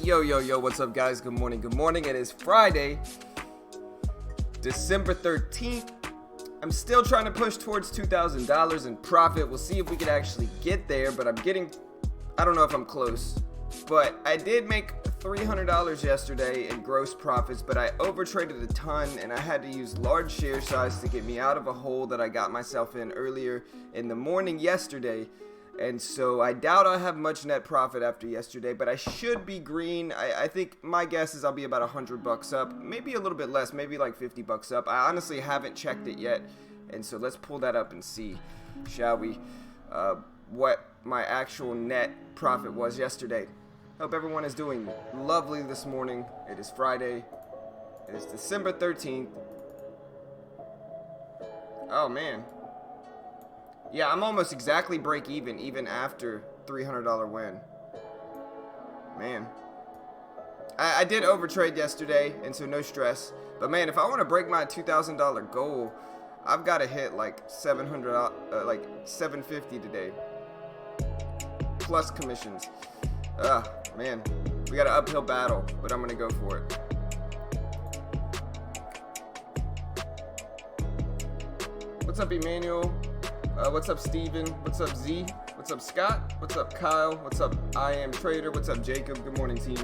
Yo, what's up, guys? Good morning. It is Friday, December 13th. I'm still trying to push towards $2,000 in profit. We'll see if we can actually get there, but I don't know if I'm close. But I did make $300 yesterday in gross profits, but I overtraded a ton, and I had to use large share size to get me out of a hole that I got myself in earlier in the morning yesterday. And so I doubt I'll have much net profit after yesterday, but I should be green. I think my guess is I'll be about $100 up, maybe a little bit less, maybe like $50 up. I honestly haven't checked it yet, and so let's pull that up and see, shall we, what my actual net profit was yesterday. Hope everyone is doing lovely this morning. It is Friday. It is December 13th. Oh, man. Yeah, I'm almost exactly break even after $300 win. Man. I did overtrade yesterday, and so no stress. But man, if I want to break my $2,000 goal, I've got to hit like like $750 today. Plus commissions. Man. We got an uphill battle, but I'm going to go for it. What's up, Emmanuel? What's up, Steven? What's up, Z? What's up, Scott? What's up, Kyle? What's up, I Am Trader? What's up, Jacob? Good morning, team.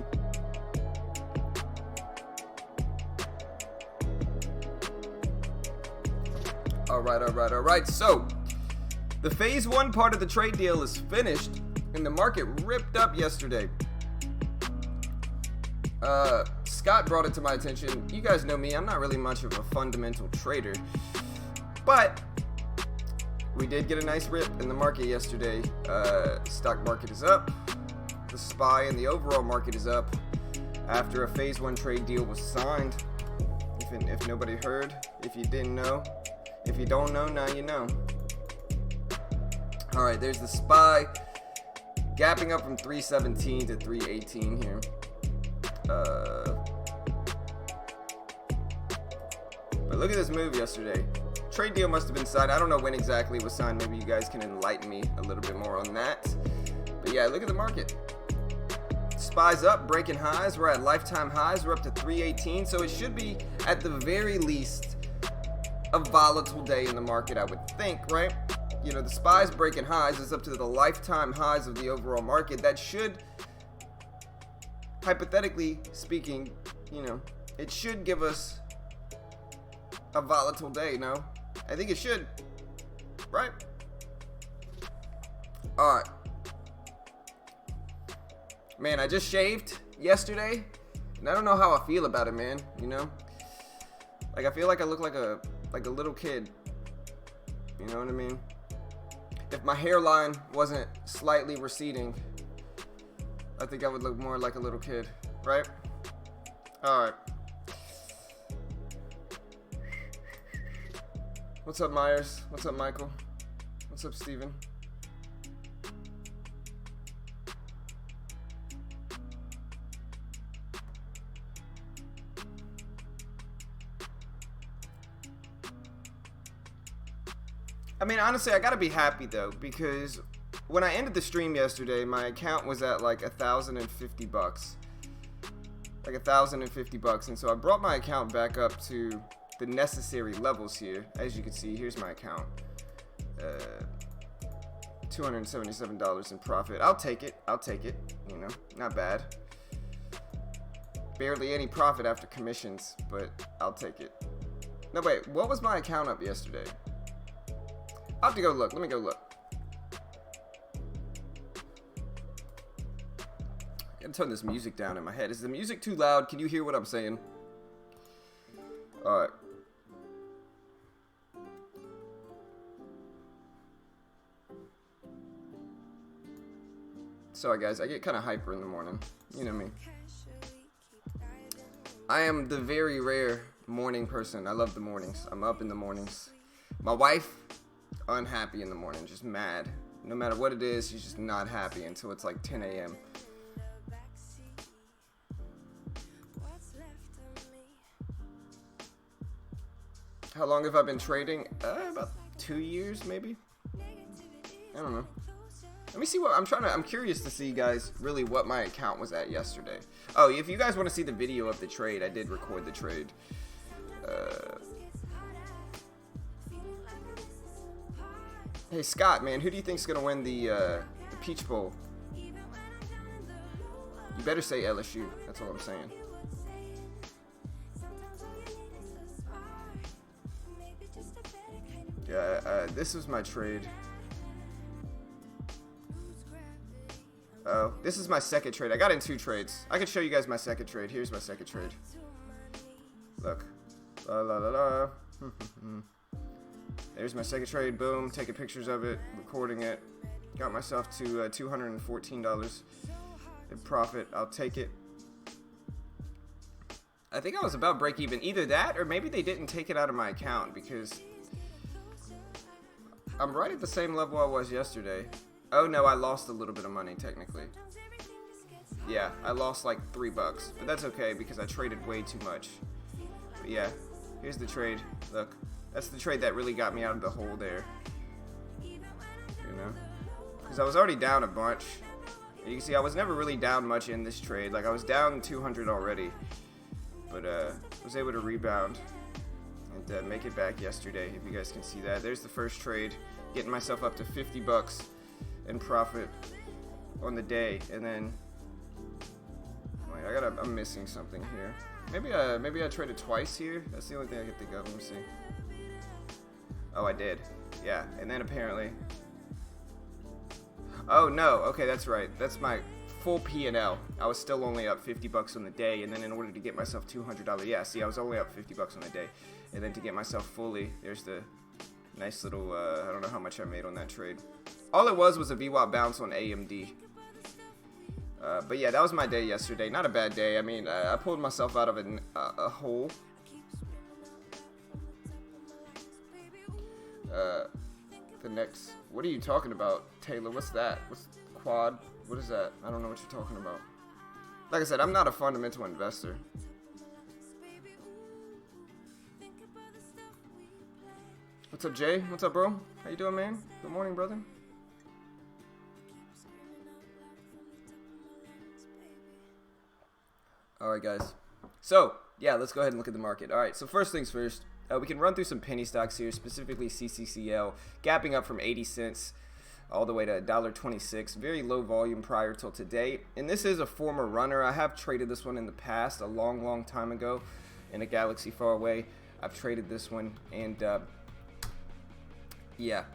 All right. So, the phase one part of the trade deal is finished, and the market ripped up yesterday. Scott brought it to my attention. You guys know me. I'm not really much of a fundamental trader, but we did get a nice rip in the market yesterday. Stock market is up. The SPY and the overall market is up after a phase one trade deal was signed. If nobody heard, if you didn't know, if you don't know, now you know. All right, there's the SPY gapping up from 317 to 318 here. But look at this move yesterday. Trade deal must have been signed. I don't know when exactly it was signed. Maybe you guys can enlighten me a little bit more on that. But yeah, look at the market. SPY's up, breaking highs. We're at lifetime highs. We're up to 318. So it should be, at the very least, a volatile day in the market, I would think, right? You know, the SPY's breaking highs. It's up to the lifetime highs of the overall market. That should, hypothetically speaking, you know, it should give us a volatile day, no? I think it should, right? All right. Man, I just shaved yesterday, and I don't know how I feel about it, man. You know, like I feel like I look like a little kid. You know what I mean? If my hairline wasn't slightly receding, I think I would look more like a little kid, right? All right. What's up, Myers? What's up, Michael? What's up, Steven? I mean, honestly, I gotta be happy though, because when I ended the stream yesterday, my account was at like $1,050, like $1,050, and so I brought my account back up to the necessary levels here. As you can see, here's my account. $277 in profit. I'll take it. You know, not bad. Barely any profit after commissions, but I'll take it. No, wait, what was my account up yesterday? I'll have to go look. Let me go look. I gotta turn this music down in my head. Is the music too loud? Can you hear what I'm saying? Alright. Sorry guys, I get kind of hyper in the morning. You know me. I am the very rare morning person. I love the mornings. I'm up in the mornings. My wife, unhappy in the morning, just mad. No matter what it is, she's just not happy until it's like 10 a.m. How long have I been trading? About 2 years, maybe? I don't know. Let me see what I'm curious to see, guys, really what my account was at yesterday. Oh, if you guys want to see the video of the trade, I did record the trade. Hey, Scott, man, who do you think's going to win the Peach Bowl? You better say LSU. That's all I'm saying. Yeah, this was my trade. Oh, this is my second trade. I got in 2 trades. I can show you guys my second trade. Here's my second trade. Look. La la la la. There's my second trade. Boom. Taking pictures of it. Recording it. Got myself to $214 in profit. I'll take it. I think I was about break even. Either that or maybe they didn't take it out of my account because I'm right at the same level I was yesterday. Oh no, I lost a little bit of money technically. Yeah, I lost like $3, but that's okay because I traded way too much. But yeah, here's the trade. Look, that's the trade that really got me out of the hole there. You know, because I was already down a bunch. And you can see I was never really down much in this trade. Like I was down 200 already, but was able to rebound and make it back yesterday. If you guys can see that, there's the first trade, getting myself up to $50 in profit on the day. And then wait, I'm missing something here. Maybe I traded twice here. That's the only thing I can think of. Let me see. Oh, I did. Yeah, and then apparently. Oh no. Okay, that's right. That's my full P&L. I was still only up $50 on the day, and then in order to get myself $200. Yeah, see, I was only up $50 on the day, and then to get myself fully, there's the nice little. I don't know how much I made on that trade. All it was a VWAP bounce on AMD. But yeah, that was my day yesterday. Not a bad day. I mean, I pulled myself out of a hole. The next, what are you talking about, Taylor? What's that? What's quad? What is that? I don't know what you're talking about. Like I said, I'm not a fundamental investor. What's up, Jay? What's up, bro? How you doing, man? Good morning, brother. Alright, guys. So, yeah, let's go ahead and look at the market. Alright, so first things first. We can run through some penny stocks here, specifically CCCL, gapping up from 80 cents all the way to $1.26. Very low volume prior till today. And this is a former runner. I have traded this one in the past, a long time ago, in a galaxy far away. I've traded this one, and yeah,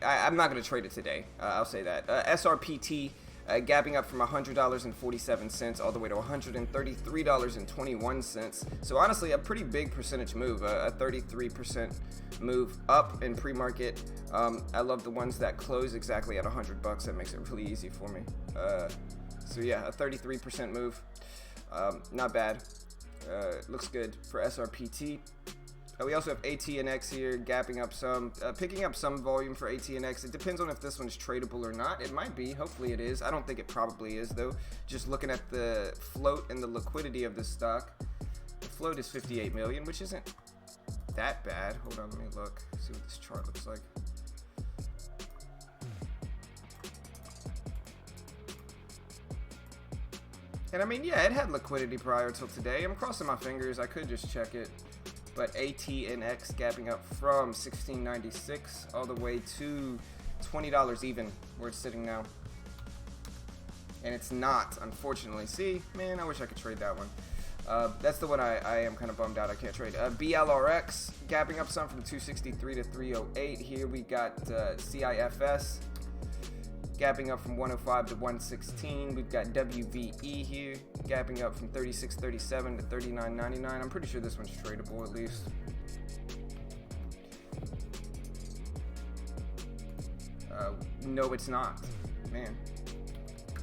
I'm not going to trade it today. I'll say that. SRPT. Gapping up from $100.47 all the way to $133.21. So honestly, a pretty big percentage move, a 33% move up in pre-market. I love the ones that close exactly at $100. That makes it really easy for me. So yeah, a 33% move. Not bad. Looks good for SRPT. We also have ATNX here, gapping up some, picking up some volume for ATNX. It depends on if this one's tradable or not. It might be. Hopefully it is. I don't think it probably is, though. Just looking at the float and the liquidity of this stock, the float is 58 million, which isn't that bad. Hold on, let me look. See what this chart looks like. And I mean, yeah, it had liquidity prior till today. I'm crossing my fingers. I could just check it. But ATNX gapping up from $16.96 all the way to $20 even where it's sitting now. And it's not, unfortunately. See, man, I wish I could trade that one. That's the one I am kind of bummed out I can't trade. BLRX gapping up some from 263 to 308. Here we got CIFS gapping up from 105 to 116. We've got WVE here gapping up from 36.37 to 39.99. I'm pretty sure this one's tradable at least. No, it's not. Man.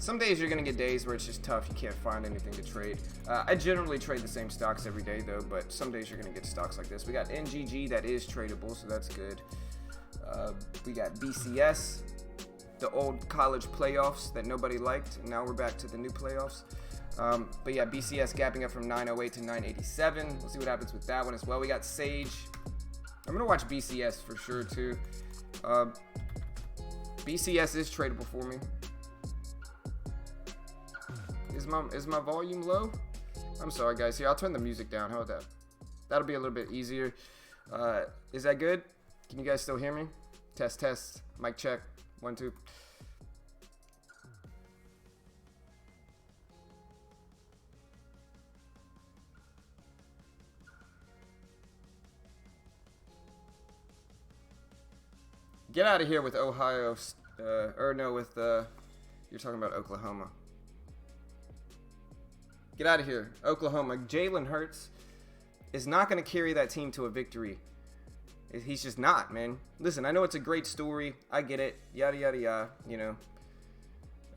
Some days you're going to get days where it's just tough. You can't find anything to trade. I generally trade the same stocks every day, though, but some days you're going to get stocks like this. We got NGG that is tradable, so that's good. We got BCS, the old college playoffs that nobody liked, and now we're back to the new playoffs. But yeah, BCS gapping up from 908 to 987. We'll see what happens with that one as well. We got Sage. I'm going to watch BCS for sure, too. BCS is tradable for me. Is my volume low? I'm sorry, guys. Here, I'll turn the music down. How about that? That'll be a little bit easier. Is that good? Can you guys still hear me? Test, test. Mic check. 1, 2. Get out of here with Ohio, or no, with, you're talking about Oklahoma. Get out of here. Oklahoma. Jalen Hurts is not going to carry that team to a victory. He's just not, man. Listen, I know it's a great story. I get it. Yada, yada, yada. You know,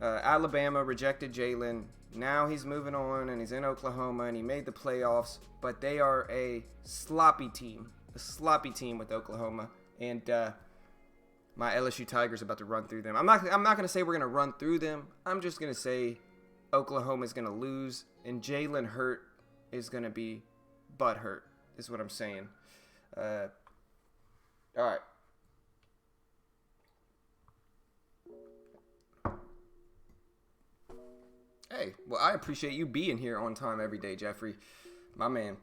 Alabama rejected Jalen. Now he's moving on, and he's in Oklahoma, and he made the playoffs. But they are a sloppy team. A sloppy team with Oklahoma. And my LSU Tigers about to run through them. I'm not going to say we're going to run through them. I'm just going to say Oklahoma's going to lose, and Jalen Hurt is going to be butthurt, is what I'm saying. All right. Hey, well, I appreciate you being here on time every day, Jeffrey. My man.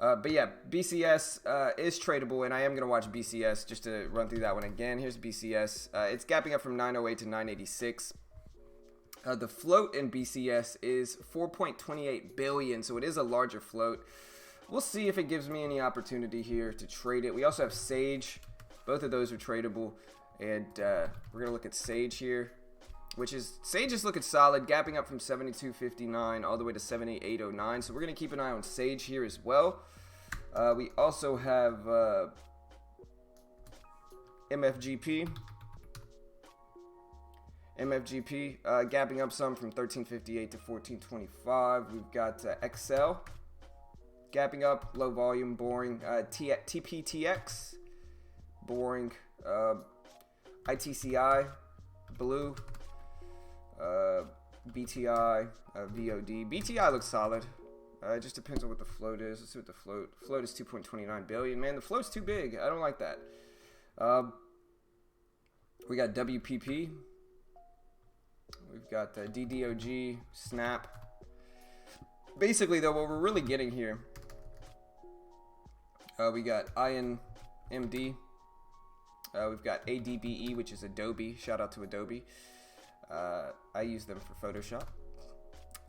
But yeah, BCS is tradable, and I am going to watch BCS just to run through that one again. Here's BCS. It's gapping up from 908 to 986. The float in BCS is 4.28 billion, so it is a larger float. We'll see if it gives me any opportunity here to trade it. We also have Sage. Both of those are tradable, and we're going to look at Sage here, Sage is looking solid, gapping up from 72.59 all the way to 78.09, so we're going to keep an eye on Sage here as well. We also have MFGP. Gapping up some from 13.58 to 14.25. We've got XL, gapping up, low volume, boring. TPTX, boring. ITCI, blue. BTI, VOD. BTI looks solid. It just depends on what the float is. Let's see what the float is. 2.29 billion. Man, the float's too big. I don't like that. We got WPP. We've got DDOG, Snap. Basically, though, what we're really getting here, we got INMD. We've got ADBE, which is Adobe. Shout out to Adobe. I use them for Photoshop.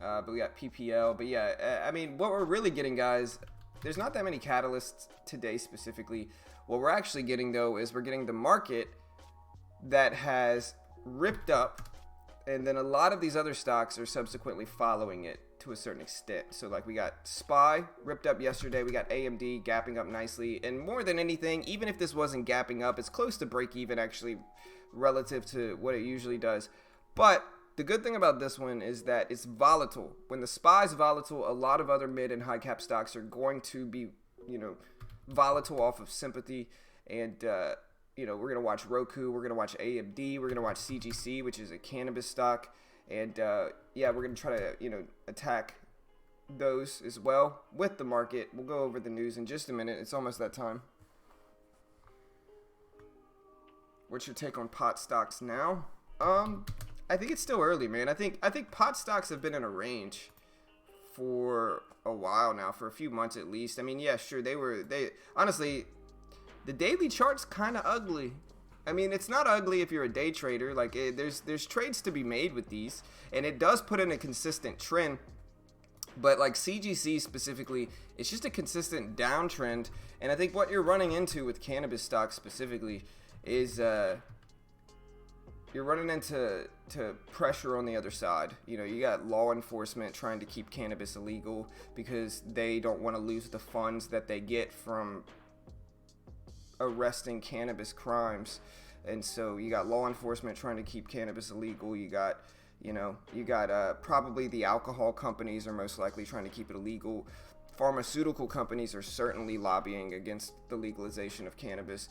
But we got PPL. But yeah, I mean, what we're really getting, guys, there's not that many catalysts today specifically. What we're actually getting, though, is we're getting the market that has ripped up, and then a lot of these other stocks are subsequently following it to a certain extent. So like we got SPY ripped up yesterday, we got AMD gapping up nicely, and more than anything, even if this wasn't gapping up, it's close to break even actually relative to what it usually does. But the good thing about this one is that it's volatile. When the SPY is volatile, a lot of other mid and high cap stocks are going to be, volatile off of sympathy. And we're going to watch Roku, we're going to watch AMD, we're going to watch CGC, which is a cannabis stock. And we're going to try to, attack those as well with the market. We'll go over the news in just a minute. It's almost that time. What's your take on pot stocks now? I think it's still early, man. I think pot stocks have been in a range for a while now, for a few months at least. I mean, yeah, sure, they honestly, the daily chart's kind of ugly. I mean, it's not ugly if you're a day trader. Like, there's trades to be made with these, and it does put in a consistent trend. But like CGC specifically, it's just a consistent downtrend. And I think what you're running into with cannabis stocks specifically is you're running into pressure on the other side. You got law enforcement trying to keep cannabis illegal because they don't want to lose the funds that they get from arresting cannabis crimes. And so you got law enforcement trying to keep cannabis illegal. You got probably the alcohol companies are most likely trying to keep it illegal. Pharmaceutical companies are certainly lobbying against the legalization of cannabis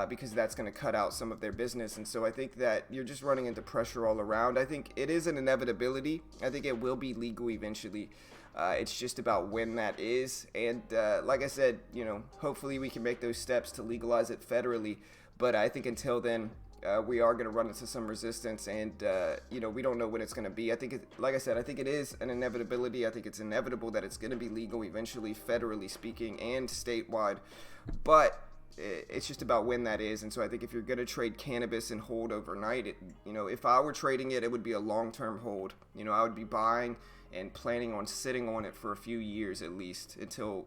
because that's going to cut out some of their business. And so I think that you're just running into pressure all around. I think it is an inevitability. I think it will be legal eventually. It's just about when that is. And like I said, hopefully we can make those steps to legalize it federally. But I think until then, we are going to run into some resistance, and we don't know when it's going to be. I think, like I said, I think it is an inevitability. I think it's inevitable that it's going to be legal eventually, federally speaking, and statewide. But it's just about when that is. And so I think if you're going to trade cannabis and hold overnight, if I were trading it, it would be a long-term hold. I would be buying and planning on sitting on it for a few years at least until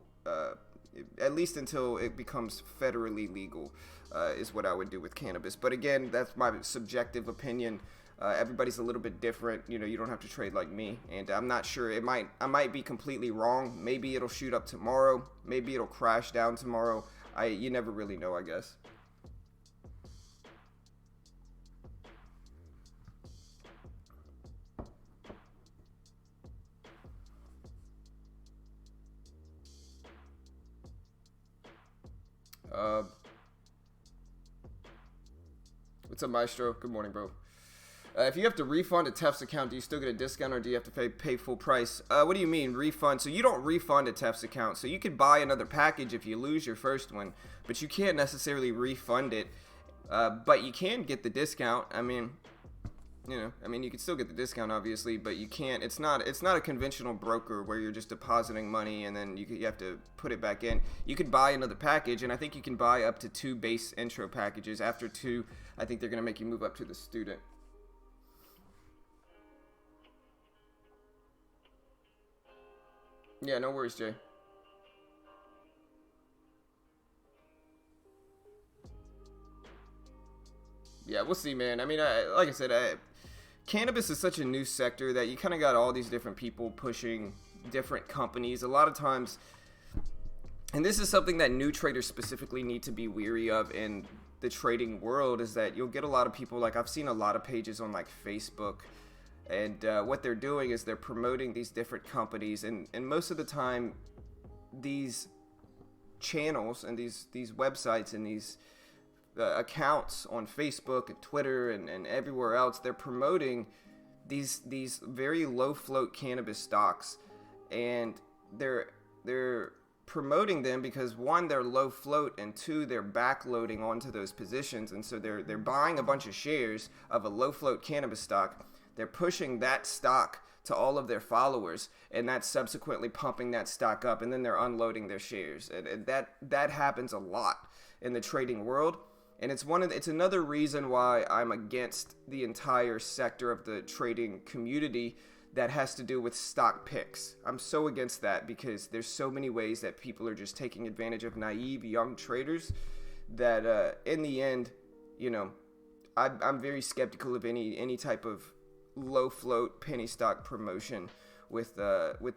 it becomes federally legal, is what I would do with cannabis. But again, that's my subjective opinion. Everybody's a little bit different. You don't have to trade like me, and I'm not sure. I might be completely wrong. Maybe it'll shoot up tomorrow. Maybe it'll crash down tomorrow. You never really know, I guess. What's up, Maestro? Good morning, bro. If you have to refund a Tef's account, do you still get a discount, or do you have to pay full price? What do you mean, refund? So you don't refund a Tef's account. So you could buy another package if you lose your first one, but you can't necessarily refund it. But you can get the discount. I mean, you can still get the discount, obviously, but you can't. It's not a conventional broker where you're just depositing money and then you have to put it back in. You could buy another package, and I think you can buy up to 2 base intro packages. After 2, I think they're gonna make you move up to the student. Yeah, no worries, Jay. Yeah, we'll see, man. I mean, like I said, cannabis is such a new sector that you kind of got all these different people pushing different companies. A lot of times, and this is something that new traders specifically need to be weary of in the trading world, is that you'll get a lot of people, like I've seen a lot of pages on like Facebook, and what they're doing is they're promoting these different companies, and most of the time these channels and these websites and these accounts on Facebook and Twitter and everywhere else, they're promoting these very low float cannabis stocks, and they're promoting them because, one, they're low float, and 2, they're backloading onto those positions. And so they're buying a bunch of shares of a low float cannabis stock. They're pushing that stock to all of their followers, and that's subsequently pumping that stock up, and then they're unloading their shares. And that happens a lot in the trading world. And it's another reason why I'm against the entire sector of the trading community that has to do with stock picks. I'm so against that because there's so many ways that people are just taking advantage of naive young traders that in the end, I'm very skeptical of any type of low float penny stock promotion with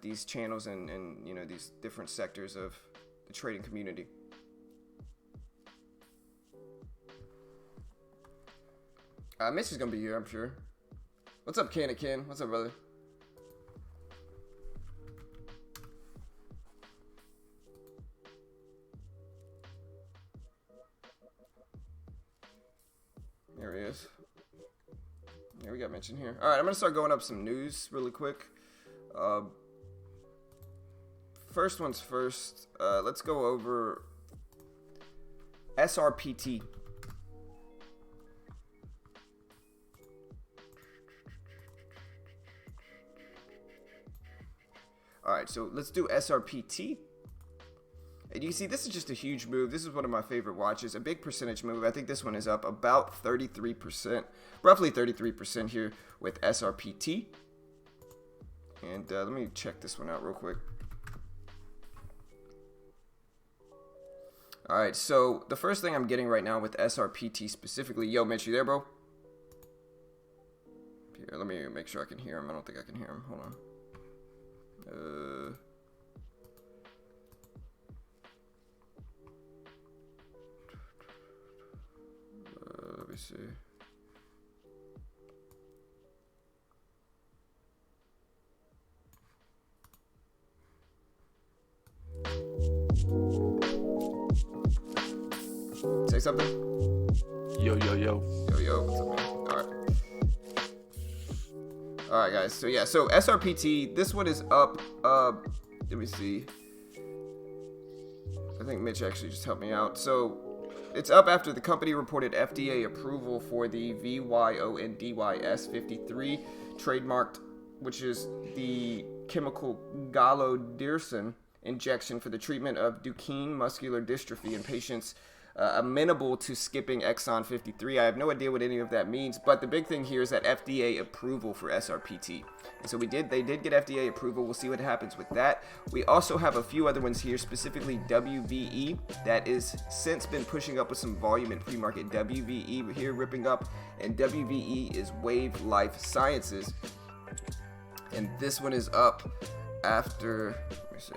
these channels and these different sectors of the trading community. Mitch is gonna be here, I'm sure. What's up, Ken? What's up, brother? There he is. Yeah, we got mentioned here. All right, I'm gonna start going up some news really quick. First one's first. Let's go over SRPT. All right, so let's do SRPT. And you can see this is just a huge move. This is one of my favorite watches, a big percentage move. I think this one is up about 33%, roughly 33% here with SRPT. And let me check this one out real quick. All right, so the first thing I'm getting right now with SRPT specifically, yo, Mitch, you there, bro? Here, let me make sure I can hear him. I don't think I can hear him. Hold on. Let me see. Say something. Yo. Yo, what's up, man? All right, guys. So yeah, so SRPT, this one is up. Let me see. I think Mitch actually just helped me out. So it's up after the company reported FDA approval for the VYONDYS 53 trademarked, which is the chemical galodirsen injection for the treatment of Duchenne muscular dystrophy in patients amenable to skipping exon 53. I have no idea what any of that means, but the big thing here is that FDA approval for SRPT. And so they did get FDA approval. We'll see what happens with that. We also have a few other ones here, specifically WVE, that is since been pushing up with some volume in pre-market. WVE here ripping up, and WVE is Wave Life Sciences. And this one is up after, let me see.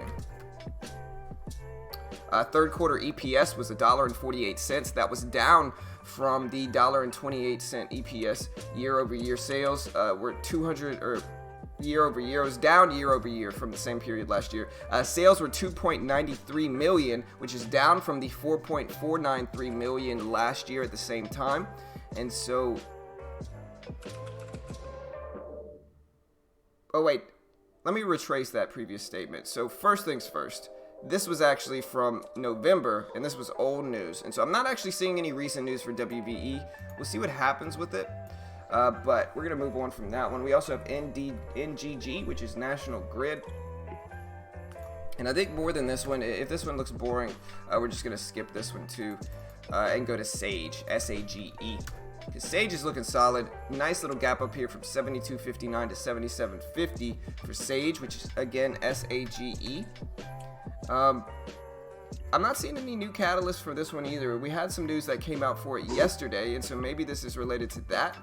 Third quarter EPS was $1.48. That was down from the $1.28 EPS. Year-over-year sales were 200, or year-over-year, it was down year-over-year from the same period last year. Sales were $2.93 million, which is down from the $4.493 million last year at the same time. And so, oh wait, let me retrace that previous statement. So first things first. This was actually from November, and this was old news. And so I'm not actually seeing any recent news for WVE. We'll see what happens with it. But we're going to move on from that one. We also have NGG, which is National Grid. And I think more than this one, if this one looks boring, we're just going to skip this one too and go to Sage, S-A-G-E. Because Sage is looking solid. Nice little gap up here from 72.59 to 77.50 for Sage, which is, again, S-A-G-E. I'm not seeing any new catalysts for this one either. We had some news that came out for it yesterday, and so maybe this is related to that.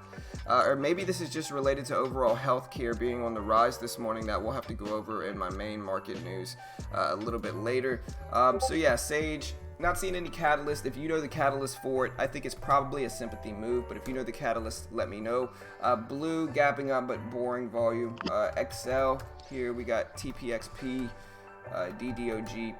Or maybe this is just related to overall healthcare being on the rise this morning that we'll have to go over in my main market news a little bit later. So yeah, Sage, not seeing any catalyst. If you know the catalyst for it, I think it's probably a sympathy move, but if you know the catalyst, let me know. Blue gapping up, but boring volume. XL, here we got TPXP. DDOG.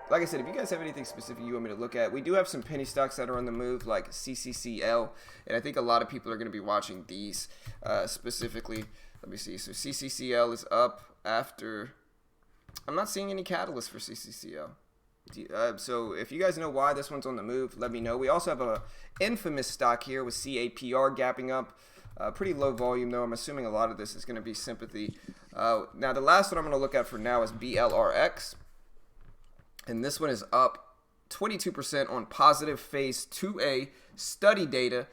Like I said, if you guys have anything specific you want me to look at, we do have some penny stocks that are on the move, like CCCL, and I think a lot of people are going to be watching these specifically. Let me see. So CCCL is up after. I'm not seeing any catalyst for CCCL. So if you guys know why this one's on the move, let me know. We also have a infamous stock here with CAPR gapping up. Pretty low volume though. I'm assuming a lot of this is going to be sympathy. Now the last one I'm going to look at for now is BLRX. And this one is up 22% on positive phase 2A study data.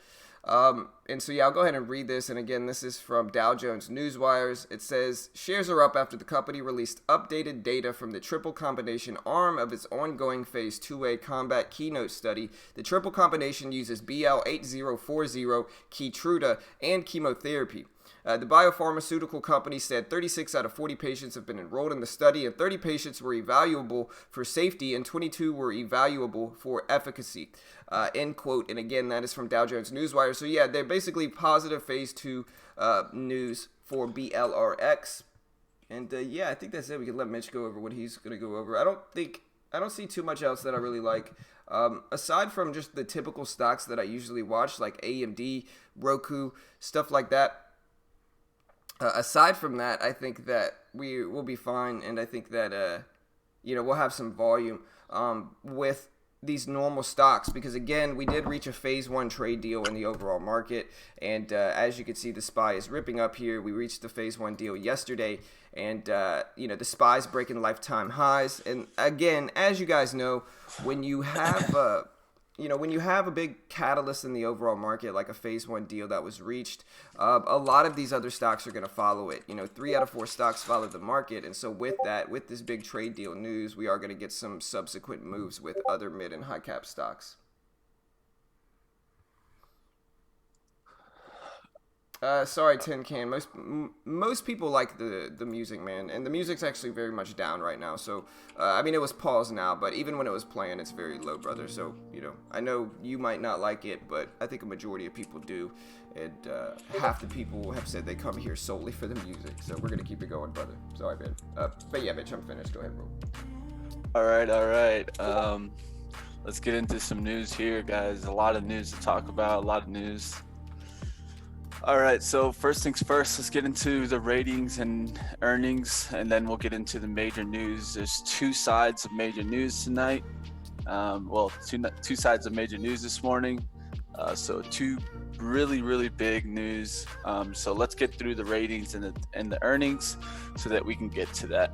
And so yeah, I'll go ahead and read this. And again, this is from Dow Jones Newswires. It says, shares are up after the company released updated data from the triple combination arm of its ongoing phase 2A combat keynote study. The triple combination uses BL8040, Keytruda, and chemotherapy. The biopharmaceutical company said 36 out of 40 patients have been enrolled in the study, and 30 patients were evaluable for safety, and 22 were evaluable for efficacy. End quote. And again, that is from Dow Jones Newswire. So yeah, they're basically positive phase 2 news for BLRX. And yeah, I think that's it. We can let Mitch go over what he's going to go over. I don't see too much else that I really like. Aside from just the typical stocks that I usually watch, like AMD, Roku, stuff like that. Aside from that, I think that we will be fine, and I think that we'll have some volume with these normal stocks, because again, we did reach a phase 1 trade deal in the overall market, and as you can see, the SPY is ripping up here. We reached the phase 1 deal yesterday, and the SPY is breaking lifetime highs. And again, as you guys know, when you have when you have a big catalyst in the overall market, like a phase 1 deal that was reached, a lot of these other stocks are going to follow it. 3 out of 4 stocks follow the market. And so with that, with this big trade deal news, we are going to get some subsequent moves with other mid and high cap stocks. Sorry, Tin Can. Most people like the music, man, and the music's actually very much down right now. So, it was paused now, but even when it was playing, it's very low, brother. So, I know you might not like it, but I think a majority of people do, and half the people have said they come here solely for the music. So we're gonna keep it going, brother. Sorry, man. But yeah, bitch, I'm finished. Go ahead, bro. All right. Let's get into some news here, guys. A lot of news to talk about. A lot of news. All right, so first things first, let's get into the ratings and earnings, and then we'll get into the major news. There's 2 sides of major news tonight. Two sides of major news this morning. So two really big news. So let's get through the ratings and the earnings so that we can get to that.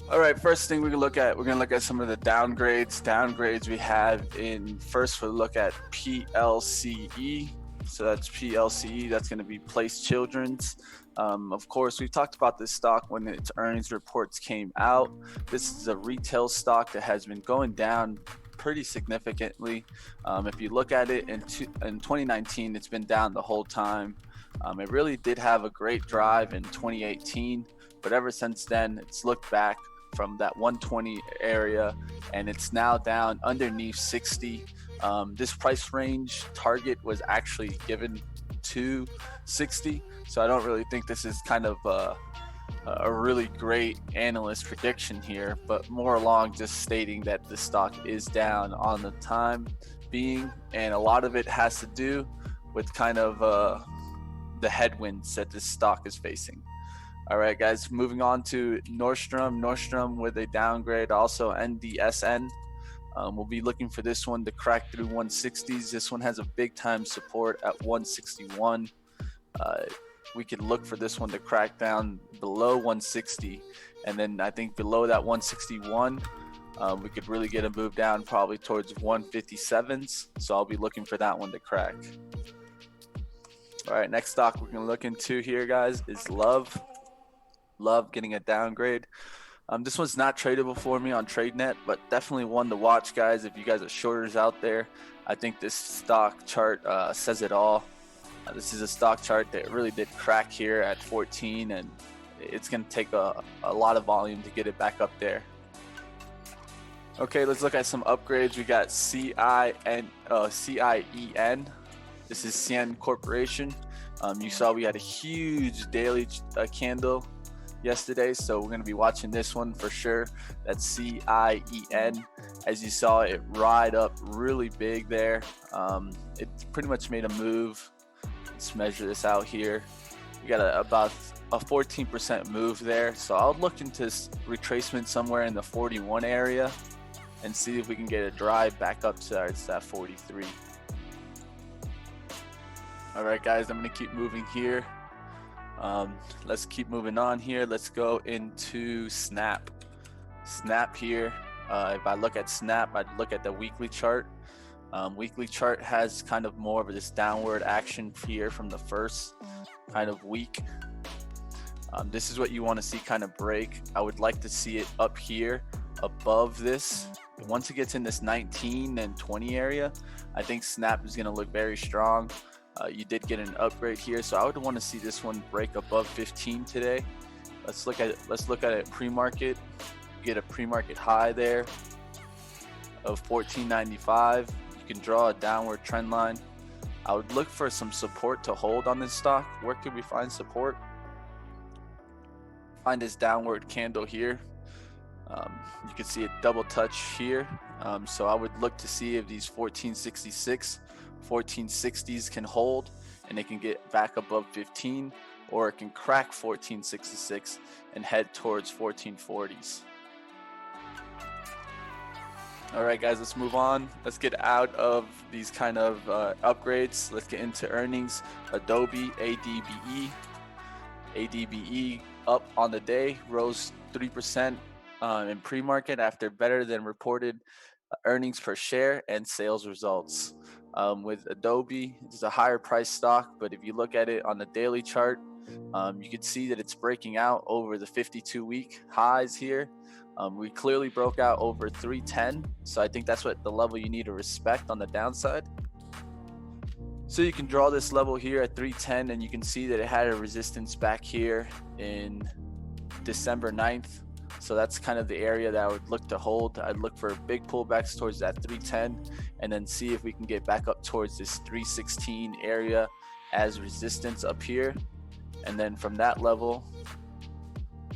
All right, first thing we're gonna look at some of the downgrades we have in. First, we'll look at PLCE. So that's PLCE, that's gonna be Place Children's. Of course, we've talked about this stock when its earnings reports came out. This is a retail stock that has been going down pretty significantly. If you look at it in 2019, it's been down the whole time. It really did have a great drive in 2018, but ever since then, it's looked back from that 120 area, and it's now down underneath 60. This price range target was actually given to 60, so I don't really think this is kind of a really great analyst prediction here, but more along just stating that the stock is down on the time being, and a lot of it has to do with kind of the headwinds that this stock is facing. All right, guys, moving on to Nordstrom with a downgrade, also NDSN. We'll be looking for this one to crack through 160s. This one has a big time support at 161. We could look for this one to crack down below 160, and then I think below that 161, we could really get a move down probably towards 157s. So I'll be looking for that one to crack. All right, next stock we're gonna look into here, guys, is Love getting a downgrade. This one's not tradable for me on TradeNet, but definitely one to watch, guys. If you guys are shorters out there, I think this stock chart says it all. This is a stock chart that really did crack here at 14, and it's going to take a lot of volume to get it back up there. Okay, let's look at some upgrades. We got CIEN. This is Cien Corporation. You saw we had a huge daily candle yesterday, so we're going to be watching this one for sure. That's CIEN. As you saw, it ride up really big there. It pretty much made a move. Let's measure this out here. We got about a 14% move there, so I'll look into retracement somewhere in the 41 area and see if we can get a drive back up to that 43. All right, guys, I'm going to keep moving here. Let's keep moving on here. Let's go into Snap here. If I look at Snap, I'd look at the weekly chart. Weekly chart has kind of more of this downward action here from the first kind of week. This is what you want to see kind of break. I would like to see it up here above this. Once it gets in this 19 and 20 area, I think Snap is going to look very strong. You did get an upgrade here, so I would want to see this one break above 15 today. Let's look at it pre-market. Get a pre-market high there of 14.95. You can draw a downward trend line. I would look for some support to hold on this stock. Where could we find support? Find this downward candle here. You can see a double touch here. So I would look to see if these 1460s can hold and it can get back above 15, or it can crack 1466 and head towards 1440s. All right, guys, let's move on. Let's get out of these kind of upgrades. Let's get into earnings. Adobe, ADBE up on the day, rose 3% in pre-market after better than reported earnings per share and sales results. With Adobe, it's a higher price stock, but if you look at it on the daily chart, you can see that it's breaking out over the 52-week highs here. We clearly broke out over 310, so I think that's what the level you need to respect on the downside. So you can draw this level here at 310, and you can see that it had a resistance back here in December 9th. So that's kind of the area that I would look to hold. I'd look for big pullbacks towards that 310 and then see if we can get back up towards this 316 area as resistance up here. And then from that level,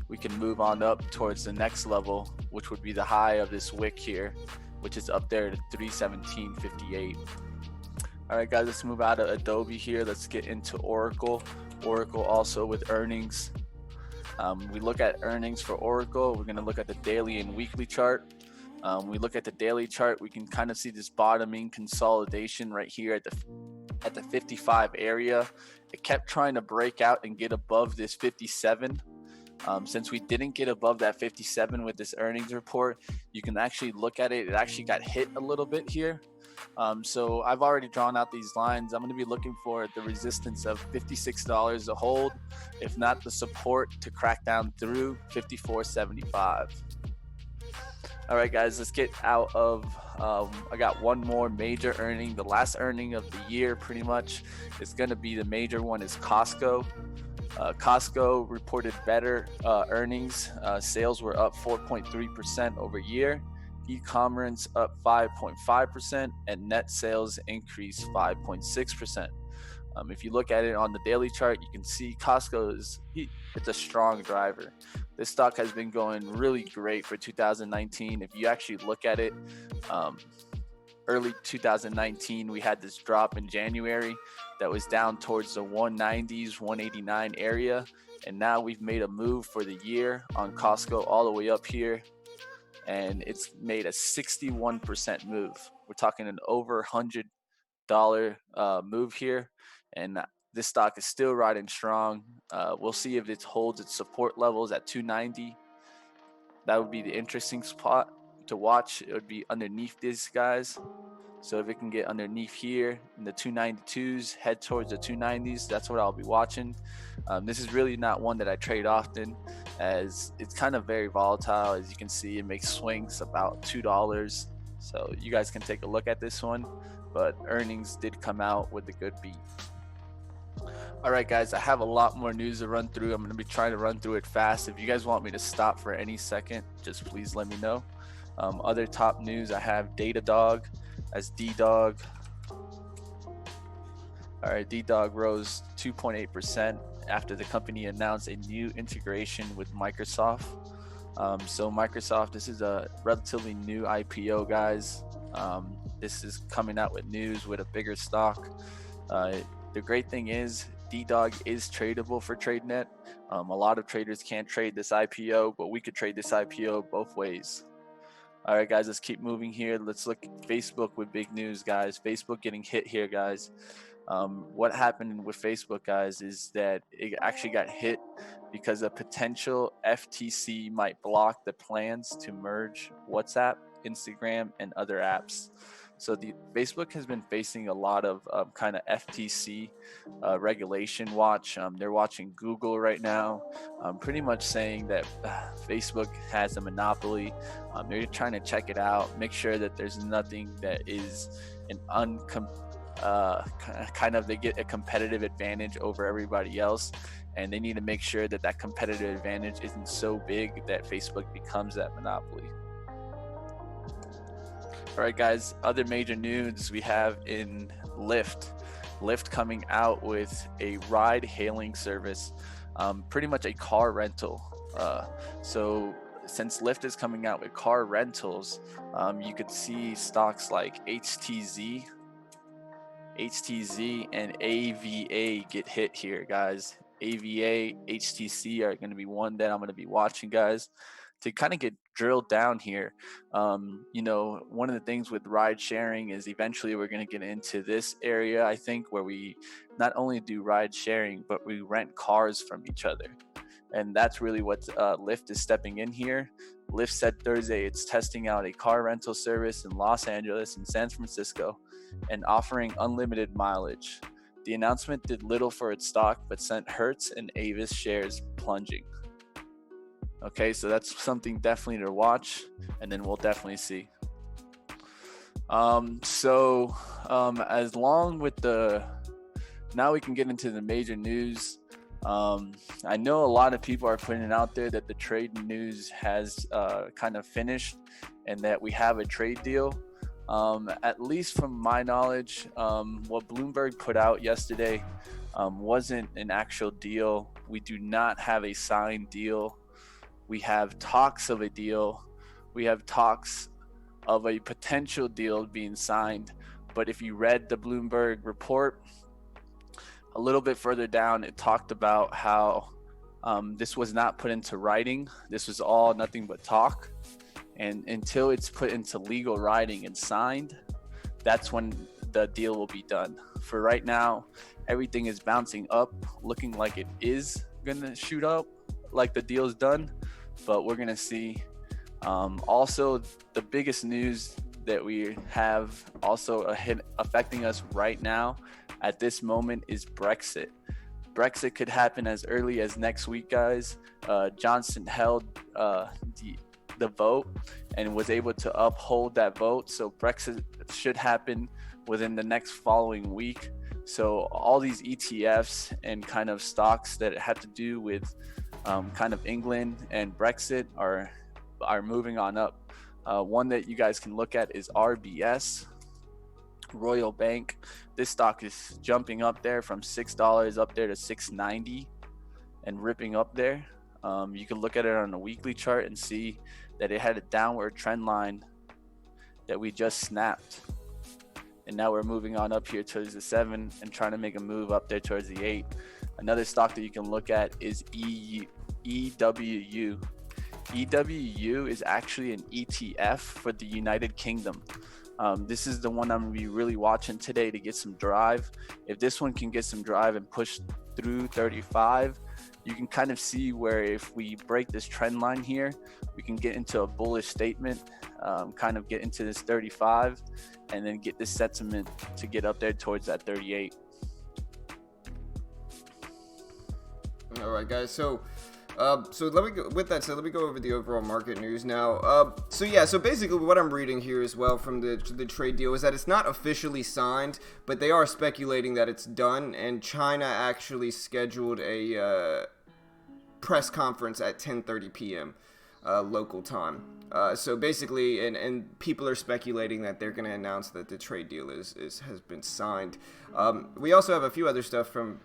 we can move on up towards the next level, which would be the high of this wick here, which is up there to 317.58. All right, guys, let's move out of Adobe here. Let's get into Oracle. Oracle also with earnings. We look at earnings for Oracle. We're going to look at the daily and weekly chart. We look at the daily chart, we can kind of see this bottoming consolidation right here at the 55 area. It kept trying to break out and get above this 57. Since we didn't get above that 57 with this earnings report, you can actually look at it. It actually got hit a little bit here. So I've already drawn out these lines. I'm going to be looking for the resistance of $56 to hold, if not the support to crack down through 54.75. All right, guys, let's get out of. I got one more major earning, the last earning of the year, pretty much. It's going to be the major one is Costco. Costco reported better earnings. Sales were up 4.3% over year. E-commerce up 5.5%, and net sales increased 5.6%. If you look at it on the daily chart, you can see Costco it's a strong driver. This stock has been going really great for 2019. If you actually look at it, early 2019, we had this drop in January that was down towards the 190s, 189 area. And now we've made a move for the year on Costco all the way up here. And it's made a 61% move. We're talking an over $100 move here. And this stock is still riding strong. We'll see if it holds its support levels at 290. That would be the interesting spot to watch. It would be underneath these guys. So if it can get underneath here in the 292s, head towards the 290s, that's what I'll be watching. This is really not one that I trade often, as it's kind of very volatile. As you can see, it makes swings about $2. So you guys can take a look at this one, but earnings did come out with a good beat. All right, guys, I have a lot more news to run through. I'm going to be trying to run through it fast. If you guys want me to stop for any second, just please let me know. Other top news, I have Datadog as D-Dog. All right, D-Dog rose 2.8% after the company announced a new integration with Microsoft. So Microsoft, this is a relatively new IPO, guys. This is coming out with news with a bigger stock. The great thing is D-Dog is tradable for TradeNet. A lot of traders can't trade this IPO, but we could trade this IPO both ways. All right, guys, let's keep moving here. Let's look at Facebook with big news, guys. Facebook getting hit here, guys. What happened with Facebook, guys, is that it actually got hit because a potential FTC might block the plans to merge WhatsApp, Instagram, and other apps. So Facebook has been facing a lot of kind of FTC regulation watch. They're watching Google right now, pretty much saying that Facebook has a monopoly. They're trying to check it out, make sure that there's nothing that is an they get a competitive advantage over everybody else, and they need to make sure that that competitive advantage isn't so big that Facebook becomes that monopoly. All right, guys, other major news we have in Lyft coming out with a ride hailing service, pretty much a car rental. So since Lyft is coming out with car rentals, you could see stocks like HTZ and AVA get hit here, guys. AVA, HTC are going to be one that I'm going to be watching, guys, to kind of get drilled down here. One of the things with ride sharing is eventually we're going to get into this area, I think, where we not only do ride sharing, but we rent cars from each other. And that's really what Lyft is stepping in here. Lyft said Thursday it's testing out a car rental service in Los Angeles and San Francisco and offering unlimited mileage. The announcement did little for its stock, but sent Hertz and Avis shares plunging. Okay, so that's something definitely to watch, and then we'll definitely see. As long with now we can get into the major news. I know a lot of people are putting it out there that the trade news has kind of finished and that we have a trade deal. At least from my knowledge, what Bloomberg put out yesterday wasn't an actual deal. We do not have a signed deal. We have talks of a deal. We have talks of a potential deal being signed. But if you read the Bloomberg report, a little bit further down, it talked about how this was not put into writing. This was all nothing but talk. And until it's put into legal writing and signed, that's when the deal will be done. For right now, everything is bouncing up, looking like it is gonna shoot up, like the deal's done, but we're gonna see. Also, the biggest news that we have also affecting us right now at this moment is Brexit. Brexit could happen as early as next week, guys. Johnson held the vote and was able to uphold that vote. So Brexit should happen within the next following week. So all these ETFs and kind of stocks that have to do with kind of England and Brexit are moving on up. One that you guys can look at is RBS, Royal Bank. This stock is jumping up there from $6 up there to $6.90 and ripping up there. You can look at it on a weekly chart and see that it had a downward trend line that we just snapped. And now we're moving on up here towards the 7 and trying to make a move up there towards the 8. Another stock that you can look at is EWU. EWU is actually an ETF for the United Kingdom. This is the one I'm going to be really watching today to get some drive. If this one can get some drive and push through 35, you can kind of see where if we break this trend line here, we can get into a bullish statement, kind of get into this 35, and then get this sentiment to get up there towards that 38. All right, guys. So let me go with that. So let me go over the overall market news now. So basically, what I'm reading here as well from the trade deal is that it's not officially signed, but they are speculating that it's done. And China actually scheduled a press conference at 10:30 p.m. Local time. So basically, and people are speculating that they're going to announce that the trade deal has been signed. We also have a few other stuff from.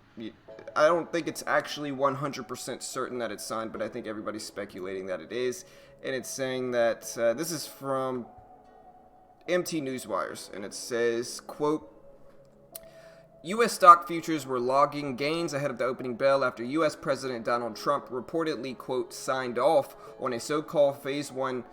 I don't think it's actually 100% certain that it's signed, but I think everybody's speculating that it is. And it's saying that this is from MT Newswires, and it says, quote, U.S. stock futures were logging gains ahead of the opening bell after U.S. President Donald Trump reportedly, quote, signed off on a so-called Phase 1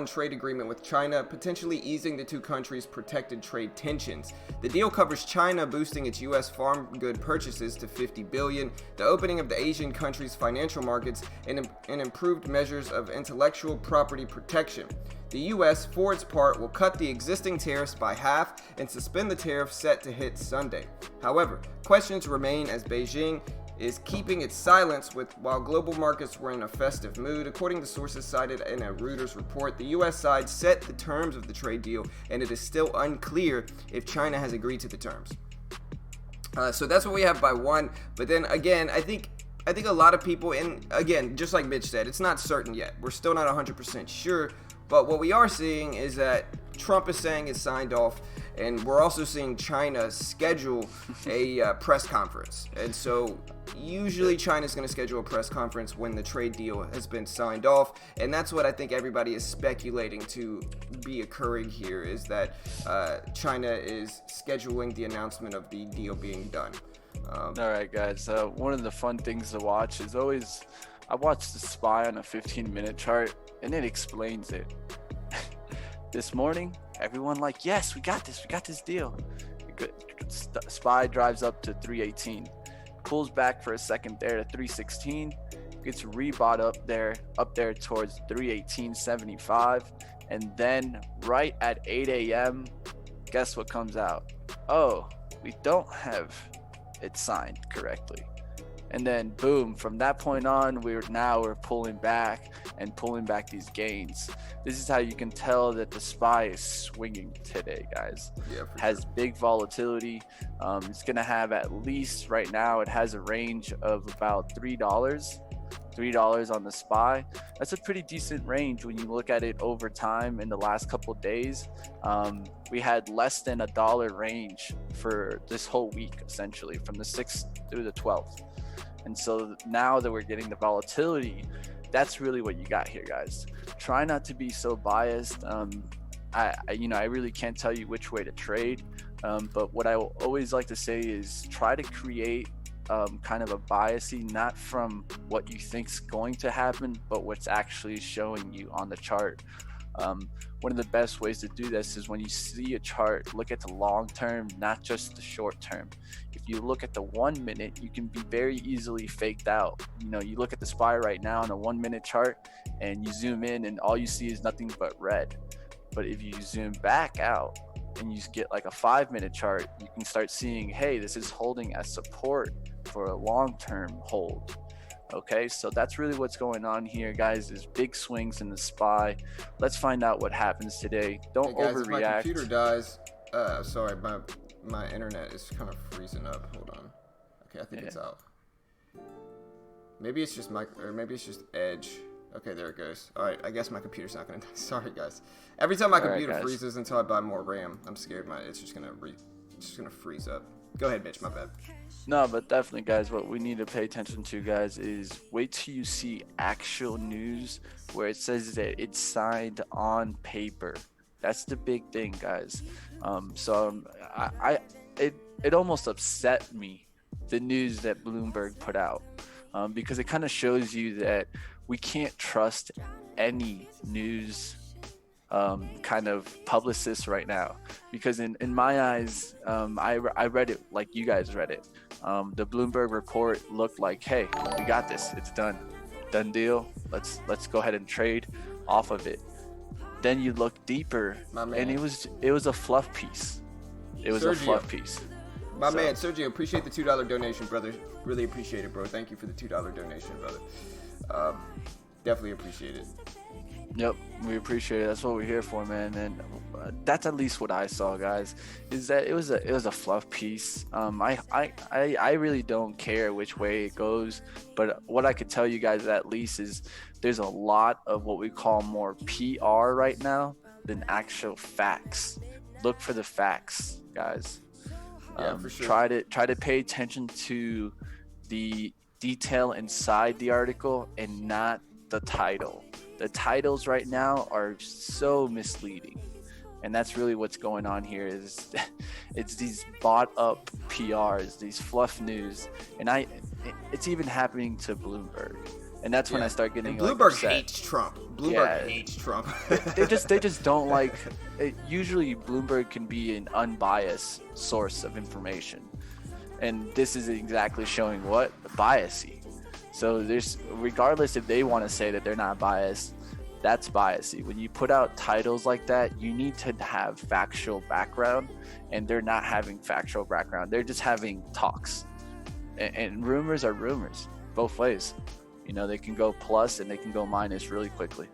trade agreement with China, potentially easing the two countries' protected trade tensions. The deal covers China boosting its U.S. farm good purchases to $50 billion, the opening of the Asian countries' financial markets, and improved measures of intellectual property protection. The U.S., for its part, will cut the existing tariffs by half and suspend the tariffs set to hit Sunday. However, questions remain as Beijing is keeping its silence while global markets were in a festive mood. According to sources cited in a Reuters report, the U.S. side set the terms of the trade deal, and it is still unclear if China has agreed to the terms. So that's what we have by one. But then again, I think a lot of people, and again, just like Mitch said, it's not certain yet. We're still not 100% sure. But what we are seeing is that Trump is saying it's signed off, and we're also seeing China schedule a press conference. And so usually China's going to schedule a press conference when the trade deal has been signed off. And that's what I think everybody is speculating to be occurring here, is that China is scheduling the announcement of the deal being done. All right, guys. One of the fun things to watch is always, I watched the SPY on a 15-minute chart, and it explains it. This morning, everyone like, yes, we got this deal. SPY drives up to 318, pulls back for a second there to 316, gets rebought up there towards 318.75, and then right at 8 a.m., guess what comes out? Oh, we don't have it signed correctly. And then boom, from that point on, we're pulling back these gains. This is how you can tell that the SPY is swinging today, guys. Yeah, has big volatility. It's gonna have, at least right now, it has a range of about $3 on the SPY. That's a pretty decent range when you look at it over time. In the last couple of days, we had less than $1 range for this whole week, essentially from the 6th through the 12th. And so now that we're getting the volatility, that's really what you got here, guys. Try not to be so biased. I really can't tell you which way to trade. But what I will always like to say is try to create kind of a biasy, not from what you think's going to happen, but what's actually showing you on the chart. One of the best ways to do this is when you see a chart, look at the long term, not just the short term. If you look at the 1 minute, you can be very easily faked out. You look at the SPY right now on a 1 minute chart and you zoom in and all you see is nothing but red. But if you zoom back out and you get like a 5 minute chart, you can start seeing, hey, this is holding as support for a long term hold. Okay, so that's really what's going on here, guys, is big swings in the SPY. Let's find out what happens today. Don't hey guys, overreact. If my computer dies, sorry, my internet is kind of freezing up. Hold on. Okay, I think it's out. Maybe it's just maybe it's just Edge. Okay, there it goes. All right, I guess my computer's not gonna die. Sorry, guys. Every time my computer freezes until I buy more RAM, I'm scared it's just gonna freeze up. Go ahead, Mitch. My bad. No, but definitely, guys, what we need to pay attention to, guys, is wait till you see actual news where it says that it's signed on paper. That's the big thing, guys. It almost upset me, the news that Bloomberg put out, because it kind of shows you that we can't trust any news kind of publicists right now, because in my eyes, I read it like you guys read it. The Bloomberg report looked like, hey, we got this, it's done deal, let's go ahead and trade off of it. Then you look deeper and it was a fluff piece. A fluff piece. My man Sergio, appreciate the $2 donation, brother. Really appreciate it, bro. Thank you for the $2 donation, brother. Definitely appreciate it. Yep, we appreciate it. That's what we're here for, man. And that's at least what I saw, guys. Is that it was a fluff piece. I really don't care which way it goes, but what I could tell you guys at least is there's a lot of what we call more PR right now than actual facts. Look for the facts, guys. Yeah, for sure. Try to pay attention to the detail inside the article and not the title. The titles right now are so misleading, and that's really what's going on here. Is it's these bought up PRs, these fluff news, and it's even happening to Bloomberg, and that's when I start getting Bloomberg hates Trump. Bloomberg hates Trump. they just don't like it. Usually Bloomberg can be an unbiased source of information, and this is exactly showing what biasy. So there's, regardless if they want to say that they're not biased, that's biasy. When you put out titles like that, you need to have factual background, and they're not having factual background. They're just having talks, and rumors are rumors both ways. They can go plus and they can go minus really quickly.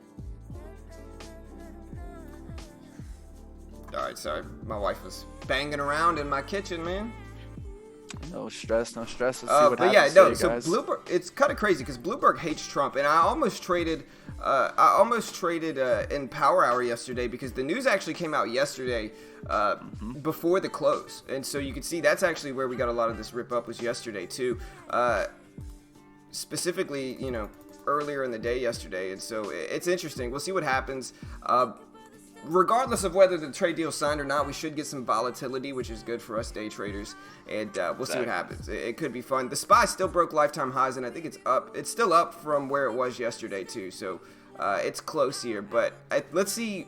All right, sorry. My wife was banging around in my kitchen, man. No stress. Let's see what happens today, so guys. Bloomberg, it's kind of crazy because Bloomberg hates Trump, and I almost traded in Power Hour yesterday because the news actually came out yesterday before the close, and so you can see that's actually where we got a lot of this rip up was yesterday too, specifically earlier in the day yesterday, and so it's interesting. We'll see what happens. Regardless of whether the trade deal is signed or not, we should get some volatility, which is good for us day traders, and we'll see what happens. It could be fun. The SPY still broke lifetime highs, and I think it's up. It's still up from where it was yesterday, too, so it's close here. But let's see.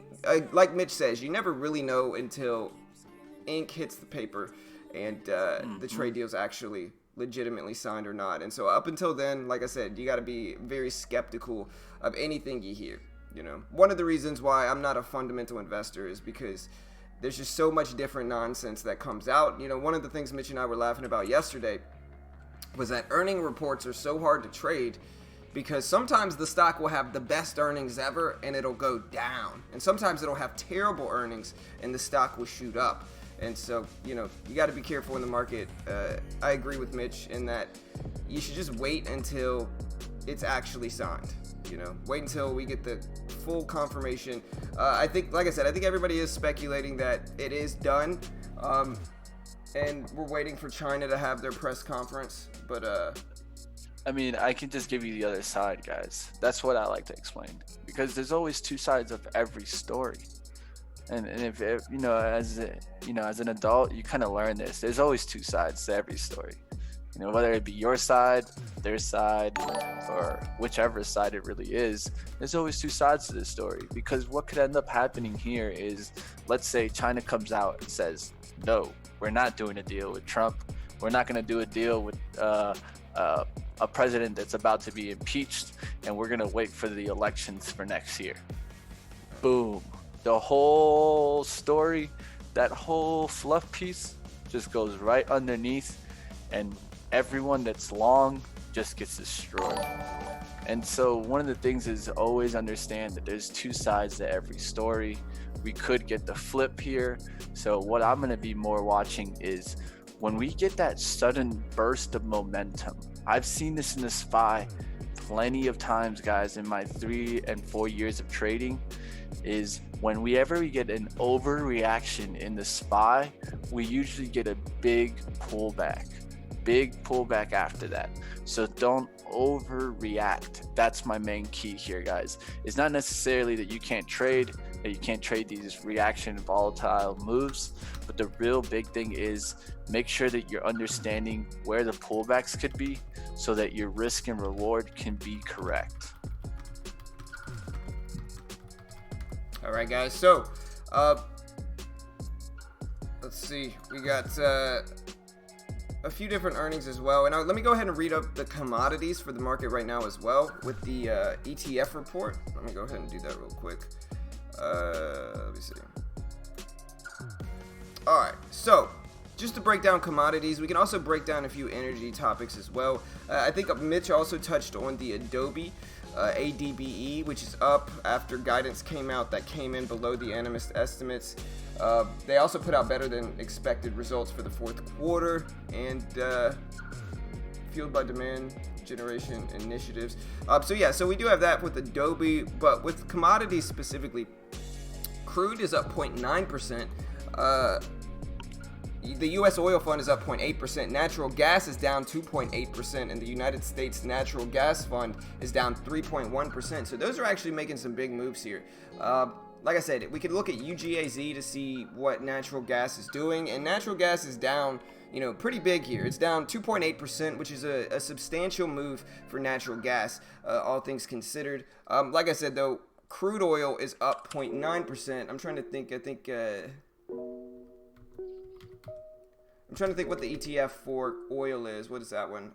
Like Mitch says, you never really know until ink hits the paper and the trade deal is actually legitimately signed or not. And so up until then, like I said, you got to be very skeptical of anything you hear. One of the reasons why I'm not a fundamental investor is because there's just so much different nonsense that comes out. One of the things Mitch and I were laughing about yesterday was that earning reports are so hard to trade because sometimes the stock will have the best earnings ever and it'll go down. And sometimes it'll have terrible earnings and the stock will shoot up. And so, you got to be careful in the market. I agree with Mitch in that you should just wait until it's actually signed. Wait until we get the full confirmation. I think, like I said, I think everybody is speculating that it is done, and we're waiting for China to have their press conference. But I can just give you the other side, guys. That's what I like to explain, because there's always two sides of every story. And if as an adult, you kind of learn this. There's always two sides to every story. whether it be your side, their side, or whichever side it really is, there's always two sides to this story. Because what could end up happening here is, let's say China comes out and says, no, we're not doing a deal with Trump. We're not going to do a deal with a president that's about to be impeached, and we're going to wait for the elections for next year. Boom. The whole story, that whole fluff piece just goes right underneath, and everyone that's long just gets destroyed. And so one of the things is always understand that there's two sides to every story. We could get the flip here. So what I'm going to be more watching is when we get that sudden burst of momentum. I've seen this in the SPY plenty of times, guys, in my 3 and 4 years of trading, is whenever we get an overreaction in the SPY, we usually get a big pullback after that. So don't overreact. That's my main key here, guys. It's not necessarily that you can't trade these reaction volatile moves, but the real big thing is make sure that you're understanding where the pullbacks could be so that your risk and reward can be correct. All right, guys. So, let's see. We got a few different earnings as well. And let me go ahead and read up the commodities for the market right now as well with the ETF report. Let me go ahead and do that real quick. Let me see. All right. So, just to break down commodities, we can also break down a few energy topics as well. I think Mitch also touched on the Adobe. ADBE, which is up after guidance came out that came in below the analyst estimates. They also put out better than expected results for the fourth quarter and fueled by demand generation initiatives. So we do have that with Adobe, but with commodities specifically, crude is up 0.9%. The U.S. oil fund is up 0.8%. Natural gas is down 2.8%, and the United States natural gas fund is down 3.1%. So those are actually making some big moves here. Like I said, we could look at UGAZ to see what natural gas is doing, and natural gas is down, pretty big here. It's down 2.8%, which is a substantial move for natural gas, all things considered. Like I said, though, crude oil is up 0.9%. I'm trying to think. I'm trying to think what the ETF for oil is. What is that one?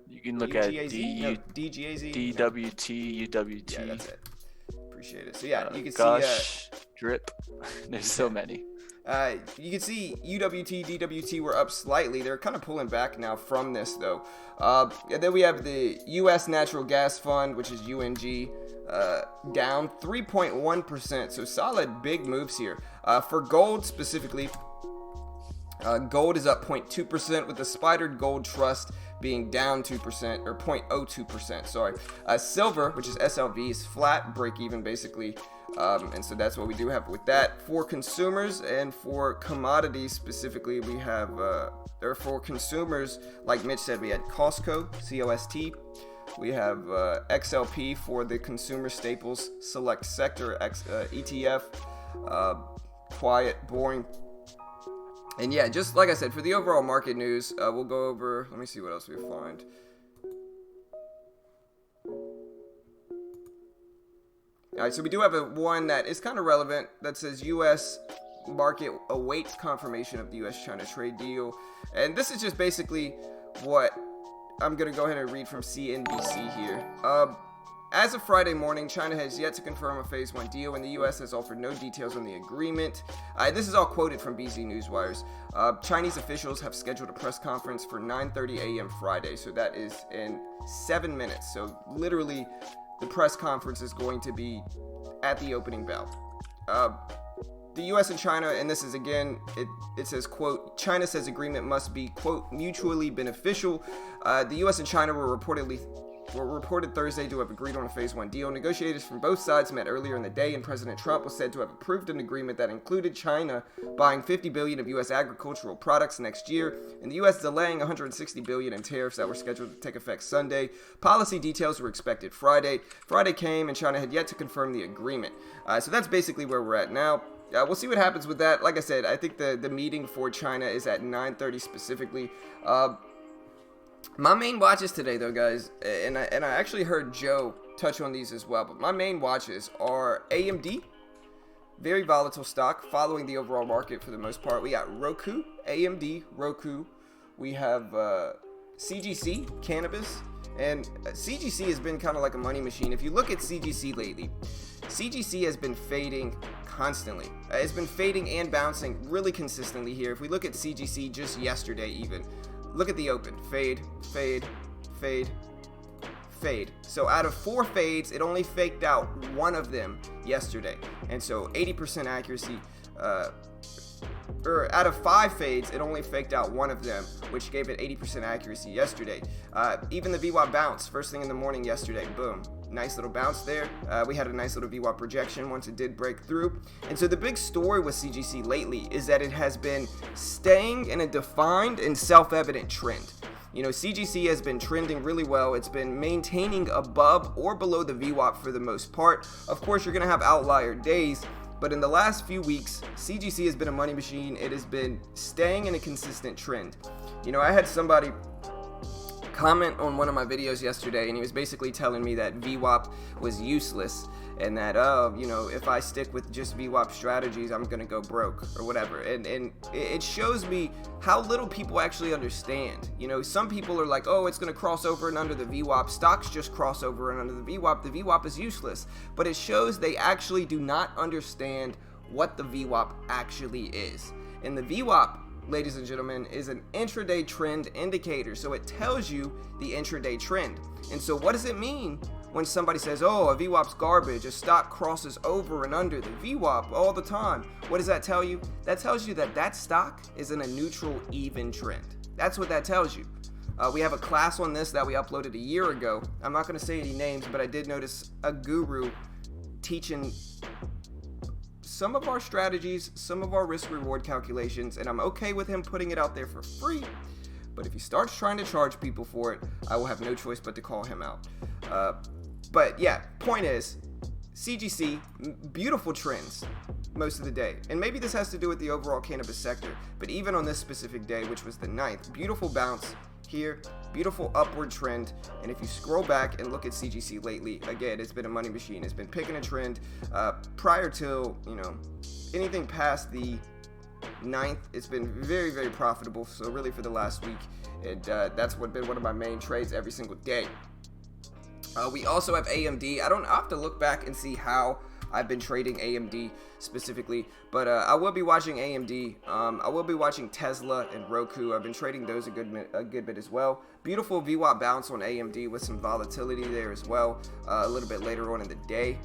You can look UGAZ? at DGAZ? DWT, UWT. Yeah, that's it. Appreciate it. So yeah, you can see drip. There's so many. You can see UWT, DWT were up slightly. They're kind of pulling back now from this though. And then we have the U.S. Natural Gas Fund, which is UNG, down 3.1%. So solid big moves here. For gold specifically, gold is up 0.2% with the Spidered Gold Trust being down 2% or 0.02%. Sorry. Silver, which is SLV, is flat, break even basically. And so that's what we do have with that. For consumers and for commodities specifically, we have, for consumers, like Mitch said, we had Costco, COST. We have XLP for the Consumer Staples Select Sector ETF. Quiet, boring. And yeah, just like I said, for the overall market news, we'll go over, let me see what else we find. All right, so we do have one that is kind of relevant that says U.S. market awaits confirmation of the U.S.-China trade deal. And this is just basically what I'm going to go ahead and read from CNBC here. As of Friday morning, China has yet to confirm a Phase 1 deal, and the U.S. has offered no details on the agreement. This is all quoted from BZ Newswires. Chinese officials have scheduled a press conference for 9:30 a.m. Friday, so that is in 7 minutes. So literally, the press conference is going to be at the opening bell. The U.S. and China, and this is again, it says, quote, China says agreement must be, quote, mutually beneficial. The U.S. and China were reported Thursday to have agreed on a Phase 1 deal. Negotiators from both sides met earlier in the day, and President Trump was said to have approved an agreement that included China buying $50 billion of U.S. agricultural products next year, and the U.S. delaying $160 billion in tariffs that were scheduled to take effect Sunday. Policy details were expected Friday. Friday came, and China had yet to confirm the agreement. So that's basically where we're at now. We'll see what happens with that. Like I said, I think the meeting for China is at 9:30 specifically. My main watches today, though, guys, and I actually heard Joe touch on these as well, but my main watches are AMD, very volatile stock, following the overall market for the most part. We got Roku, AMD, Roku. We have CGC, Cannabis, and CGC has been kind of like a money machine. If you look at CGC lately, CGC has been fading constantly. It's been fading and bouncing really consistently here. If we look at CGC just yesterday even, look at the open. Fade, fade, fade, fade. So out of 4 fades, it only faked out one of them yesterday. And so 80% accuracy, or out of 5 fades, it only faked out one of them, which gave it 80% accuracy yesterday. Even the VWAP bounce, first thing in the morning yesterday, boom. Nice little bounce there. We had a nice little VWAP projection once it did break through. And so the big story with CGC lately is that it has been staying in a defined and self-evident trend. You know, CGC has been trending really well. It's been maintaining above or below the VWAP for the most part. Of course, you're going to have outlier days, but in the last few weeks, CGC has been a money machine. It has been staying in a consistent trend. You know, I had somebody comment on one of my videos yesterday, and he was basically telling me that VWAP was useless and that, you know, if I stick with just VWAP strategies, I'm gonna go broke or whatever. And it shows me how little people actually understand. You know, some people are like, oh, it's gonna cross over and under the VWAP. Stocks just cross over and under the VWAP. The VWAP is useless. But it shows they actually do not understand what the VWAP actually is. And the VWAP, ladies and gentlemen, is an intraday trend indicator. So it tells you the intraday trend. And so what does it mean when somebody says, oh, a VWAP's garbage, a stock crosses over and under the VWAP all the time? What does that tell you? That tells you that that stock is in a neutral, even trend. That's what that tells you. We have a class on this that we uploaded a year ago. I'm not going to say any names, but I did notice a guru teaching some of our strategies, some of our risk-reward calculations, and I'm okay with him putting it out there for free. But if he starts trying to charge people for it, I will have no choice but to call him out. But yeah, point is, CGC, beautiful trends most of the day. And maybe this has to do with the overall cannabis sector, but even on this specific day, which was the 9th, beautiful bounce here, beautiful upward trend. And if you scroll back and look at CGC lately, again, it's been a money machine. It's been picking a trend prior to, you know, anything past the 9th. It's been very, very profitable. So really for the last week, and that's been one of my main trades every single day. We also have AMD. I have to look back and see how I've been trading AMD specifically, but I will be watching AMD. I will be watching Tesla and Roku. I've been trading those a good bit as well. Beautiful VWAP bounce on AMD with some volatility there as well, a little bit later on in the day.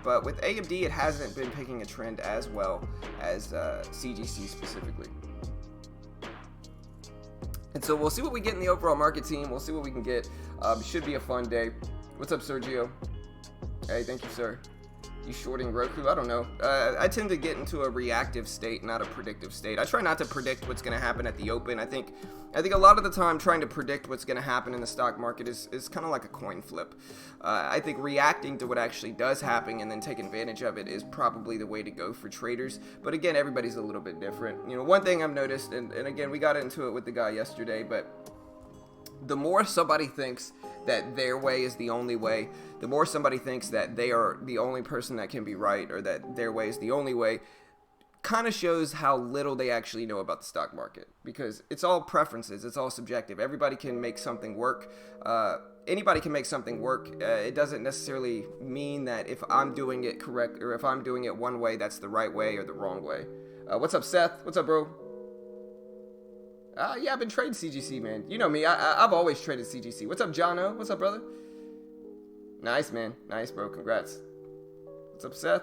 But with AMD, it hasn't been picking a trend as well as CGC specifically. And so we'll see what we get in the overall market team. We'll see what we can get. Should be a fun day. What's up, Sergio? Hey, thank you, sir. You shorting Roku? I don't know. I tend to get into a reactive state, not a predictive state. I try not to predict what's going to happen at the open. I think a lot of the time trying to predict what's going to happen in the stock market is kind of like a coin flip. I think reacting to what actually does happen and then taking advantage of it is probably the way to go for traders. But again, everybody's a little bit different. You know, one thing I've noticed, and again, we got into it with the guy yesterday, but the more somebody thinks that their way is the only way, the more somebody thinks that they are the only person that can be right, or that their way is the only way, kind of shows how little they actually know about the stock market, because it's all preferences, it's all subjective. Everybody can make something work. Anybody can make something work. It doesn't necessarily mean that if I'm doing it correct, or if I'm doing it one way, that's the right way or the wrong way. What's up, Seth? What's up, bro? Yeah, I've been trading CGC, man. You know me. I've always traded CGC. What's up, Jono? What's up, brother? Nice, man. Nice, bro. Congrats. What's up, Seth?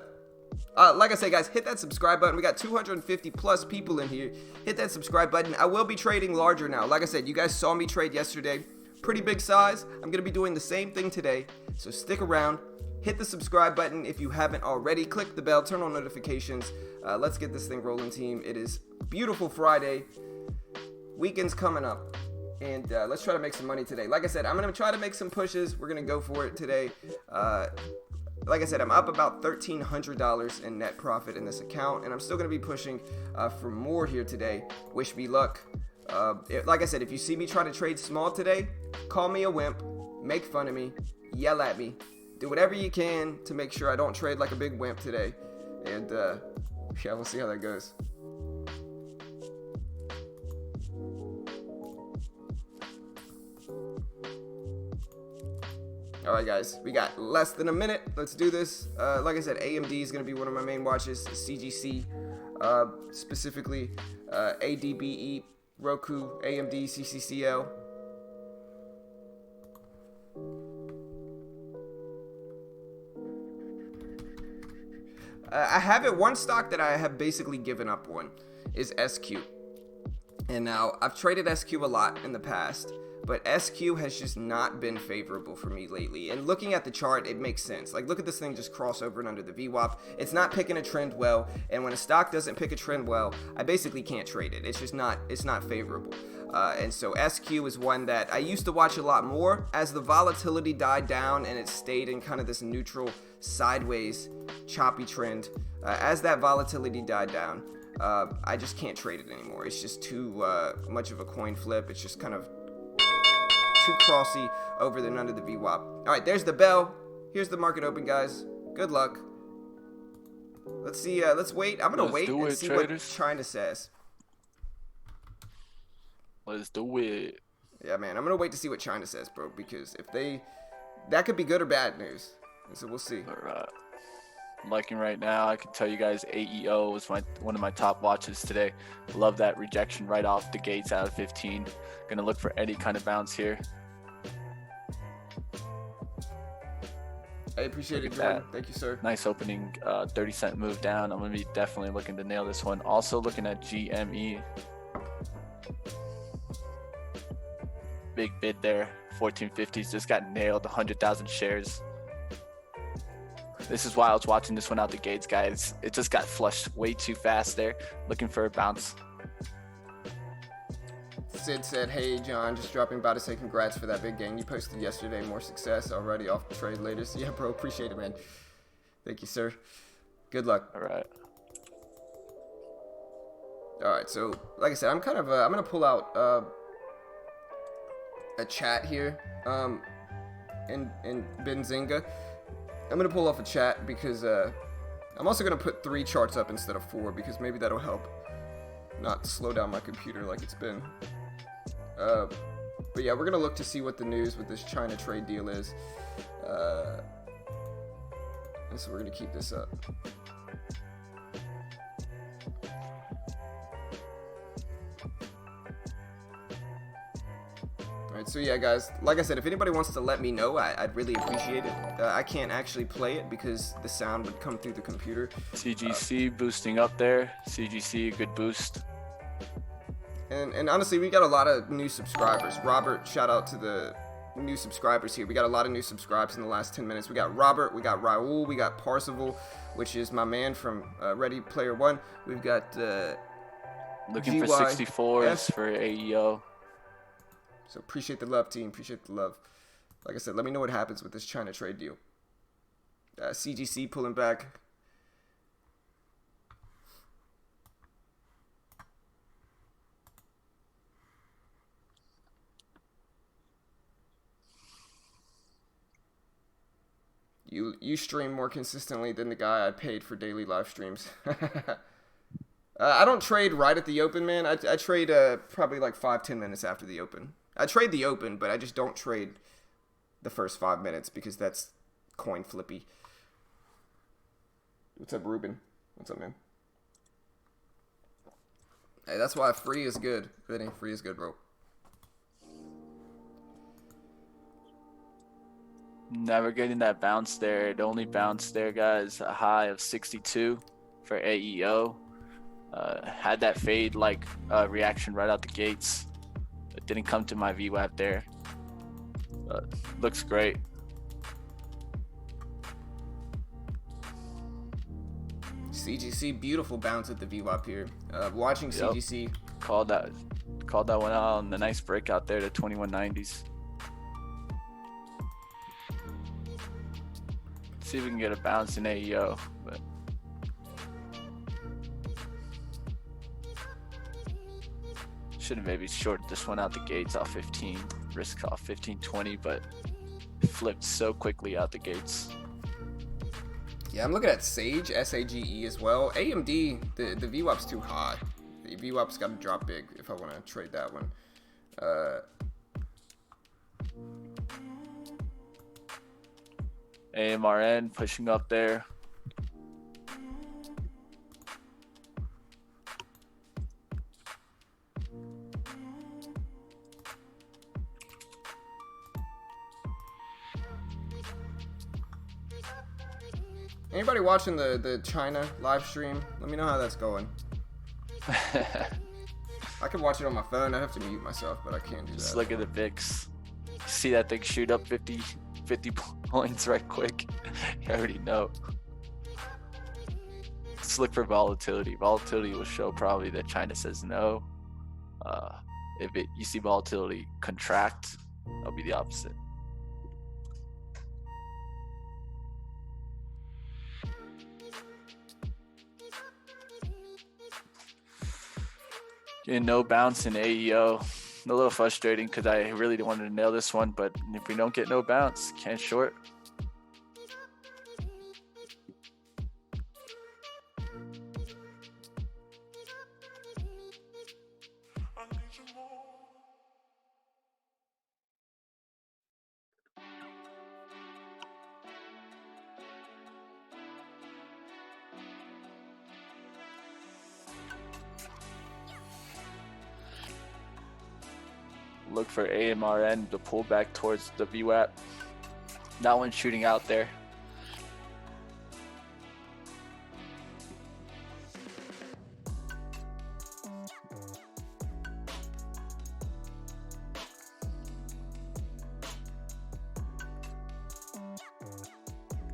Like I say, guys, hit that subscribe button. We got 250 plus people in here. Hit that subscribe button. I will be trading larger now. Like I said, you guys saw me trade yesterday. Pretty big size. I'm going to be doing the same thing today. So stick around. Hit the subscribe button if you haven't already. Click the bell. Turn on notifications. Let's get this thing rolling, team. It is beautiful Friday. Weekend's coming up, and let's try to make some money today. Like I said, I'm going to try to make some pushes. We're going to go for it today. Like I said, I'm up about $1,300 in net profit in this account, and I'm still going to be pushing for more here today. Wish me luck. Like I said, if you see me trying to trade small today, call me a wimp, make fun of me, yell at me, do whatever you can to make sure I don't trade like a big wimp today. And yeah, we'll see how that goes. All right, guys, we got less than a minute. Let's do this. Like I said, AMD is going to be one of my main watches. CGC, specifically ADBE, Roku, AMD, CCCL. I have it. One stock that I have basically given up on is SQ. And now I've traded SQ a lot in the past, but SQ has just not been favorable for me lately. And looking at the chart, it makes sense. Like, look at this thing just cross over and under the VWAP. It's not picking a trend well, and when a stock doesn't pick a trend well, I basically can't trade it. It's just not, it's not favorable. And so SQ is one that I used to watch a lot more. As the volatility died down and it stayed in kind of this neutral, sideways, choppy trend, as that volatility died down, I just can't trade it anymore. It's just too much of a coin flip. It's just kind of too crossy over and under the VWAP. All right, there's the bell. Here's the market open, guys. Good luck. Let's see. Let's wait. I'm gonna wait and see what China says. Let's do it. Yeah, man. I'm gonna wait to see what China says, bro, because if that could be good or bad news. So we'll see. All right. I'm liking right now. I can tell you guys AEO was one of my top watches today. Love that rejection right off the gates out of 15. Gonna look for any kind of bounce here. I appreciate it, Jordan. Thank you, sir. Nice opening 30-cent move down. I'm gonna be definitely looking to nail this one. Also looking at GME. Big bid there. 1450s just got nailed. 100,000 shares. This is why I was watching this one out the gates, guys. It just got flushed way too fast there. Looking for a bounce. Sid said, hey, John, just dropping by to say congrats for that big gain you posted yesterday. More success already off the trade latest. Yeah, bro, appreciate it, man. Thank you, sir. Good luck. All right. All right, so like I said, I'm kind of I'm gonna pull out a chat here in Benzinga. I'm gonna pull off a chat because I'm also gonna put 3 charts up instead of 4 because maybe that'll help not slow down my computer like it's been. But yeah, we're gonna look to see what the news with this China trade deal is, and so we're gonna keep this up. Alright, so yeah, guys, like I said, if anybody wants to let me know, I'd really appreciate it. I can't actually play it because the sound would come through the computer. CGC boosting up there. CGC, good boost. And honestly, we got a lot of new subscribers. Robert, shout out to the new subscribers here. We got a lot of new subscribers in the last 10 minutes. We got Robert, we got Raul, we got Parsival, which is my man from Ready Player One. We've got looking for 64s for AEO. So appreciate the love, team. Appreciate the love. Like I said, let me know what happens with this China trade deal. CGC pulling back. You stream more consistently than the guy I paid for daily live streams. I don't trade right at the open, man. I trade probably like 5-10 minutes after the open. I trade the open, but I just don't trade the first 5 minutes because that's coin flippy. What's up, Ruben? What's up, man? Hey, that's why free is good. Bidding free is good, bro. Never getting that bounce there. The only bounce there, guys, a high of 62 for AEO. Had that fade like reaction right out the gates. It didn't come to my VWAP there. Looks great. CGC, beautiful bounce at the VWAP here. Watching CGC. Called that one out on the nice breakout there to 2190s. See if we can get a bounce in AEO, but Should have maybe shorted this one out the gates off 15, risk off 15.20, but flipped so quickly out the gates. Yeah, I'm looking at Sage, SAGE as well. AMD, the VWAP's too high. The VWAP's got to drop big if I want to trade that one. AMRN pushing up there. Anybody watching the China live stream? Let me know how that's going. I can watch it on my phone. I have to mute myself, but I can't do that. Just look at the VIX. See that thing shoot up 50 points right quick. You already know. Just look for volatility. Volatility will show probably that China says no. If you see volatility contract, that'll be the opposite. Getting no bounce in AEO. A little frustrating because I really wanted to nail this one, but if we don't get no bounce, can't short. Look for AMRN to pull back towards the VWAP. That one's shooting out there.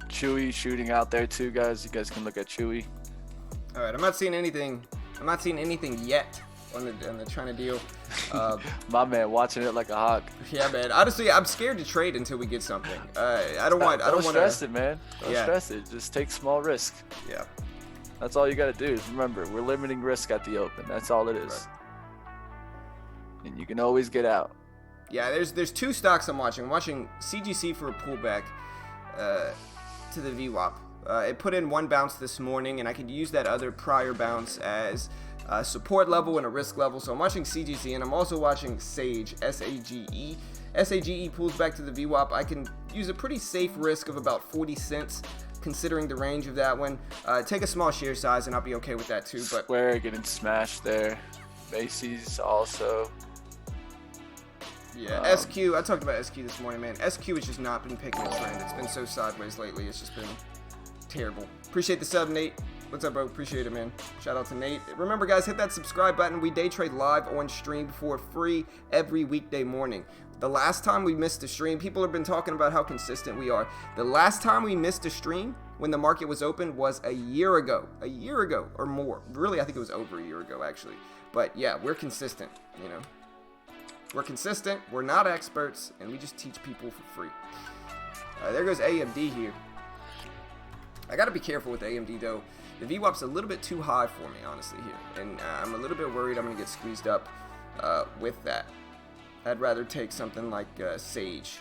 Chewy shooting out there too, guys. You guys can look at Chewy. All right, I'm not seeing anything yet on the China deal. My man watching it like a hawk. Yeah, man. Honestly, I'm scared to trade until we get something. I don't want to stress it, man. Don't stress it. Just take small risk. Yeah. That's all you got to do. Is remember, we're limiting risk at the open. That's all it is. Right. And you can always get out. Yeah, there's two stocks I'm watching. I'm watching CGC for a pullback to the VWAP. It put in one bounce this morning, and I could use that other prior bounce as a support level and a risk level. So I'm watching CGC, and I'm also watching Sage, SAGE. SAGE pulls back to the VWAP. I can use a pretty safe risk of about 40 cents, considering the range of that one. Take a small share size, and I'll be okay with that too. But Square getting smashed there. Macy's also. Yeah, SQ. I talked about SQ this morning, man. SQ has just not been picking a trend. It's been so sideways lately. It's just been terrible. Appreciate the sub, Nate. What's up, bro? Appreciate it, man. Shout out to Nate. Remember, guys, hit that subscribe button. We day trade live on stream for free every weekday morning. The last time we missed a stream, people have been talking about how consistent we are. The last time we missed a stream when the market was open was a year ago or more. Really, I think it was over a year ago, actually. But yeah, we're consistent, you know. We're consistent, we're not experts, and we just teach people for free. There goes AMD here. I gotta be careful with AMD though. The VWAP's a little bit too high for me, honestly, here. And I'm a little bit worried I'm gonna get squeezed up with that. I'd rather take something like Sage.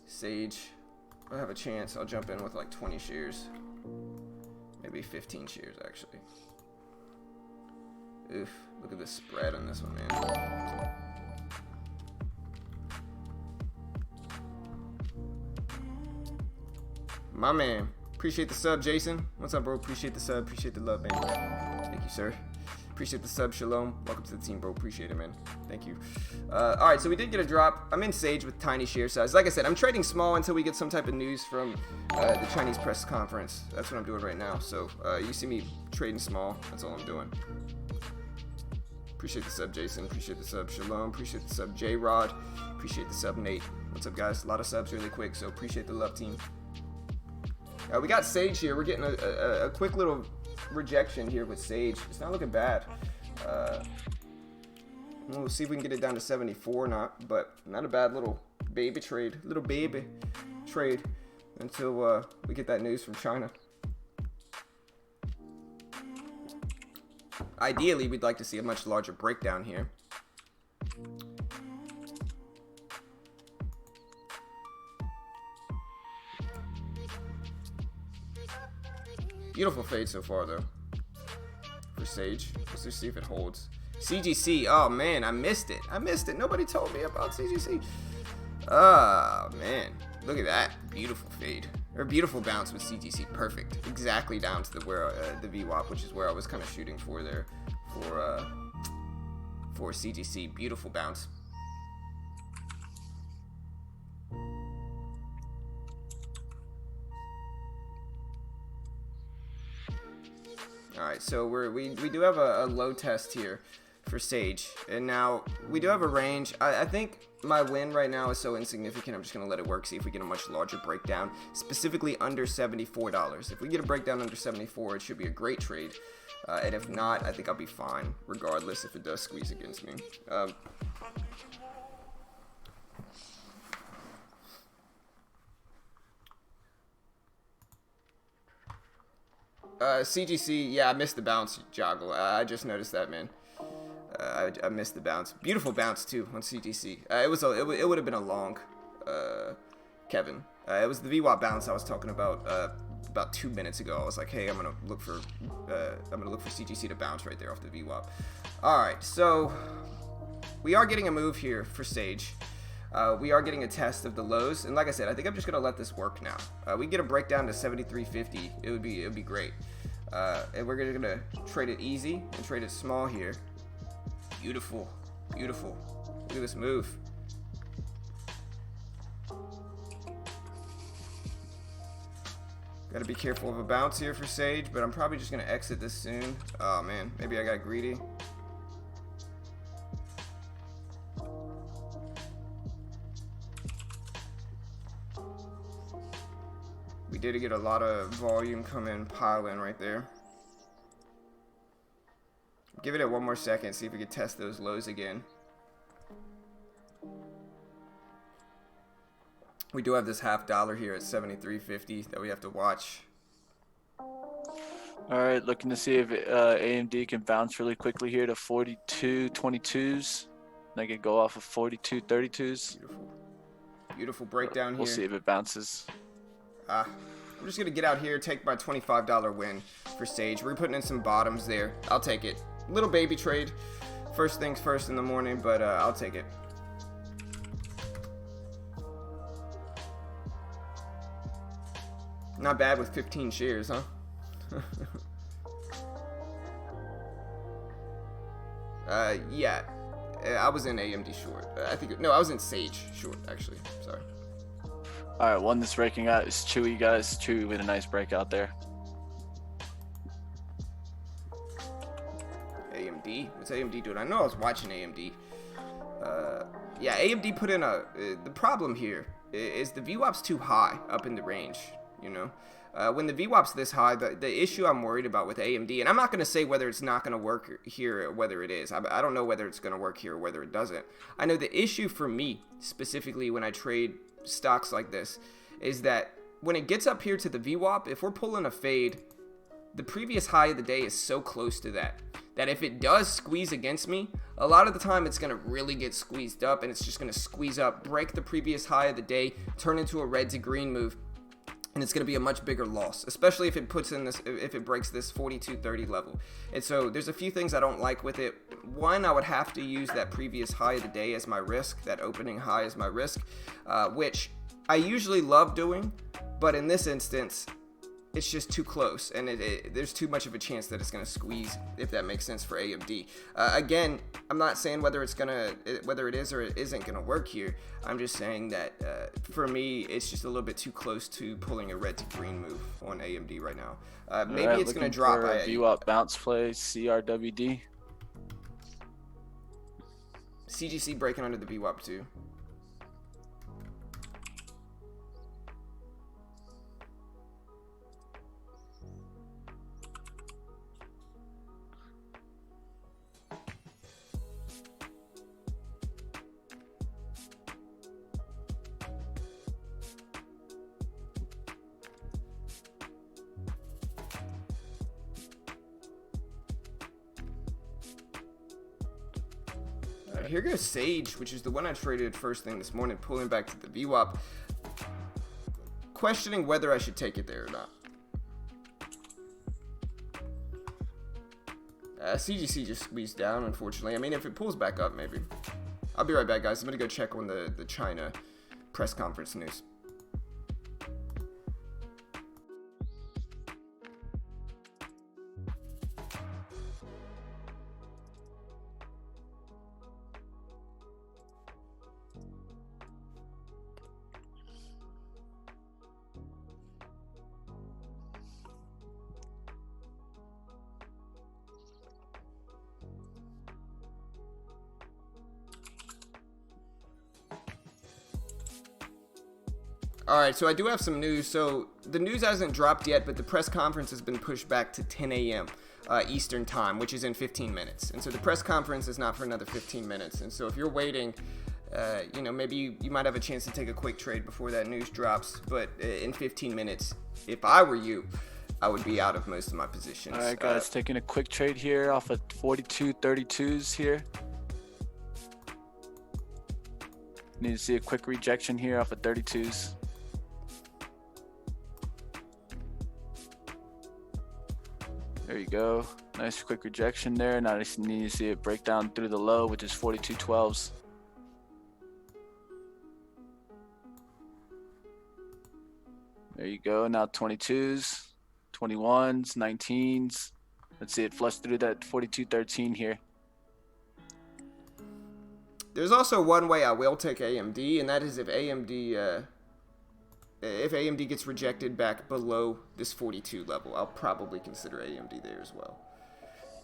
Sage, I have a chance. I'll jump in with like 20 shares. Maybe 15 shares, actually. Oof, look at the spread on this one, man. My man. Appreciate the sub, Jason. What's up, bro? Appreciate the sub. Appreciate the love, man. Thank you, sir. Appreciate the sub, Shalom. Welcome to the team, bro. Appreciate it, man. Thank you. All right, so we did get a drop. I'm in Sage with tiny share size. Like I said, I'm trading small until we get some type of news from the Chinese press conference. That's what I'm doing right now. So you see me trading small. That's all I'm doing. Appreciate the sub, Jason. Appreciate the sub, Shalom. Appreciate the sub, J-Rod. Appreciate the sub, Nate. What's up, guys? A lot of subs really quick, so appreciate the love, team. We got Sage here. We're getting a quick little rejection here with Sage. It's not looking bad. We'll see if we can get it down to 74 or not, but not a bad little baby trade. Little baby trade until we get that news from China. ideally, we'd like to see a much larger breakdown here. Beautiful fade so far, though, for Sage. Let's just see if it holds. CGC, oh man, I missed it. Nobody told me about CGC. Oh man, look at that. Beautiful fade. Or beautiful bounce with CGC. Perfect. Exactly down to the VWAP, which is where I was kind of shooting for there for CGC. Beautiful bounce. Alright, so we do have a low test here for Sage. And now, we do have a range. I think my win right now is so insignificant, I'm just going to let it work, see if we get a much larger breakdown, specifically under $74. If we get a breakdown under 74, it should be a great trade. And if not, I think I'll be fine, regardless if it does squeeze against me. CGC, yeah, I missed the bounce, Joggle. I just noticed that, man. I missed the bounce. Beautiful bounce too on CGC. It would have been a long, Kevin. It was the VWAP bounce I was talking about 2 minutes ago. I was like, hey, I'm gonna look for CGC to bounce right there off the VWAP. All right, so we are getting a move here for Sage. We are getting a test of the lows, and like I said, I think I'm just gonna let this work now. We get a breakdown to 73.50. It would be great. And we're gonna trade it easy and trade it small here. Beautiful, beautiful. Look at this move. Gotta be careful of a bounce here for Sage, but I'm probably just gonna exit this soon. Oh man, maybe I got greedy. We did get a lot of volume come in, pile in right there. Give it one more second, see if we can test those lows again. We do have this $50 here at 73.50 that we have to watch. All right, looking to see if AMD can bounce really quickly here to 42.22s. They could go off of 42.32s. Beautiful. Beautiful breakdown here. We'll see if it bounces. I'm just going to get out here, take my $25 win for Sage. We're putting in some bottoms there. I'll take it. Little baby trade. First things first in the morning, but I'll take it. Not bad with 15 shares, huh? Yeah. I was in AMD short. I was in Sage short, actually. Sorry. All right, one that's breaking out is Chewy, guys. Chewy with a nice breakout there. AMD? What's AMD doing? I know I was watching AMD. Yeah, AMD put in the problem here is the VWAP's too high up in the range, you know? When the VWAP's this high, the issue I'm worried about with AMD, and I'm not going to say whether it's not going to work here or whether it is. I don't know whether it's going to work here or whether it doesn't. I know the issue for me, specifically when I trade stocks like this, is that when it gets up here to the VWAP, if we're pulling a fade, the previous high of the day is so close to that if it does squeeze against me, a lot of the time it's going to really get squeezed up, and it's just going to squeeze up, break the previous high of the day, turn into a red to green move, and it's going to be a much bigger loss, especially if it breaks this 42.30 level. And so there's a few things I don't like with it. One, I would have to use that previous high of the day as my risk, that opening high as my risk, which I usually love doing, but in this instance, it's just too close, and there's too much of a chance that it's going to squeeze, if that makes sense for AMD. Again, I'm not saying whether it is or it isn't going to work here. I'm just saying that for me, it's just a little bit too close to pulling a red to green move on AMD right now. Maybe right, it's going to drop. VWAP bounce play, CRWD. CGC breaking under the VWAP too. All right, here goes Sage, which is the one I traded first thing this morning, pulling back to the VWAP. Questioning whether I should take it there or not. CGC just squeezed down, unfortunately. I mean, if it pulls back up, maybe. I'll be right back, guys. I'm going to go check on the China press conference news. Alright, so I do have some news. So the news hasn't dropped yet, but the press conference has been pushed back to 10 a.m. Eastern time, which is in 15 minutes. And so the press conference is not for another 15 minutes. And so if you're waiting, maybe you might have a chance to take a quick trade before that news drops. But in 15 minutes, if I were you, I would be out of most of my positions. All right, guys, taking a quick trade here off of 42.32s here. Need to see a quick rejection here off of 32s. There you go. Nice quick rejection there. Now I just need to see it break down through the low, which is 42.12s. There you go. Now 22s, 21s, 19s. Let's see it flush through that 42.13 here. There's also one way I will take AMD, and that is if AMD gets rejected back below this 42 level, I'll probably consider AMD there as well.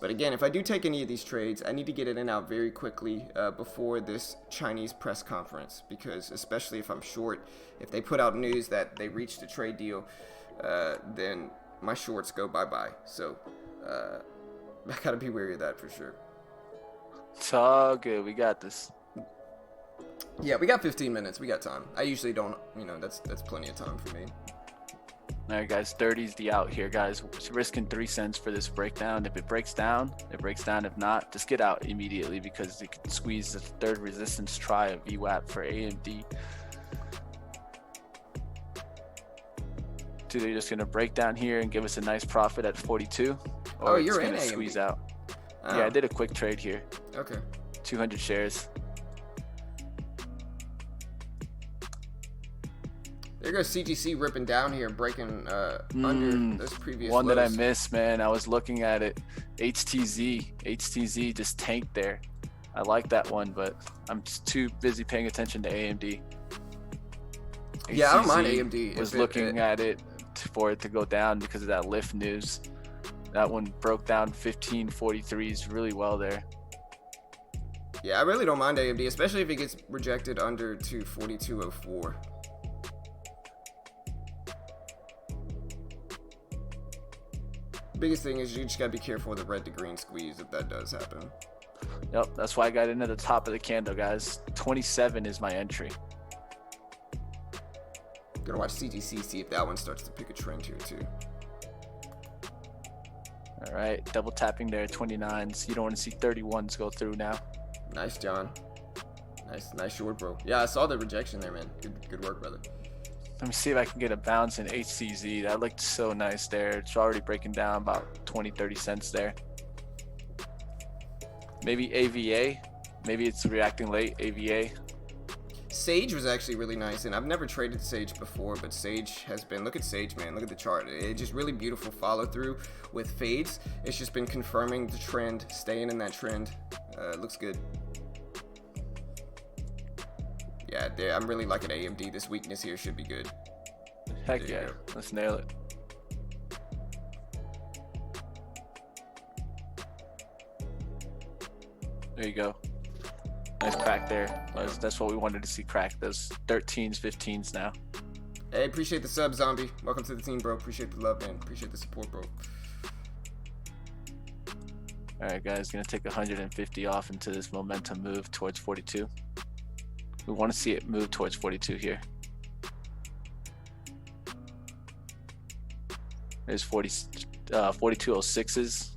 But again, if I do take any of these trades, I need to get it in and out very quickly before this Chinese press conference, because especially if I'm short, if they put out news that they reached a trade deal, then my shorts go bye-bye. So I gotta be wary of that for sure. It's all good. We got this. Yeah, we got 15 minutes. We got time. I usually don't, that's plenty of time for me. All right, guys, 30's the out here, guys. It's risking 3 cents for this breakdown. If it breaks down, it breaks down. If not, just get out immediately because it could squeeze the third resistance try of VWAP for AMD. So they're just going to break down here and give us a nice profit at 42. Or you're it's in going to AMD. squeeze out. Oh. Yeah, I did a quick trade here. Okay. 200 shares. There goes CGC ripping down here, breaking under those previous one lows. that I missed, man. I was looking at it. HTZ just tanked there. I like that one, but I'm just too busy paying attention to AMD. Yeah, I don't mind HTZ AMD. Was looking at it for it to go down because of that lift news. That one broke down 1543s really well there. Yeah, I really don't mind AMD, especially if it gets rejected under to 4204. Biggest thing is you just gotta be careful with the red to green squeeze if that does happen. Yep, that's why I got into the top of the candle, guys. 27 is my entry. Gonna watch CGC, see if that one starts to pick a trend here too. All right, double tapping there, 29s. You don't want to see 31s go through now. Nice, John. Nice short, bro. Yeah, I saw the rejection there, man. Good work, brother. Let me see if I can get a bounce in HCZ. That looked so nice there. It's already breaking down about 20-30 cents there. Maybe AVA. Maybe it's reacting late, AVA. Sage was actually really nice, and I've never traded Sage before, but Sage has been, look at Sage, man, look at the chart. It's just really beautiful follow through with fades. It's just been confirming the trend, staying in that trend. Looks good. Yeah, I'm really liking AMD. This weakness here should be good. Heck yeah, let's nail it. There you go. Nice crack there. That's what we wanted to see crack. Those 13s, 15s now. Hey, appreciate the sub, Zombie. Welcome to the team, bro. Appreciate the love, man. Appreciate the support, bro. All right, guys. Gonna take 150 off into this momentum move towards 42. We want to see it move towards 42 here. There's 4206s.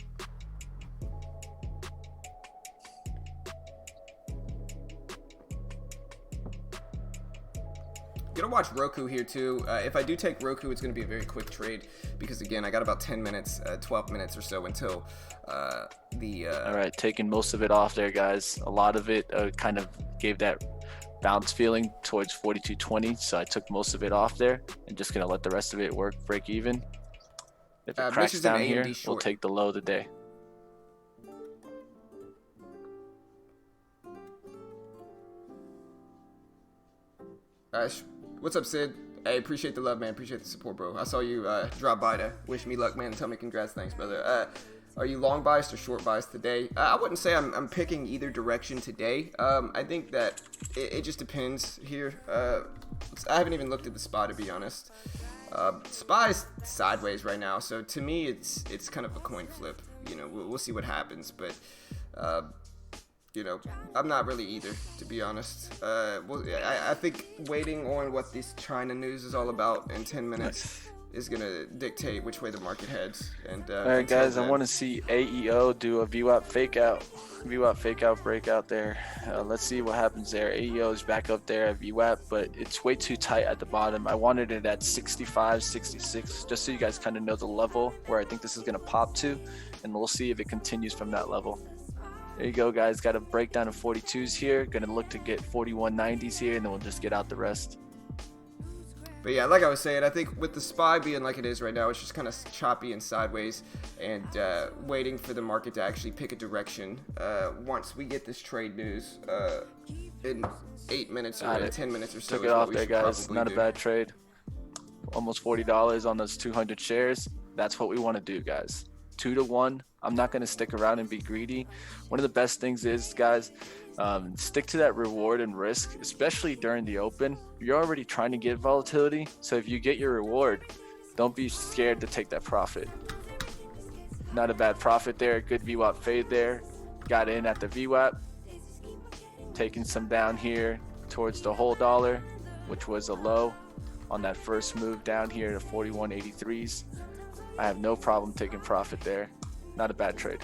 gonna watch Roku here too. If I do take Roku, it's gonna be a very quick trade because again, I got about 10 minutes, 12 minutes or so until All right, taking most of it off there, guys. A lot of it kind of gave that bounce feeling towards 42.20, so I took most of it off there and just gonna let the rest of it work, break even. If it cracks down here, we'll take the low of the day. What's up, Sid? Hey, appreciate the love, man. Appreciate the support, bro. I saw you drop by to wish me luck, man, and tell me congrats. Thanks, brother. Are you long biased or short biased today? I wouldn't say I'm picking either direction today. I think that it just depends here. I haven't even looked at the SPY, to be honest. SPY's sideways right now, so to me, it's kind of a coin flip. You know, we'll see what happens, but you know, I'm not really either, to be honest. Well, I think waiting on what this China news is all about in 10 minutes is going to dictate which way the market heads. And all right, guys, I want to see AEO do a VWAP fake out. VWAP fake out breakout there. Let's see what happens there. AEO is back up there at VWAP, but it's way too tight at the bottom. I wanted it at 65, 66, just so you guys kind of know the level where I think this is going to pop to, and we'll see if it continues from that level. There you go, guys. Got a breakdown of 42s here. Gonna look to get 4190s here, and then we'll just get out the rest. But yeah, like I was saying, I think with the SPY being like it is right now, it's just kind of choppy and sideways, and waiting for the market to actually pick a direction. Once we get this trade news in 8 minutes or 10 minutes or so. Took it off there, guys. Not a bad trade. Almost $40 on those 200 shares. That's what we want to do, guys. 2 to 1. I'm not going to stick around and be greedy. One of the best things is, guys, stick to that reward and risk, especially during the open. You're already trying to get volatility, so if you get your reward, don't be scared to take that profit. Not a bad profit there. Good VWAP fade there. Got in at the VWAP. Taking some down here towards the whole dollar, which was a low on that first move down here to 41.83s. I have no problem taking profit there. Not a bad trade.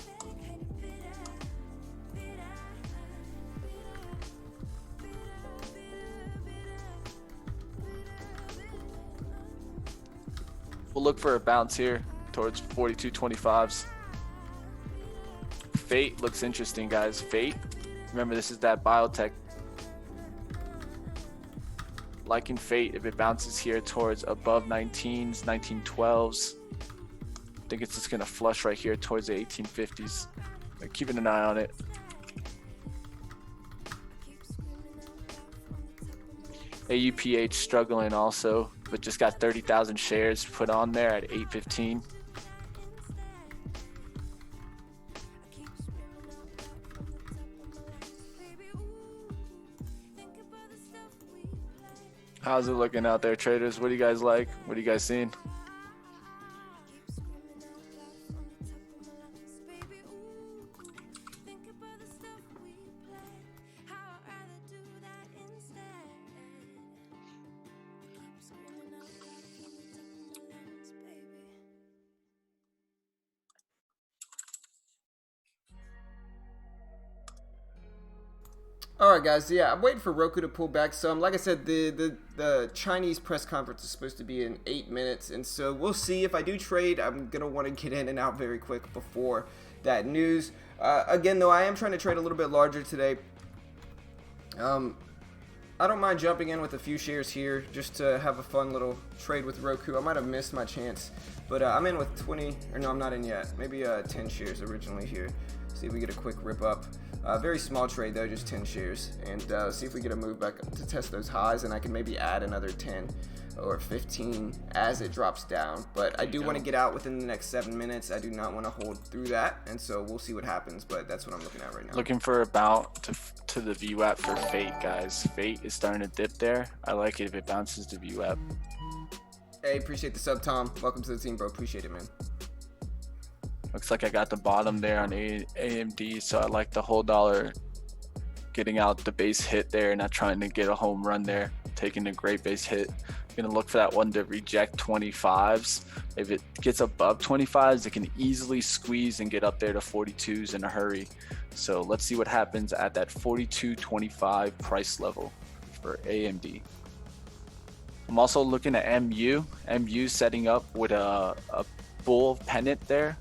We'll look for a bounce here towards 42.25s. Fate looks interesting, guys. Fate, remember, this is that biotech. Liking Fate, if it bounces here towards above 19s, 1912s, I think it's just going to flush right here towards the 1850s. Keeping an eye on it. AUPH struggling also, but just got 30,000 shares put on there at 815. How's it looking out there, traders? What do you guys like? What are you guys seeing? Alright, guys, yeah, I'm waiting for Roku to pull back some. Like I said, the Chinese press conference is supposed to be in 8 minutes, and so we'll see. If I do trade, I'm going to want to get in and out very quick before that news. Again, though, I am trying to trade a little bit larger today. I don't mind jumping in with a few shares here just to have a fun little trade with Roku. I might have missed my chance, but I'm in with 20, or no, I'm not in yet. Maybe 10 shares originally here. See if we get a quick rip up. Very small trade though, just 10 shares, and see if we get a move back to test those highs, and I can maybe add another 10 or 15 as it drops down. But I do want to get out within the next 7 minutes. I do not want to hold through that, and so we'll see what happens, but that's what I'm looking at right now. Looking for a bounce to the VWAP for Fate, guys. Fate is starting to dip there. I like it if it bounces to VWAP. Hey, appreciate the sub, Tom. Welcome to the team, bro. Appreciate it, man. Looks like I got the bottom there on AMD, so I like the whole dollar getting out the base hit there, not trying to get a home run there, taking a great base hit. Gonna look for that one to reject 25s. If it gets above 25s, it can easily squeeze and get up there to 42s in a hurry. So let's see what happens at that 42.25 price level for AMD. I'm also looking at MU setting up with a bull pennant there.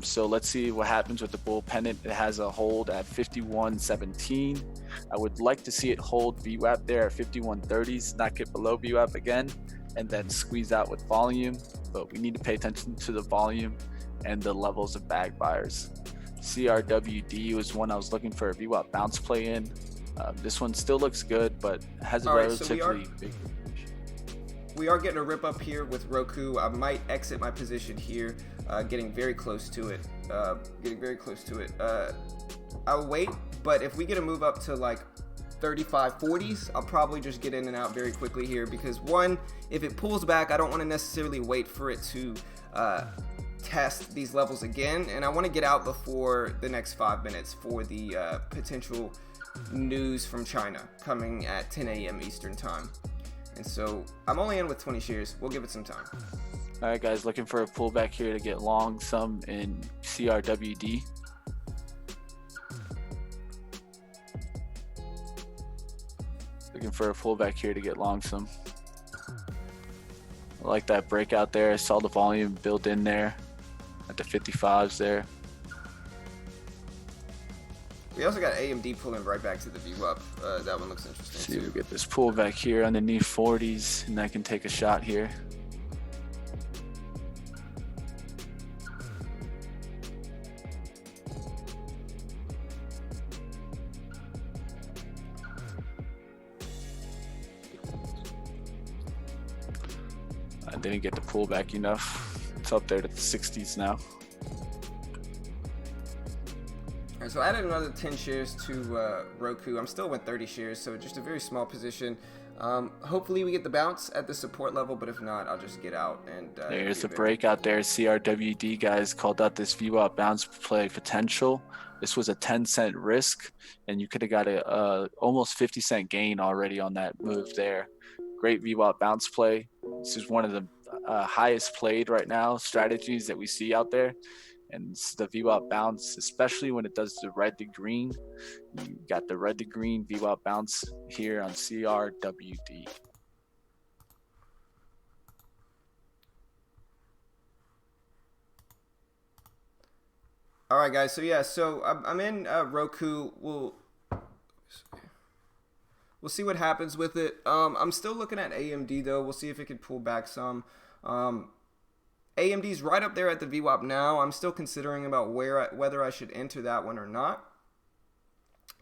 So let's see what happens with the bull pennant. It has a hold at 51.17. I would like to see it hold VWAP there at 51.30s, not get below VWAP again, and then squeeze out with volume. But we need to pay attention to the volume and the levels of bag buyers. CRWD was one I was looking for a VWAP bounce play in. This one still looks good, but has a relatively big. We are getting a rip up here with Roku. I might exit my position here, getting very close to it. I'll wait, but if we get a move up to like 35, 40s, I'll probably just get in and out very quickly here because one, if it pulls back, I don't want to necessarily wait for it to test these levels again, and I want to get out before the next 5 minutes for the potential news from China coming at 10 a.m. Eastern time. And so I'm only in with 20 shares. We'll give it some time. All right, guys, looking for a pullback here to get long some in CRWD. Looking for a pullback here to get long some. I like that breakout there. I saw the volume build in there at the 55s there. We also got AMD pulling right back to the VWAP. That one looks interesting. See if we get this pullback here underneath 40s, and I can take a shot here. I didn't get the pullback enough. It's up there to the 60s now. Alright, so I added another 10 shares to Roku. I'm still with 30 shares, so just a very small position. Hopefully we get the bounce at the support level, but if not, I'll just get out. And there's a breakout there. CRWD guys called out this VWAP bounce play potential. This was a 10-cent risk, and you could have got a almost 50-cent gain already on that move there. Great VWAP bounce play. This is one of the highest played right now strategies that we see out there. And it's the VWAP bounce, especially when it does the red to green. You got the red to green VWAP bounce here on CRWD. All right, guys. So I'm in Roku. We'll see what happens with it. I'm still looking at AMD though. We'll see if it can pull back some. AMD's right up there at the VWAP now. I'm still considering about whether I should enter that one or not.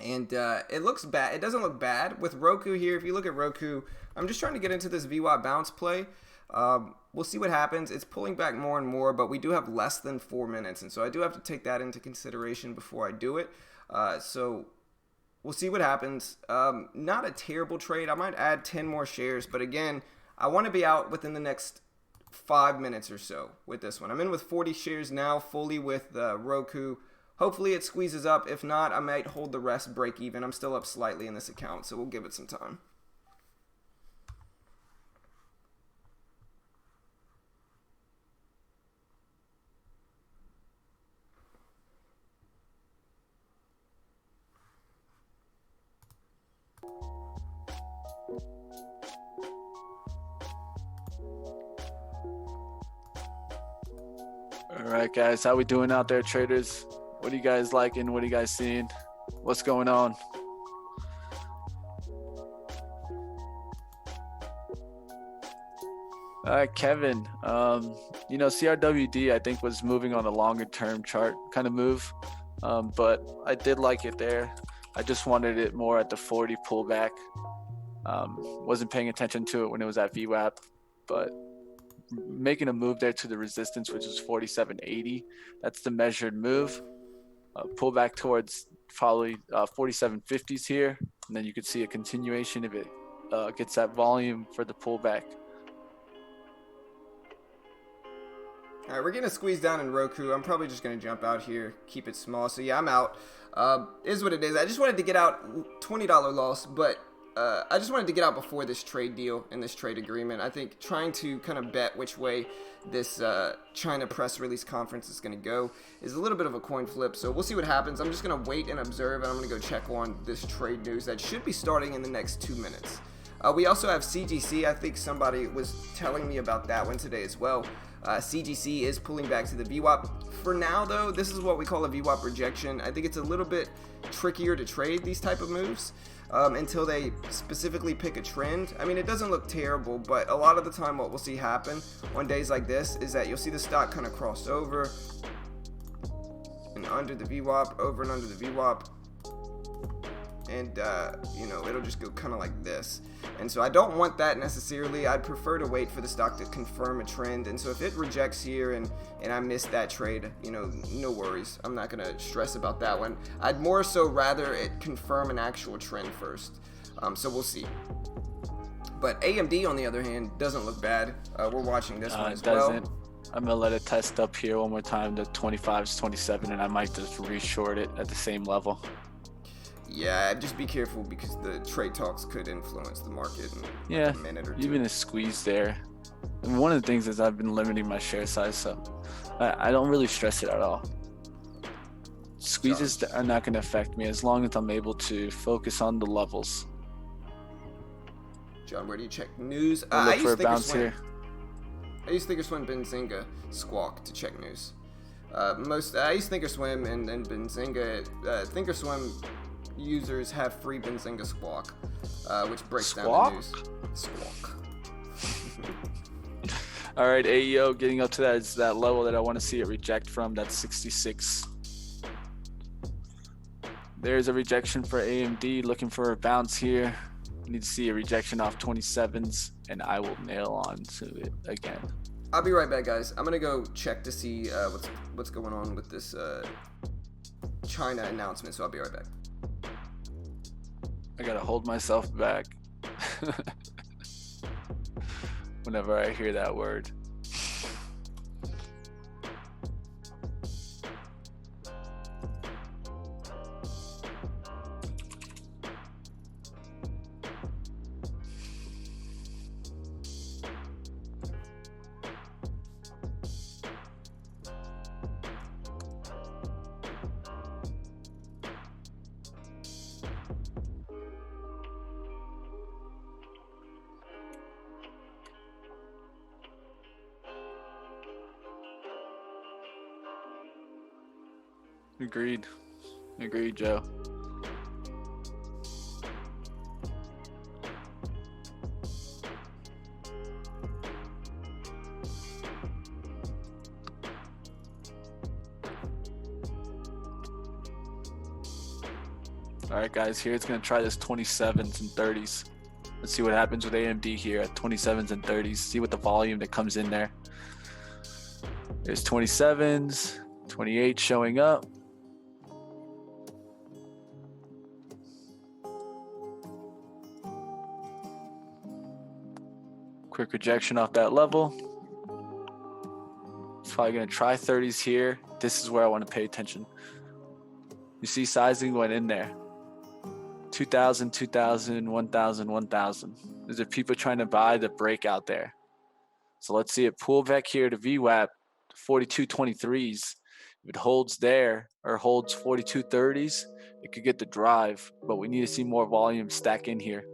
And it looks bad. It doesn't look bad with Roku here. If you look at Roku, I'm just trying to get into this VWAP bounce play. We'll see what happens. It's pulling back more and more, but we do have less than 4 minutes. And so I do have to take that into consideration before I do it. So we'll see what happens. Not a terrible trade. I might add 10 more shares. But again, I want to be out within the next 5 minutes or so with this one. I'm in with 40 shares now, fully with Roku. Hopefully it squeezes up. If not, I might hold the rest break even. I'm still up slightly in this account, so we'll give it some time. All right, guys, how we doing out there, traders? What are you guys liking? What are you guys seeing? What's going on? All right, Kevin. CRWD I think was moving on a longer term chart kind of move, but I did like it there. I just wanted it more at the 40 pullback. Wasn't paying attention to it when it was at VWAP, but making a move there to the resistance, which is 47.80. That's the measured move. Pull back towards probably 47.50s here, and then you could see a continuation if it gets that volume for the pullback. All right, we're getting squeezed down in Roku. I'm probably just going to jump out here, keep it small. So yeah, I'm out. Is what it is. I just wanted to get out, $20 loss, but I just wanted to get out before this trade deal and this trade agreement. I think trying to kind of bet which way this China press release conference is going to go is a little bit of a coin flip. So we'll see what happens. I'm just going to wait and observe, and I'm going to go check on this trade news that should be starting in the next 2 minutes. We also have CGC. I think somebody was telling me about that one today as well. CGC is pulling back to the VWAP. For now, though, this is what we call a VWAP rejection. I think it's a little bit trickier to trade these type of moves until they specifically pick a trend. I mean, it doesn't look terrible, but a lot of the time what we'll see happen on days like this is that you'll see the stock kind of cross over and under the VWAP, over and under the VWAP. And, it'll just go kind of like this. And so I don't want that necessarily. I'd prefer to wait for the stock to confirm a trend. And so if it rejects here and I miss that trade, no worries. I'm not going to stress about that one. I'd more so rather it confirm an actual trend first. So we'll see. But AMD, on the other hand, doesn't look bad. We're watching this one as well. I'm going to let it test up here one more time to 25s, 27, and I might just re-short it at the same level. Yeah, just be careful because the trade talks could influence the market in like a minute or two. Even a squeeze there. And one of the things is I've been limiting my share size, so I don't really stress it at all. Squeezes are not going to affect me as long as I'm able to focus on the levels. John, where do you check news? I look for a bounce here. I use Thinkorswim, Benzinga, Squawk to check news. I use Thinkorswim and Benzinga. Thinkorswim users have free Benzinga Squawk, which breaks down the news. Squawk. All right, AEO getting up to that level that I want to see it reject from. That's 66. There's a rejection for AMD. Looking for a bounce here. Need to see a rejection off 27s, and I will nail on to it again. I'll be right back, guys. I'm gonna go check to see what's going on with this China announcement. So I'll be right back. I gotta hold myself back whenever I hear that word. Agreed, Joe. All right, guys, here it's going to try this 27s and 30s. Let's see what happens with AMD here at 27s and 30s. See what the volume that comes in there. There's 27s, 28 showing up. Quick rejection off that level. It's probably going to try 30s here. This is where I want to pay attention. You see sizing went in there. 2,000, 2,000, 1,000, 1,000. There's a people trying to buy the breakout there. So let's see it pull back here to VWAP, 42.23s. If it holds there or holds 42.30s, it could get the drive, but we need to see more volume stack in here.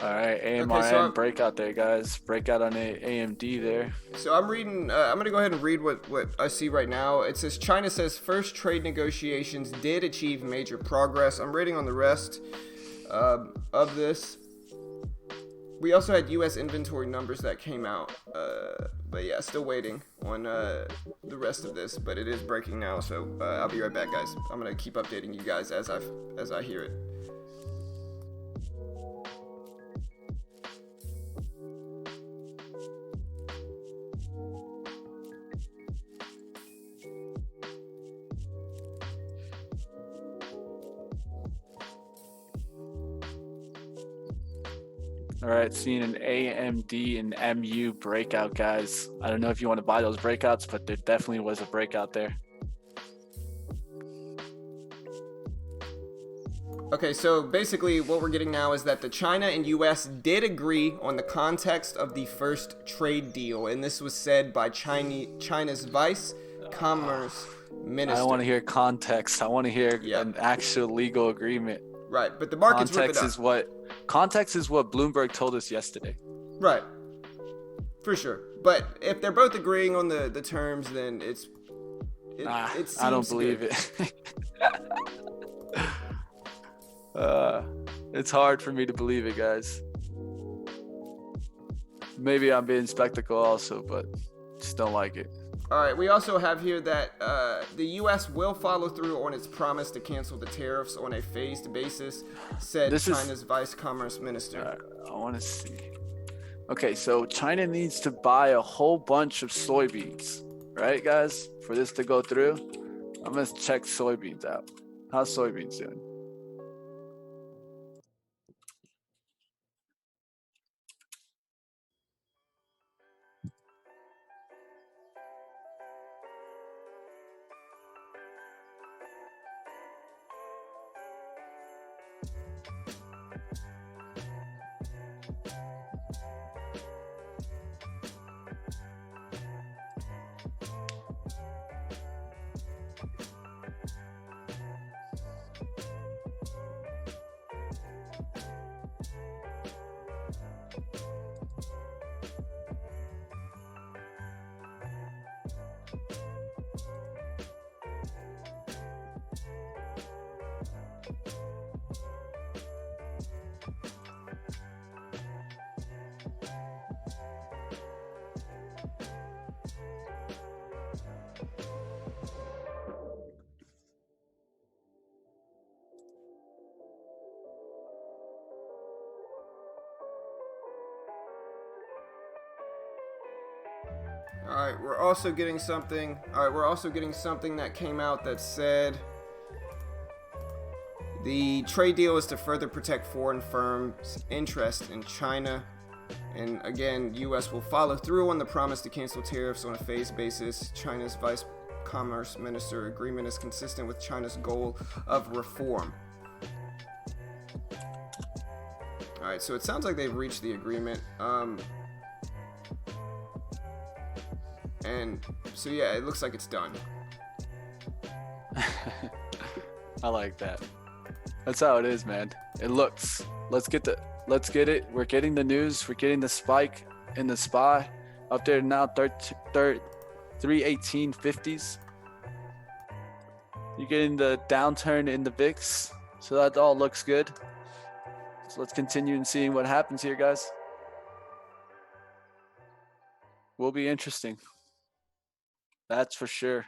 All right, AMRN breakout there, guys. Breakout on AMD there. So I'm reading. I'm gonna go ahead and read what I see right now. It says China says first trade negotiations did achieve major progress. I'm reading on the rest of this. We also had U.S. inventory numbers that came out, but yeah, still waiting on the rest of this. But it is breaking now, so I'll be right back, guys. I'm gonna keep updating you guys as I hear it. All right, seeing an AMD and MU breakout, guys. I don't know if you want to buy those breakouts, but there definitely was a breakout there. Okay, so basically what we're getting now is that the China and US did agree on the context of the first trade deal, and this was said by China's vice commerce I don't want to minister. hear context. I want to hear Yeah, an actual legal agreement. right, but the markets rip it Context up. is what Bloomberg told us yesterday. Right, for sure. But if they're both agreeing on the terms, then it seems I don't believe good. it. It's hard for me to believe it, guys. Maybe I'm being spectacle also, but just don't like it. All right, we also have here that the U.S. will follow through on its promise to cancel the tariffs on a phased basis, said China's vice commerce minister. I want to see. Okay, so China needs to buy a whole bunch of soybeans, right, guys? For this to go through, I'm going to check soybeans out. How's soybeans doing? All right, we're also getting something. All right, we're also getting something that came out that said the trade deal is to further protect foreign firms' interest in China. And again, U.S. will follow through on the promise to cancel tariffs on a phased basis. China's vice commerce minister agreement is consistent with China's goal of reform. All right, so it sounds like they've reached the agreement. And so yeah, it looks like it's done. I like that. That's how it is, man. It looks. Let's get it. We're getting the news. We're getting the spike in the SPY up there now, 318.50s. You're getting the downturn in the VIX, so that all looks good. So let's continue and seeing what happens here, guys. Will be interesting. That's for sure.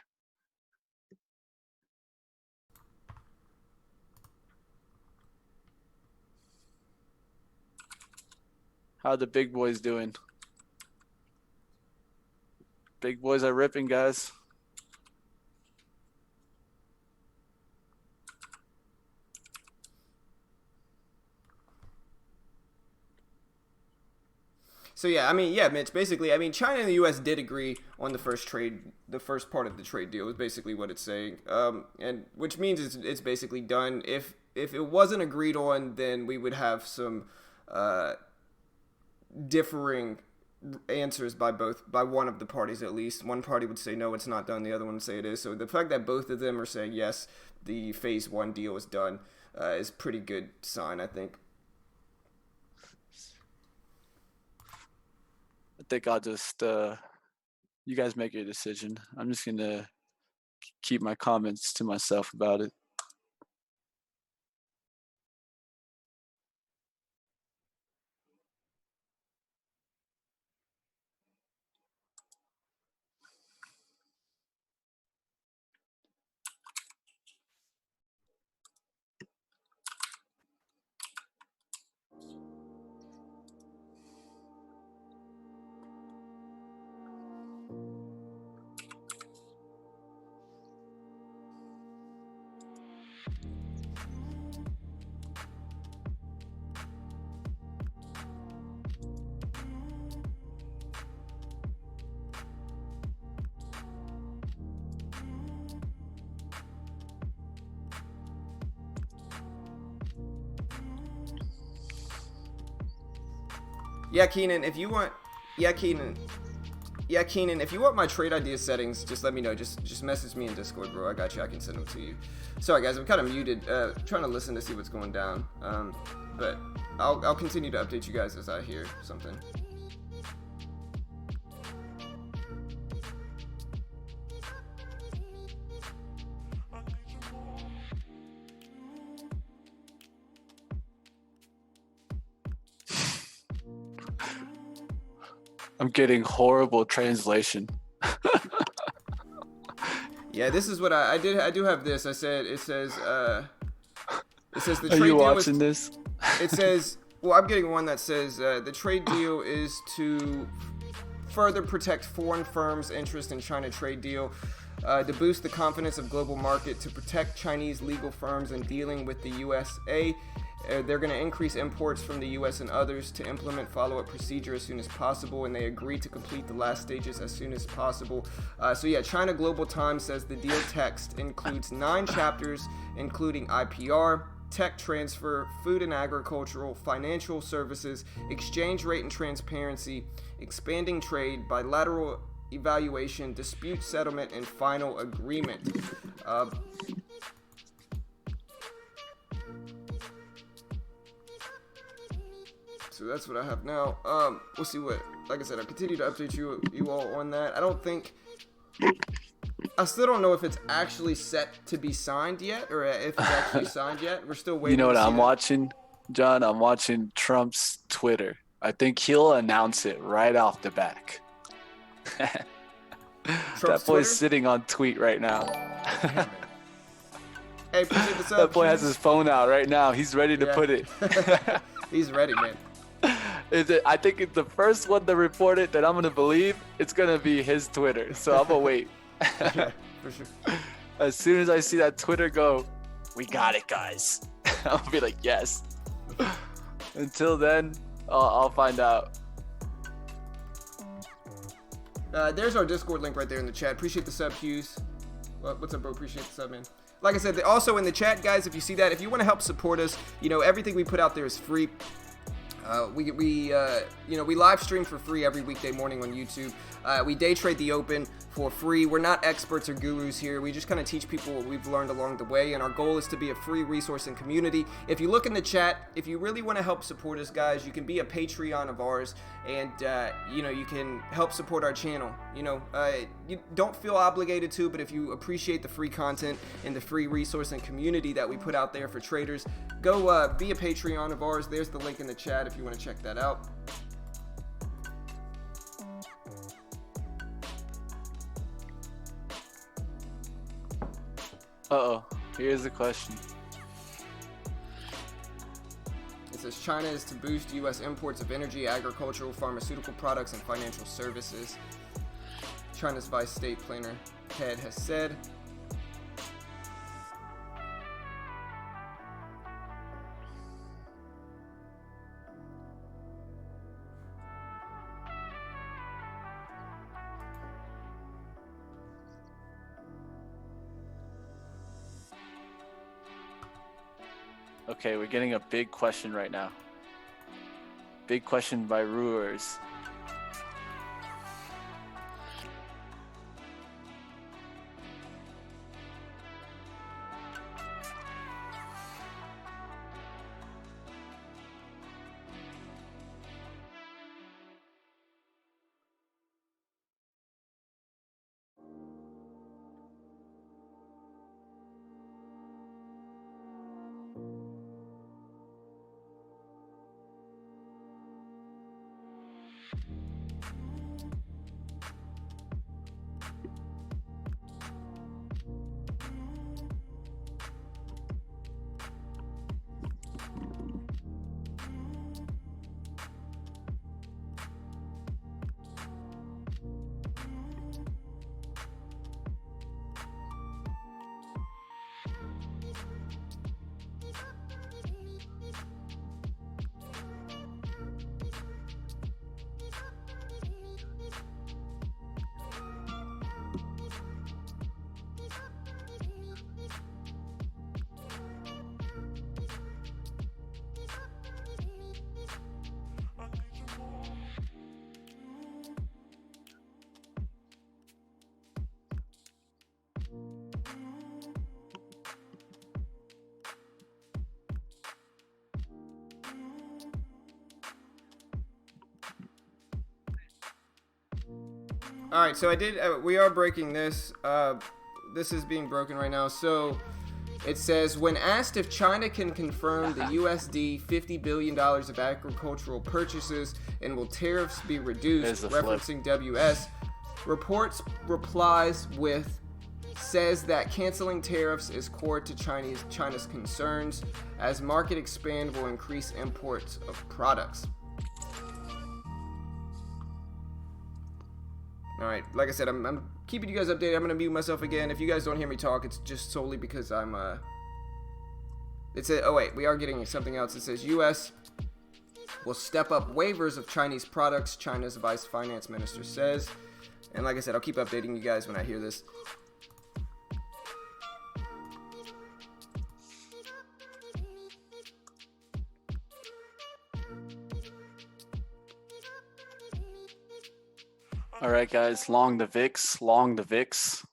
How the big boys doing? Big boys are ripping, guys. So yeah, I mean, yeah, Mitch. Basically, I mean, China and the U.S. did agree on the first part of the trade deal. Is basically what it's saying, and which means it's basically done. If it wasn't agreed on, then we would have some differing answers by one of the parties at least. One party would say no, it's not done. The other one would say it is. So the fact that both of them are saying yes, the phase one deal is done, is pretty good sign, I think. I think I'll just you guys make your decision. I'm just gonna keep my comments to myself about it. Yeah, Keenan, if you want, yeah, Keenan, if you want my trade idea settings, just let me know. Just message me in Discord, bro. I got you. I can send them to you. Sorry, guys, I'm kind of muted, trying to listen to see what's going down. But I'll continue to update you guys as I hear something. I'm getting horrible translation. Yeah, this is what I do have this. It says the trade Are you deal watching this? It says, well, I'm getting one that says the trade deal is to further protect foreign firms' interest in China trade deal, to boost the confidence of global market, to protect Chinese legal firms in dealing with the USA. They're going to increase imports from the U.S. and others, to implement follow-up procedure as soon as possible, and they agreed to complete the last stages as soon as possible. So yeah, China Global Times says the deal text includes 9 chapters, including IPR, tech transfer, food and agricultural, financial services, exchange rate and transparency, expanding trade, bilateral evaluation, dispute settlement, and final agreement. So that's what I have now. We'll see what, like I said, I'll continue to update you all on that. I still don't know if it's actually set to be signed yet, or if it's actually signed yet. We're still waiting. You know what I'm watching, John? I'm watching Trump's Twitter. I think he'll announce it right off the back. That boy's Twitter? sitting on tweet right now. Hey, appreciate the sub. That boy has his phone out right now. He's ready to put it. He's ready, man. I think it's the first one to report it that I'm going to believe. It's going to be his Twitter. So I'm going to wait. Yeah, for sure. As soon as I see that Twitter go, we got it, guys. I'll be like, yes. Until then, I'll find out. There's our Discord link right there in the chat. Appreciate the sub, Hughes. What's up, bro? Appreciate the sub, man. Like I said, also in the chat, guys, if you see that, if you want to help support us, everything we put out there is free. We live stream for free every weekday morning on YouTube. We day trade the open for free. We're not experts or gurus here. We just kind of teach people what we've learned along the way, and our goal is to be a free resource and community. If you look in the chat, if you really want to help support us, guys, you can be a Patreon of ours, and you can help support our channel. You don't feel obligated to, but if you appreciate the free content and the free resource and community that we put out there for traders, go be a Patreon of ours. There's the link in the chat if you want to check that out. Uh-oh. Here's the question. It says China is to boost U.S. imports of energy, agricultural, pharmaceutical products, and financial services. China's Vice State Planner head has said. Okay, we're getting a big question right now. Big question by Ruers. All right, so we are breaking this. This is being broken right now. So it says, when asked if China can confirm the USD $50 billion of agricultural purchases and will tariffs be reduced, referencing WS, replies with, says that canceling tariffs is core to China's concerns. As market expand, will increase imports of products. All right, like I said, I'm keeping you guys updated. I'm gonna mute myself again. If you guys don't hear me talk, it's just solely because I'm It says, oh wait, we are getting something else. It says U.S. will step up waivers of Chinese products, China's vice finance minister says. And like I said, I'll keep updating you guys when I hear this. All right, guys, long the VIX, long the VIX.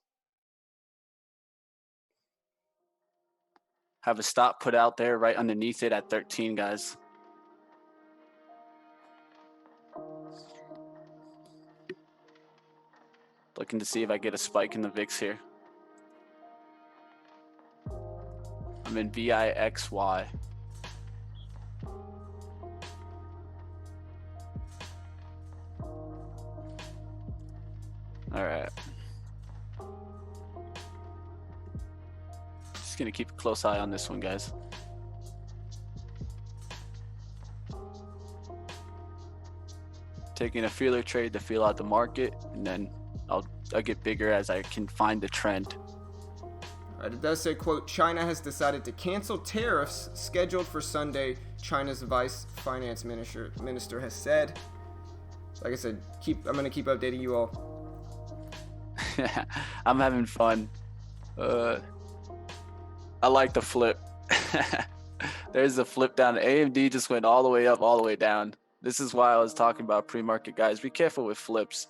Have a stop put out there right underneath it at 13, guys. Looking to see if I get a spike in the VIX here. I'm in VIXY. All right. Just gonna keep a close eye on this one, guys. Taking a feeler trade to feel out the market, and then I'll get bigger as I can find the trend. It does say, quote, China has decided to cancel tariffs scheduled for Sunday, China's vice finance minister has said. Like I said, I'm going to keep updating you all. I'm having fun. I like the flip. There's a flip down. AMD just went all the way up, all the way down. This is why I was talking about pre-market, guys. Be careful with flips.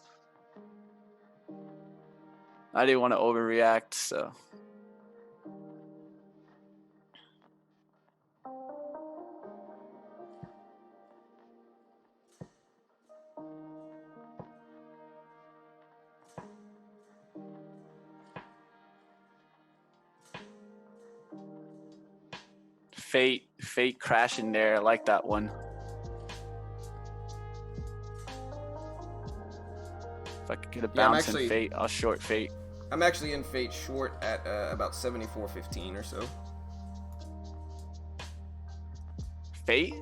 I didn't want to overreact, so. Fate crashing there. I like that one. If I could get a bounce in Fate, I'll short Fate. I'm actually in Fate short at about 74.15 or so. Fate?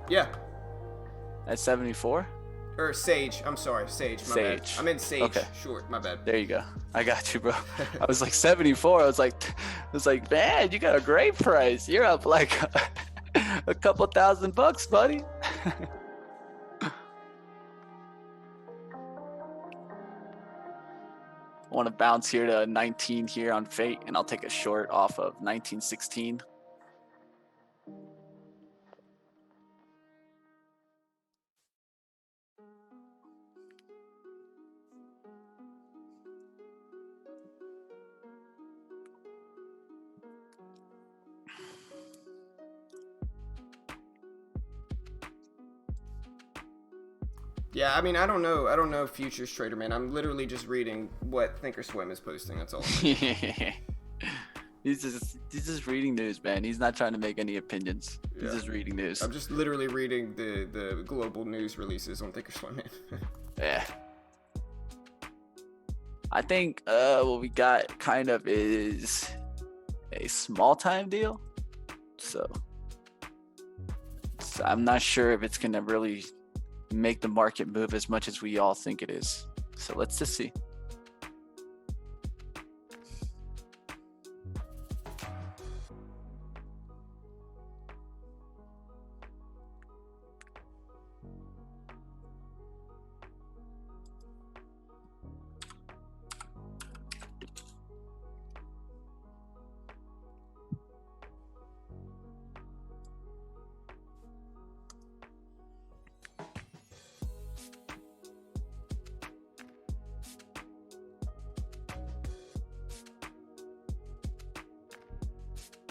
Yeah. At 74? Or Sage. I'm sorry, Sage. My bad. I'm in Sage short. My bad. There you go. I got you, bro. I was like 74. I was like, man, you got a great price. You're up like a couple $1,000, buddy. I want to bounce here to 19 here on Fate, and I'll take a short off of 1916. Yeah, I mean, I don't know futures trader, man. I'm literally just reading what Thinkorswim is posting. That's all. He's just reading news, man. He's not trying to make any opinions. He's just reading news. I'm just literally reading the global news releases on Thinkorswim, man. Yeah. I think what we got kind of is a small time deal. So I'm not sure if it's gonna really make the market move as much as we all think it is. So let's just see.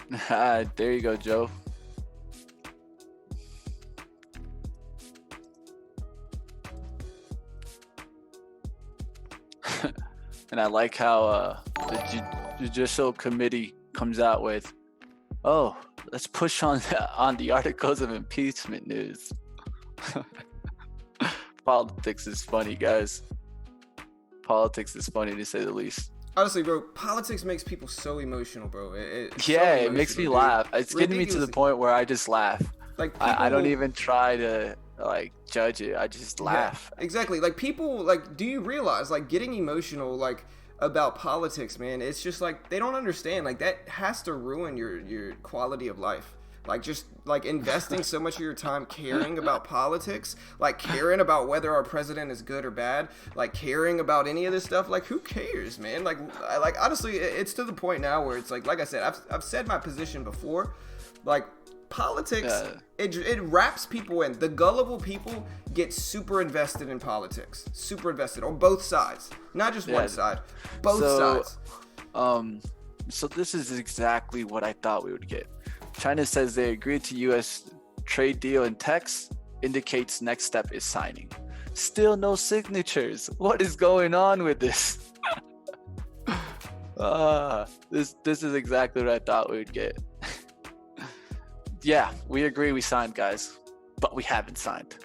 There you go, Joe. And I like how the Judicial Committee comes out with, oh, let's push on the articles of impeachment news. Politics is funny, guys. Politics is funny to say the least. Honestly, bro, politics makes people so emotional, bro. It makes me laugh. It's getting me to the point where I just laugh. Like I don't even try to like judge it. I just laugh. Yeah, exactly. Like people, like, do you realize, like, getting emotional, like, about politics, man? It's just like they don't understand. Like that has to ruin your quality of life. Like just like investing so much of your time caring about politics, like caring about whether our president is good or bad, like caring about any of this stuff. Like who cares, man? Like honestly, it's to the point now where it's like I said, I've said my position before. Like politics, it wraps people in. The gullible people get super invested in politics, super invested on both sides, not just one side, both sides. So this is exactly what I thought we would get. China says they agreed to U.S. trade deal in text, indicates next step is signing. Still no signatures. What is going on with this? This is exactly what I thought we would get. Yeah, we agree we signed, guys, but we haven't signed.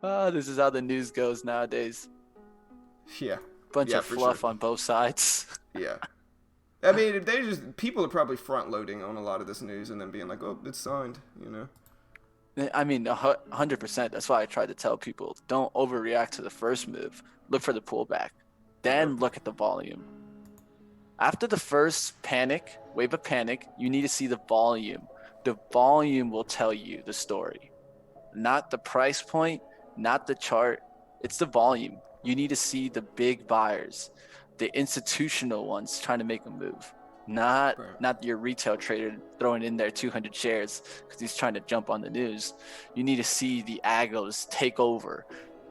This is how the news goes nowadays. Yeah. Bunch of fluff on both sides. Yeah. I mean, people are probably front loading on a lot of this news and then being like, oh, it's signed, you know? I mean, 100%. That's why I try to tell people, don't overreact to the first move. Look for the pullback. Then look at the volume. After the first wave of panic, you need to see the volume. The volume will tell you the story. Not the price point, not the chart. It's the volume. You need to see the big buyers, the institutional ones trying to make a move, not your retail trader throwing in there 200 shares because he's trying to jump on the news. You need to see the agos take over.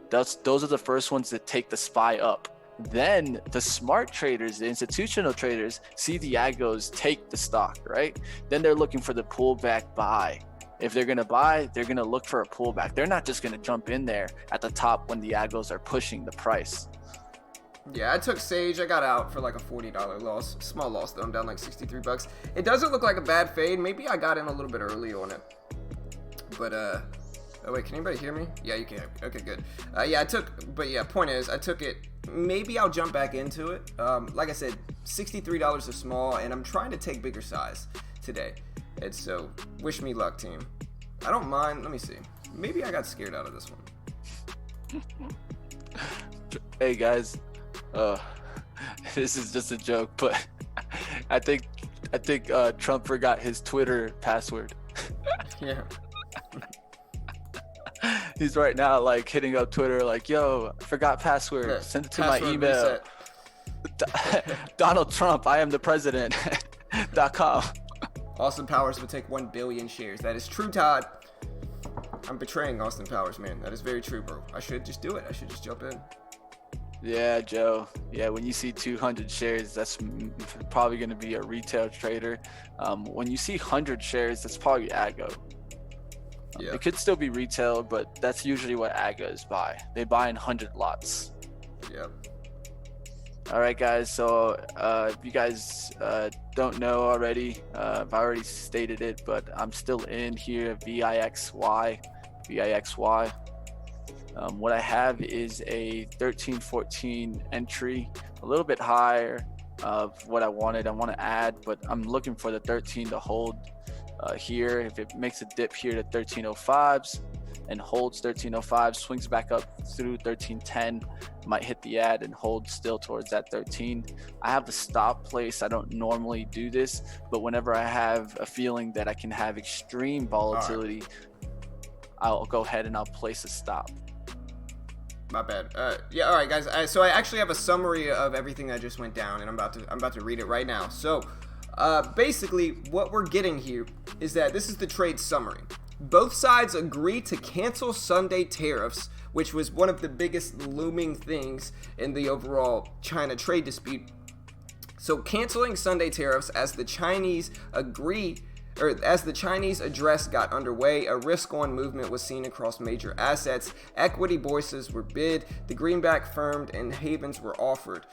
Those are the first ones that take the SPY up. Then the smart traders, the institutional traders, see the agos take the stock, right? Then they're looking for the pullback buy. If they're going to buy, they're going to look for a pullback. They're not just going to jump in there at the top when the agos are pushing the price. Yeah, I took Sage. I got out for like a $40 loss. Small loss though. I'm down like $63. It doesn't look like a bad fade. Maybe I got in a little bit early on it. But oh wait, can anybody hear me? Yeah, you can. Okay, good. Point is, I took it. Maybe I'll jump back into it. Like I said, $63 is small, and I'm trying to take bigger size today. And so, wish me luck, team. I don't mind. Let me see. Maybe I got scared out of this one. Hey guys, this is just a joke, but I think Trump forgot his Twitter password. Yeah. He's right now like hitting up Twitter like, yo, I forgot password. Yeah, send it to my email. Donald Trump, I am the president.com. Austin Powers would take 1 billion shares. That is true, Todd. I'm betraying Austin Powers, man. That is very true, bro. I should just do it. I should just jump in. Yeah, Joe. Yeah, when you see 200 shares, that's probably going to be a retail trader. When you see 100 shares, that's probably Aggo. Yeah. It could still be retail, but that's usually what Agos buy. They buy in 100 lots. Yeah. All right, guys. So if you guys don't know already, I've already stated it, but I'm still in here, VIXY. What I have is a 13-14 entry, a little bit higher of what I wanted. I want to add, but I'm looking for the 13 to hold here. If it makes a dip here to 1305s and holds 1305, swings back up through 1310, might hit the ad and hold still towards that 13. I have a stop place. I don't normally do this, but whenever I have a feeling that I can have extreme volatility, I'll go ahead and I'll place a stop. My bad. All right, guys. So I actually have a summary of everything that just went down, and I'm about to read it right now. So, basically, what we're getting here is that this is the trade summary. Both sides agree to cancel Sunday tariffs, which was one of the biggest looming things in the overall China trade dispute. So canceling Sunday tariffs as the Chinese address got underway, a risk-on movement was seen across major assets. Equity voices were bid, the greenback firmed, and havens were offered.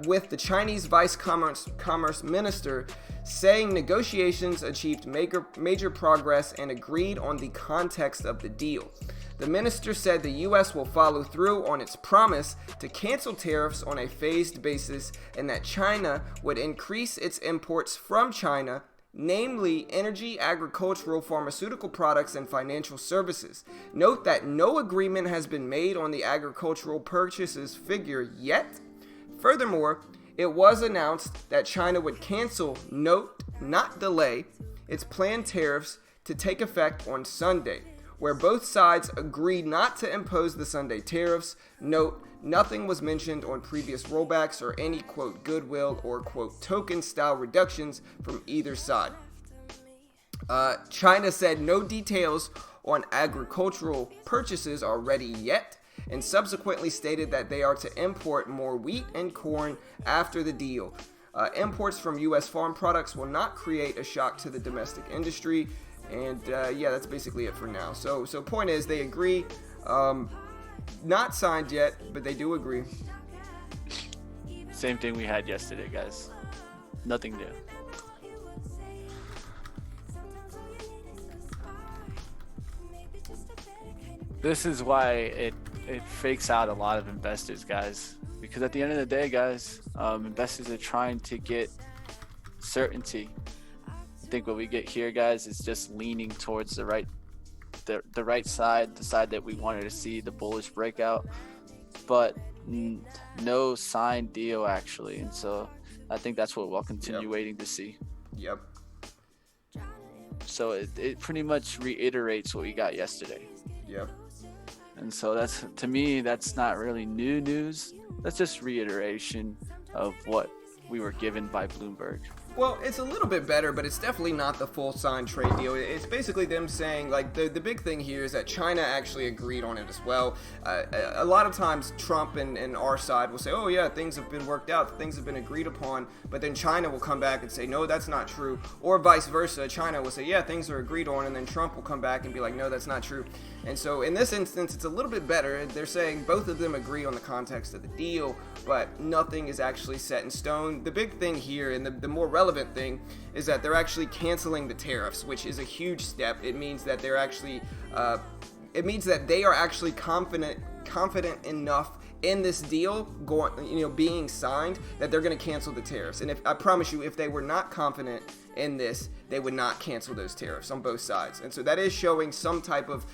With the Chinese Vice Commerce Minister saying negotiations achieved major progress and agreed on the context of the deal. The minister said the U.S. will follow through on its promise to cancel tariffs on a phased basis and that China would increase its imports from China, namely energy, agricultural, pharmaceutical products, and financial services. Note that no agreement has been made on the agricultural purchases figure yet. Furthermore, it was announced that China would cancel, note, not delay, its planned tariffs to take effect on Sunday, where both sides agreed not to impose the Sunday tariffs. Note, nothing was mentioned on previous rollbacks or any, quote, goodwill or, quote, token-style reductions from either side. China said no details on agricultural purchases are ready yet, and subsequently stated that they are to import more wheat and corn after the deal. Imports from U.S. farm products will not create a shock to the domestic industry. And yeah, that's basically it for now. So point is, they agree. Not signed yet, but they do agree. Same thing we had yesterday, guys. Nothing new. This is why it fakes out a lot of investors, guys. Because at the end of the day, guys, investors are trying to get certainty. I think what we get here, guys, is just leaning towards the right side, the side that we wanted to see, the bullish breakout, but no signed deal actually. And so I think that's what we'll continue waiting to see. Yep. So it pretty much reiterates what we got yesterday. Yep. And so that's, to me, that's not really new news. That's just reiteration of what we were given by Bloomberg. Well, it's a little bit better, but it's definitely not the full signed trade deal. It's basically them saying, like, the big thing here is that China actually agreed on it as well. A lot of times Trump and our side will say, oh yeah, things have been worked out, things have been agreed upon, but then China will come back and say, no, that's not true. Or vice versa, China will say, yeah, things are agreed on, and then Trump will come back and be like, no, that's not true. And so in this instance, it's a little bit better. They're saying both of them agree on the context of the deal, but nothing is actually set in stone. The big thing here, and the more relevant thing, is that they're actually canceling the tariffs, which is a huge step. It means that they're actually, they are actually confident enough in this deal being signed that they're going to cancel the tariffs. And I promise you, if they were not confident in this, they would not cancel those tariffs on both sides. And so that is showing some type of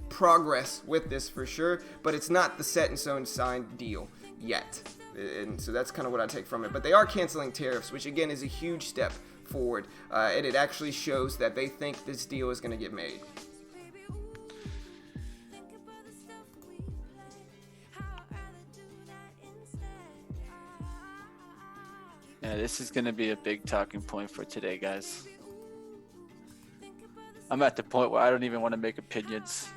progress with this for sure, but it's not the set in stone signed deal yet. And so that's kind of what I take from it. But they are canceling tariffs, which again is a huge step forward, and it actually shows that they think this deal is going to get made. Yeah, this is going to be a big talking point for today, guys. I'm at the point where I don't even want to make opinions.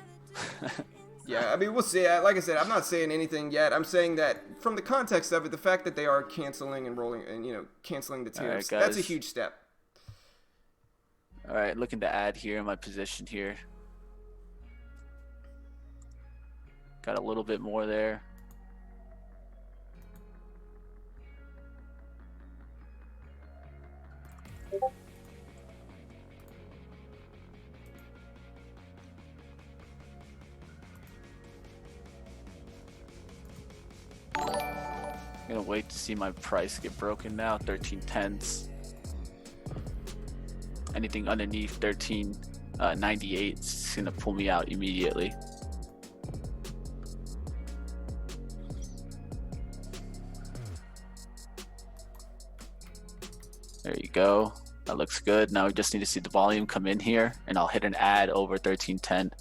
Yeah, I mean, we'll see. Like I said, I'm not saying anything yet. I'm saying that from the context of it, the fact that they are canceling and rolling and, canceling the tariffs, that's a huge step. All right, looking to add here in my position here. Got a little bit more there. I'm gonna wait to see my price get broken now. 13.10s. Anything underneath 13.98 is gonna pull me out immediately. There you go. That looks good. Now we just need to see the volume come in here, and I'll hit an add over 13.10.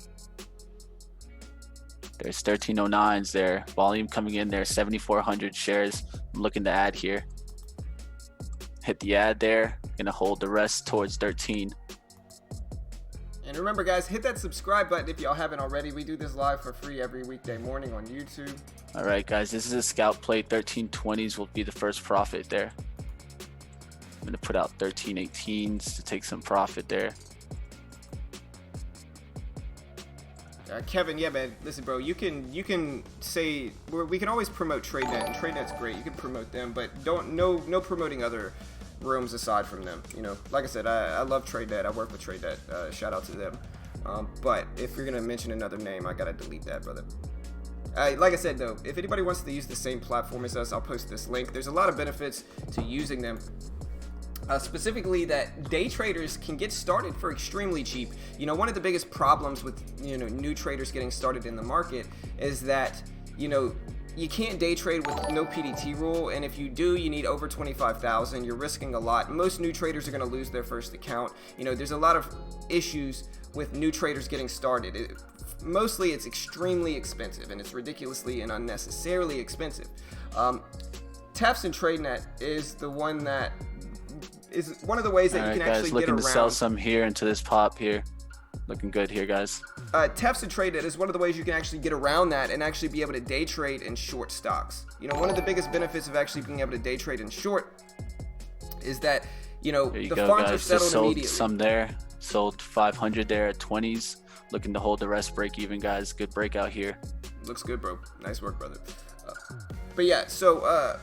There's 1309s there. Volume coming in there, 7,400 shares. I'm looking to add here. Hit the add there. Gonna hold the rest towards 13. And remember, guys, hit that subscribe button if y'all haven't already. We do this live for free every weekday morning on YouTube. All right, guys, this is a scout play. 1320s will be the first profit there. I'm gonna put out 1318s to take some profit there. Kevin, yeah, man. Listen, bro. You can say we can always promote TradeNet, and TradeNet's great. You can promote them, but no promoting other rooms aside from them. You know, like I said, I love TradeNet. I work with TradeNet. Shout out to them. But if you're gonna mention another name, I gotta delete that, brother. Like I said, though, if anybody wants to use the same platform as us, I'll post this link. There's a lot of benefits to using them. Specifically, that day traders can get started for extremely cheap. You know, one of the biggest problems with, you know, new traders getting started in the market is that, you know, you can't day trade with no PDT rule, and if you do, you need over 25,000. You're risking a lot. Most new traders are going to lose their first account. You know, there's a lot of issues with new traders getting started. Mostly, it's extremely expensive, and it's ridiculously and unnecessarily expensive. Tefs and TradeNet is the one that is one of the ways that you can actually get around. Looking to sell some here into this pop here. Looking good here, guys. Tefs and TradeNet is one of the ways you can actually get around that and actually be able to day trade and short stocks. You know, one of the biggest benefits of actually being able to day trade and short is that, you know, the funds are settled immediately. Some there. Sold 500 there at 20s. Looking to hold the rest break even, guys. Good breakout here. Looks good, bro. Nice work, brother. But yeah, so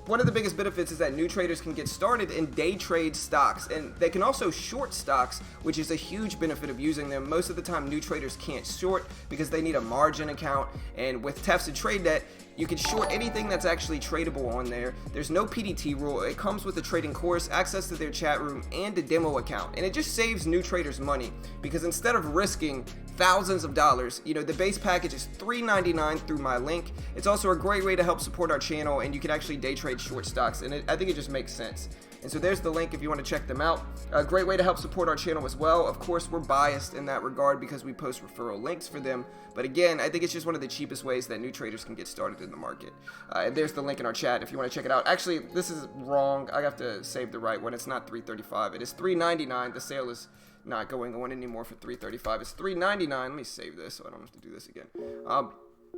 one of the biggest benefits is that new traders can get started and day trade stocks, and they can also short stocks, which is a huge benefit of using them. Most of the time, new traders can't short because they need a margin account, and with Tefs and TradeNet, you can short anything that's actually tradable on there. There's no PDT rule. It comes with a trading course, access to their chat room, and a demo account, and it just saves new traders money because instead of risking thousands of dollars, you know, the base package is $3.99 through my link. It's also a great way to help support our channel, and you can actually day trade short stocks, and I think it just makes sense. And so there's the link if you want to check them out. A great way to help support our channel as well. Of course, we're biased in that regard because we post referral links for them. But again, I think it's just one of the cheapest ways that new traders can get started in the market. And there's the link in our chat if you want to check it out. Actually, this is wrong. I have to save the right one. It's not $3.35. It is $3.99. The sale is not going on anymore for $3.35. It's $3.99. Let me save this so I don't have to do this again.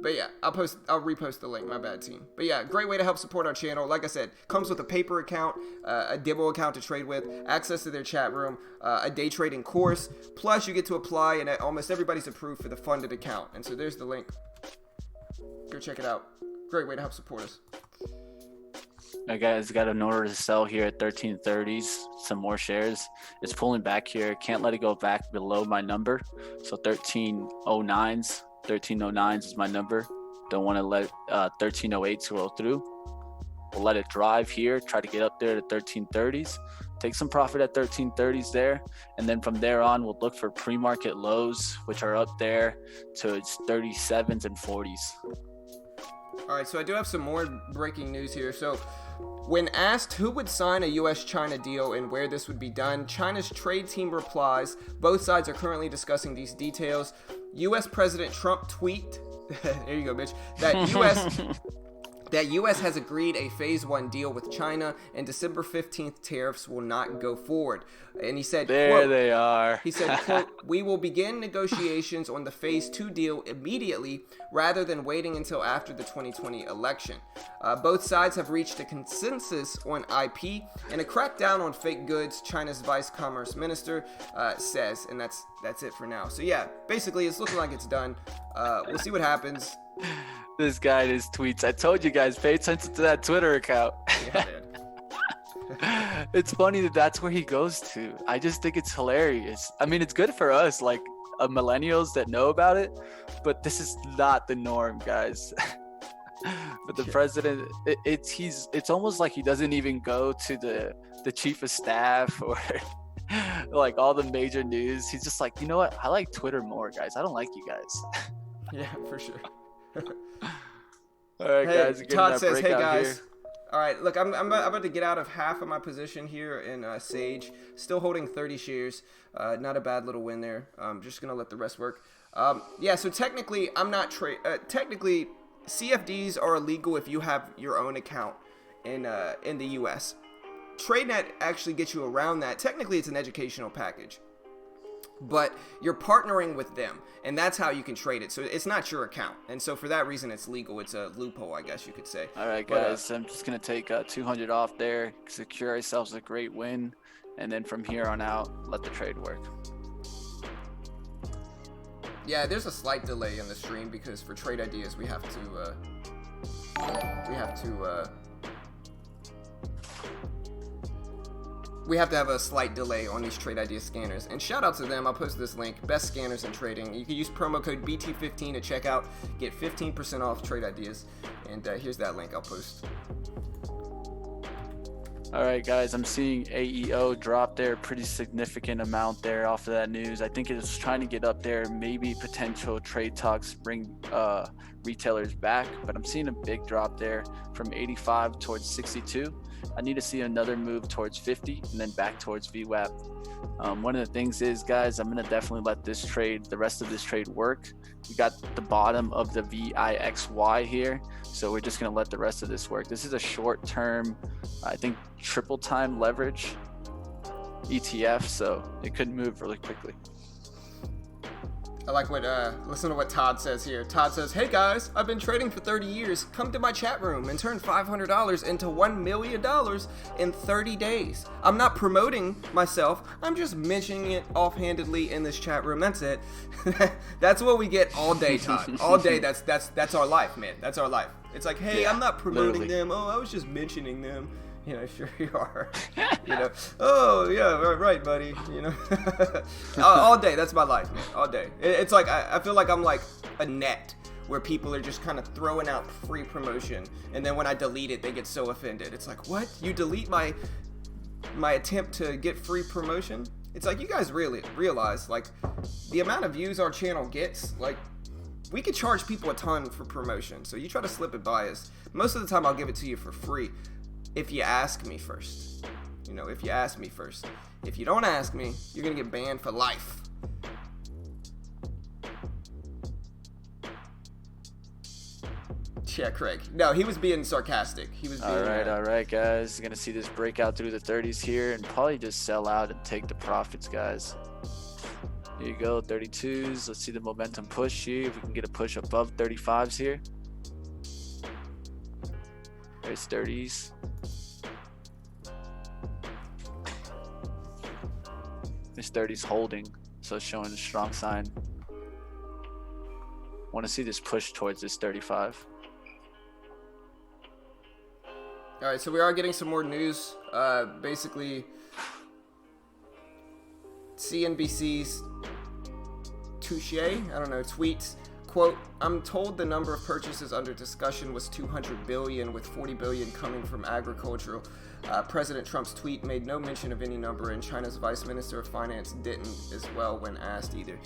But yeah, I'll repost the link. My bad, team. But yeah, great way to help support our channel. Like I said, comes with a paper account, a demo account to trade with, access to their chat room, a day trading course. Plus, you get to apply, and almost everybody's approved for the funded account. And so there's the link. Go check it out. Great way to help support us. I guys got an order to sell here at 1330s. Some more shares. It's pulling back here. Can't let it go back below my number. So 1309s. 1309s is my number. Don't want to let 1308s roll through. We'll let it drive here. Try to get up there to 1330s. Take some profit at 1330s there. And then from there on, we'll look for pre-market lows, which are up there to 37s and 40s. All right, so I do have some more breaking news here. So when asked who would sign a US-China deal and where this would be done, China's trade team replies, both sides are currently discussing these details. U.S. President Trump tweet, there you go, bitch, that U.S. has agreed a phase 1 deal with China, and December 15th tariffs will not go forward. And he said, there quote, they are. He said, quote, we will begin negotiations on the phase 2 deal immediately rather than waiting until after the 2020 election. Both sides have reached a consensus on IP and a crackdown on fake goods, China's vice commerce minister says, and that's it for now. So yeah, basically it's looking like it's done. We'll see what happens. This guy and his tweets. I told you guys, pay attention to that Twitter account. Yeah, man. It's funny that that's where he goes to. I just think it's hilarious. I mean, it's good for us, like millennials that know about it, but this is not the norm, guys. But the president, it's almost like he doesn't even go to the chief of staff or like all the major news. He's just like, you know what? I like Twitter more, guys. I don't like you guys. Yeah, for sure. All right, guys. Todd says, "Hey guys, here. All right. Look, I'm about to get out of half of my position here in Sage. Still holding 30 shares. Not a bad little win there. I'm just gonna let the rest work. Yeah. So technically, I'm not technically, CFDs are illegal if you have your own account in the U.S. TradeNet actually gets you around that. Technically, it's an educational package. but you're partnering with them, and that's how you can trade it. So it's not your account, and so for that reason it's legal. It's a loophole, I guess you could say. All right, guys, I'm just gonna take 200 off there, secure ourselves a great win, and then from here on out, let the trade work. Yeah, there's a slight delay in the stream because for trade ideas we have to have a slight delay on these trade idea scanners. And shout out to them. I'll post this link. Best scanners in trading. You can use promo code BT15 at checkout. Get 15% off trade ideas. And here's that link I'll post. All right, guys, I'm seeing AEO drop there, pretty significant amount there off of that news. I think it was trying to get up there, maybe potential trade talks bring retailers back, but I'm seeing a big drop there from 85 towards 62. I need to see another move towards 50 and then back towards VWAP. One of the things is, guys, I'm going to definitely let the rest of this trade work. We got the bottom of the VIXY here, so we're just going to let the rest of this work. This is a short-term, I think, triple time leverage ETF, so it could move really quickly. I like what, listen to what Todd says here. Todd says, hey guys, I've been trading for 30 years. Come to my chat room and turn $500 into $1 million in 30 days. I'm not promoting myself. I'm just mentioning it offhandedly in this chat room. That's it. That's what we get all day, Todd. All day. That's our life, man. That's our life. It's like, hey, yeah, I'm not promoting literally them. Oh, I was just mentioning them. You know, sure you are. You know, oh yeah, right, buddy. You know, all day. That's my life, man. All day. It's like I feel like I'm like a net where people are just kind of throwing out free promotion, and then when I delete it, they get so offended. It's like, what? You delete my attempt to get free promotion? It's like, you guys really realize like the amount of views our channel gets, like. We could charge people a ton for promotion, so you try to slip it by us. Most of the time, I'll give it to you for free if you ask me first. You know, if you ask me first. If you don't ask me, you're gonna get banned for life. Yeah, Craig. No, he was being sarcastic. He was being. All right, guys. Gonna see this breakout through the 30s here, and probably just sell out and take the profits, guys. Here you go, 32s. Let's see the momentum push here. If we can get a push above 35s here. There's 30s. This 30s holding, so it's showing a strong sign. Want to see this push towards this 35. All right, so we are getting some more news. Basically, CNBC's Touche, tweets, quote, I'm told the number of purchases under discussion was 200 billion, with 40 billion coming from agricultural. President Trump's tweet made no mention of any number, and China's Vice Minister of Finance didn't as well when asked either.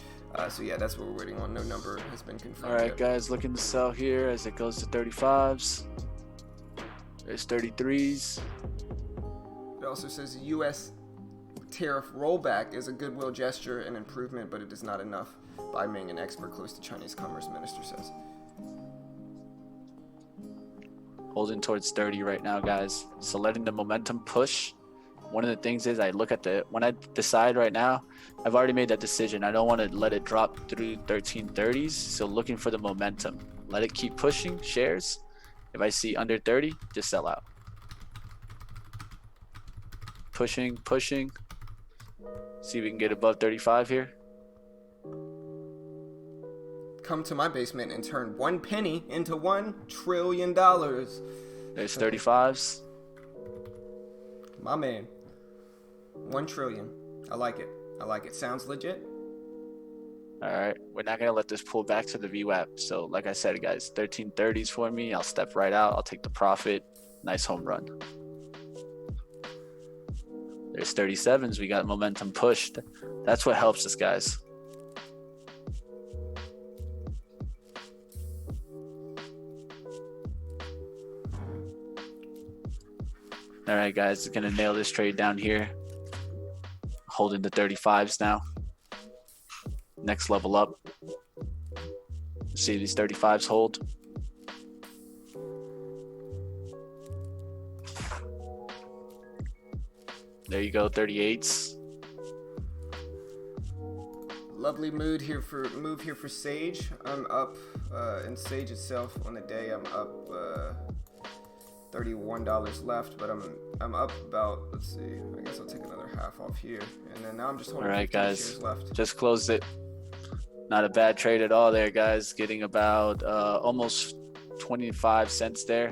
So yeah, that's what we're waiting on. No number has been confirmed. All right, yet. Guys, looking to sell here as it goes to 35s. There's 33s. It also says U.S. tariff rollback is a goodwill gesture and improvement, but it is not enough. Bai Ming, an expert close to Chinese Commerce Minister, says. Holding towards 30 right now, guys. So letting the momentum push. One of the things is when I decide right now, I've already made that decision. I don't want to let it drop through 1330s. So looking for the momentum. Let it keep pushing shares. If I see under 30, just sell out. Pushing. See if we can get above 35 here. Come to my basement and turn 1 penny into $1 trillion. There's 35s. My man. 1 trillion. I like it. Sounds legit. All right, we're not gonna let this pull back to the VWAP. So like I said, guys, 1330s for me. I'll step right out. I'll take the profit. Nice home run. There's 37s. We got momentum pushed. That's what helps us, guys. All right, guys, gonna nail this trade down here. Holding the 35s now. Next level up. See these 35s hold. There you go, 38s. Lovely move here for Sage. I'm up in Sage itself on the day. I'm up $31 left, but I'm up about, let's see, I guess I'll take another half off here, and then now I'm just holding 15 shares left. Just closed it. Not a bad trade at all there, guys. Getting about almost 25 cents there.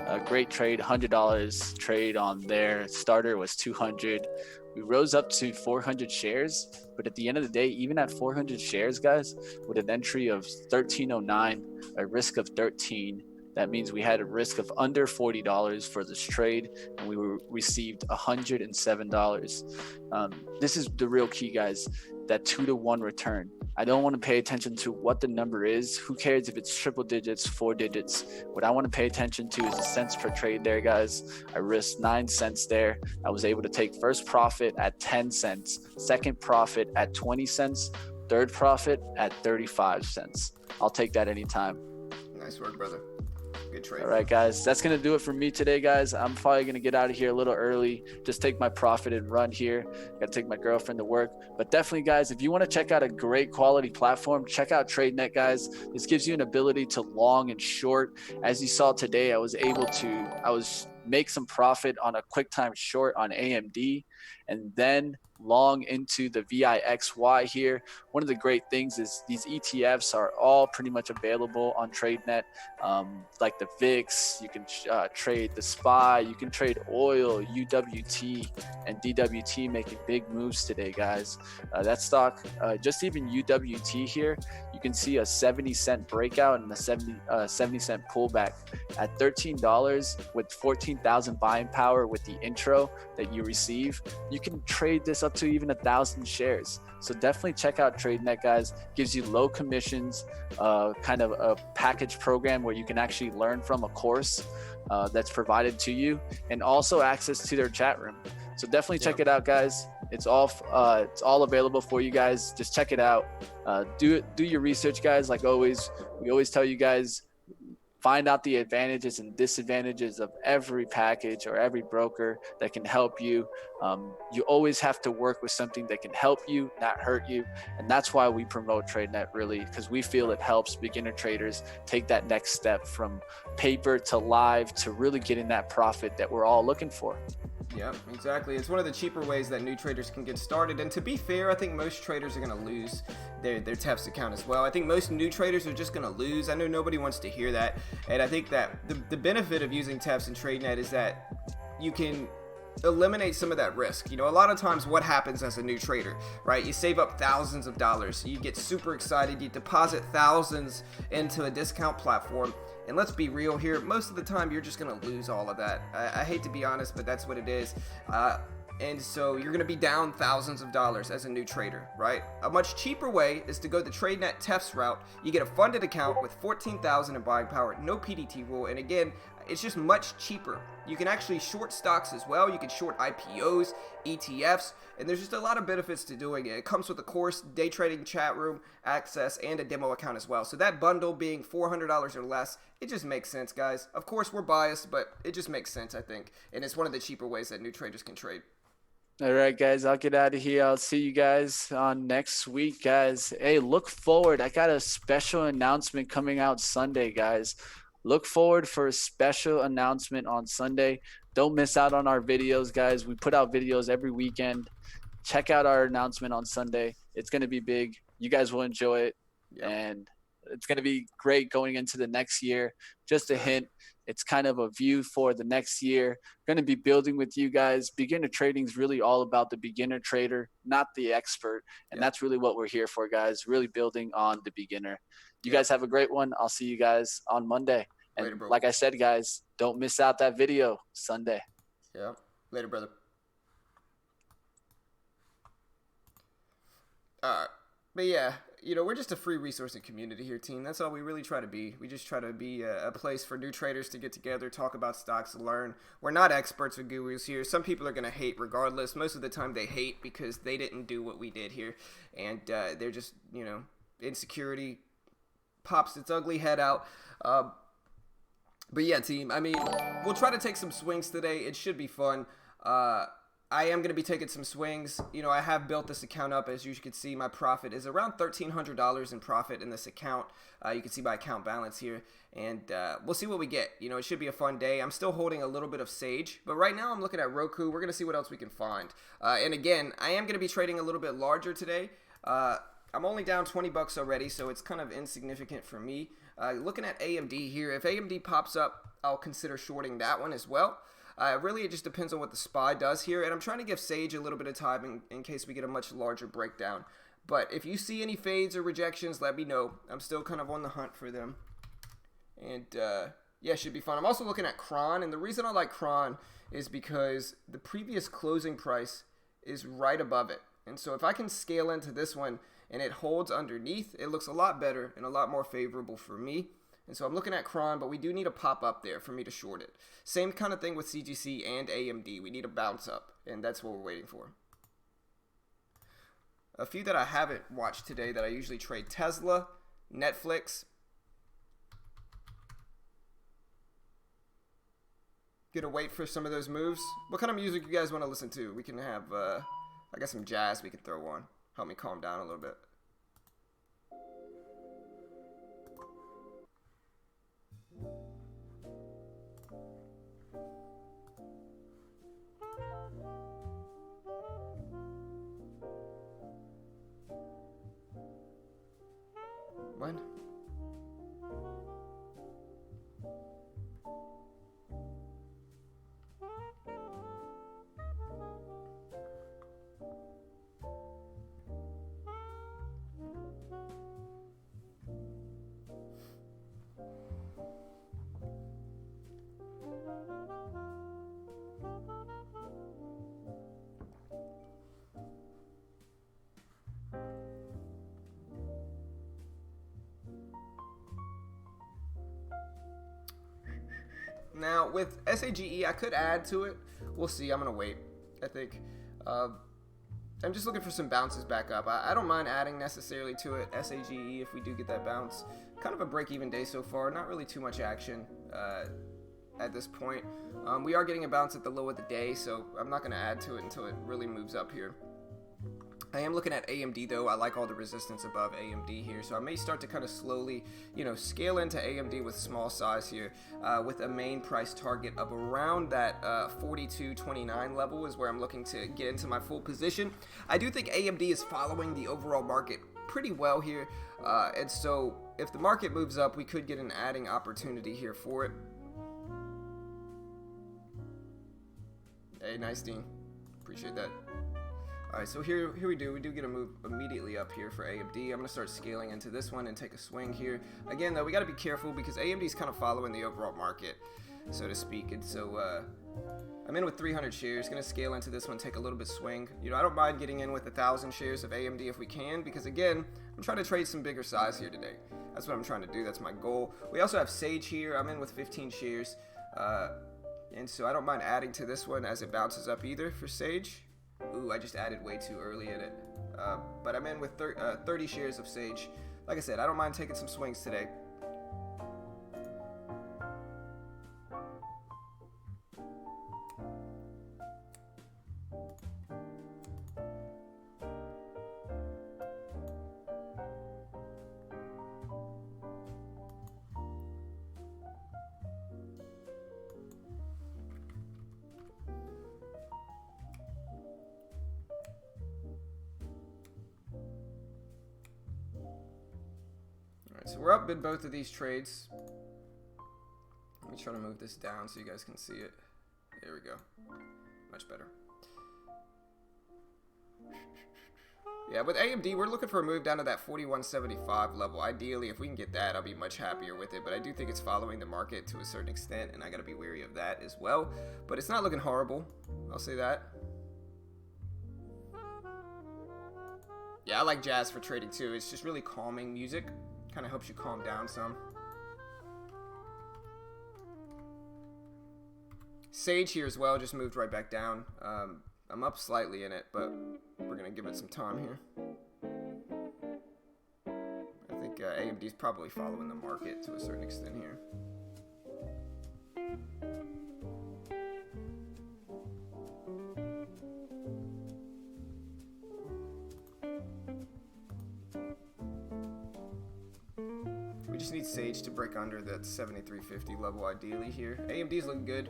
A great trade, $100 trade on their starter was 200. We rose up to 400 shares, but at the end of the day, even at 400 shares, guys, with an entry of 1309, a risk of 13, that means we had a risk of under $40 for this trade, and we received $107. This is the real key, guys, that 2-to-1 return. I don't want to pay attention to what the number is. Who cares if it's triple digits, 4 digits? What I want to pay attention to is the cents per trade there, guys. I risked 9 cents there. I was able to take first profit at 10 cents, second profit at 20 cents, third profit at 35 cents. I'll take that anytime. Nice work, brother. Good trade. All right, guys, that's going to do it for me today, guys. I'm probably going to get out of here a little early, just take my profit and run here. Got to take my girlfriend to work. But definitely, guys, if you want to check out a great quality platform, check out TradeNet, guys. This gives you an ability to long and short. As you saw today, I was make some profit on a quick time short on AMD, and then long into the VIXY here. One of the great things is these ETFs are all pretty much available on TradeNet, like the VIX. You can trade the SPY, you can trade oil, UWT, and DWT making big moves today, guys. That stock, just even UWT here, you can see a 70-cent breakout and a 70-cent pullback at $13 with 14,000 buying power with the intro that you receive. You can trade this up to even 1,000 shares. So definitely check out TradeNet, guys. Gives you low commissions, kind of a package program where you can actually learn from a course that's provided to you, and also access to their chat room. So definitely check it out, guys. It's all available for you guys. Just check it out. Do your research, guys. Like always, we always tell you guys, find out the advantages and disadvantages of every package or every broker that can help you. You always have to work with something that can help you, not hurt you. And that's why we promote TradeNet, really, because we feel it helps beginner traders take that next step from paper to live to really getting that profit that we're all looking for. Yeah, exactly. It's one of the cheaper ways that new traders can get started. And to be fair, I think most traders are going to lose their TEFS account as well. I think most new traders are just going to lose. I know nobody wants to hear that. And I think that the benefit of using TEFS and TradeNet is that you can eliminate some of that risk. You know, a lot of times what happens as a new trader, right? You save up thousands of dollars. You get super excited. You deposit thousands into a discount platform. And let's be real here, most of the time you're just going to lose all of that. I hate to be honest, but that's what it is. And so you're going to be down thousands of dollars as a new trader, right? A much cheaper way is to go the TradeNet TEFS route. You get a funded account with 14,000 in buying power, no PDT rule, and again, it's just much cheaper. You can actually short stocks as well. You can short IPOs, ETFs, and there's just a lot of benefits to doing it. It comes with a course, day trading chat room access, and a demo account as well. So that bundle being $400 or less, it just makes sense, guys. Of course, we're biased, but it just makes sense, I think. And it's one of the cheaper ways that new traders can trade. All right, guys, I'll get out of here. I'll see you guys on next week, guys. Hey, look forward. I got a special announcement coming out Sunday, guys. Look forward for a special announcement on Sunday. Don't miss out on our videos, guys. We put out videos every weekend. Check out our announcement on Sunday. It's going to be big. You guys will enjoy it. Yep. And it's going to be great going into the next year. Just a hint, it's kind of a view for the next year. Going to be building with you guys. Beginner trading is really all about the beginner trader, not the expert. And that's really what we're here for, guys, really building on the beginner. You guys have a great one. I'll see you guys on Monday. And later, bro. Like I said, guys, don't miss out that video Sunday. Yeah. Later, brother. But yeah, you know, we're just a free resource and community here, team. That's all we really try to be. We just try to be a place for new traders to get together, talk about stocks, learn. We're not experts or gurus here. Some people are going to hate regardless. Most of the time they hate because they didn't do what we did here. And they're just, you know, insecurity pops its ugly head out. But yeah, team, I mean, we'll try to take some swings today. It should be fun. I am going to be taking some swings. I have built this account up. As you can see, my profit is around $1,300 in profit in this account. You can see my account balance here, and we'll see what we get. It should be a fun day. I'm still holding a little bit of Sage, but right now I'm looking at Roku. We're going to see what else we can find. And again, I am going to be trading a little bit larger today. I'm only down 20 bucks already, so it's kind of insignificant for me. Looking at AMD here, if AMD pops up, I'll consider shorting that one as well. Really, it just depends on what the SPY does here, and I'm trying to give Sage a little bit of time in case we get a much larger breakdown. But if you see any fades or rejections, let me know. I'm still kind of on the hunt for them. And yeah, should be fun. I'm also looking at Cron, and the reason I like Cron is because the previous closing price is right above it. And so if I can scale into this one and it holds underneath, it looks a lot better and a lot more favorable for me. And so I'm looking at Cron, but we do need a pop up there for me to short it. Same kind of thing with CGC and AMD. We need a bounce up, and that's what we're waiting for. A few that I haven't watched today that I usually trade: Tesla, Netflix. Gonna wait for some of those moves. What kind of music you guys want to listen to? We can have, I got some jazz we can throw on. Help me calm down a little bit. When? Now, with SAGE, I could add to it. We'll see. I'm going to wait, I think. I'm just looking for some bounces back up. I don't mind adding necessarily to it. SAGE, if we do get that bounce. Kind of a break-even day so far. Not really too much action at this point. We are getting a bounce at the low of the day, so I'm not going to add to it until it really moves up here. I am looking at AMD though. I like all the resistance above AMD here, so I may start to kind of slowly, scale into AMD with small size here, with a main price target of around that 42.29 level is where I'm looking to get into my full position. I do think AMD is following the overall market pretty well here, and so if the market moves up, we could get an adding opportunity here for it. Hey, nice, Dean. Appreciate that. Alright, so here we do get a move immediately up here for AMD. I'm going to start scaling into this one and take a swing here. Again, though, we got to be careful because AMD is kind of following the overall market, so to speak. And so I'm in with 300 shares. Going to scale into this one, take a little bit swing. I don't mind getting in with 1,000 shares of AMD if we can, because again, I'm trying to trade some bigger size here today. That's what I'm trying to do. That's my goal. We also have Sage here. I'm in with 15 shares. And so I don't mind adding to this one as it bounces up either for Sage. Ooh, I just added way too early in it. But I'm in with 30 shares of Sage. Like I said, I don't mind taking some swings today. So we're up in both of these trades. Let me try to move this down so you guys can see it. There we go. Much better. Yeah, with AMD, we're looking for a move down to that 41.75 level. Ideally, if we can get that, I'll be much happier with it. But I do think it's following the market to a certain extent, and I got to be wary of that as well. But it's not looking horrible. I'll say that. Yeah, I like jazz for trading too. It's just really calming music. Kind of helps you calm down some. Sage here as well, just moved right back down. I'm up slightly in it, but we're going to give it some time here. I think AMD's probably following the market to a certain extent here. just need Sage to break under that 73.50 level ideally here. AMD's looking good.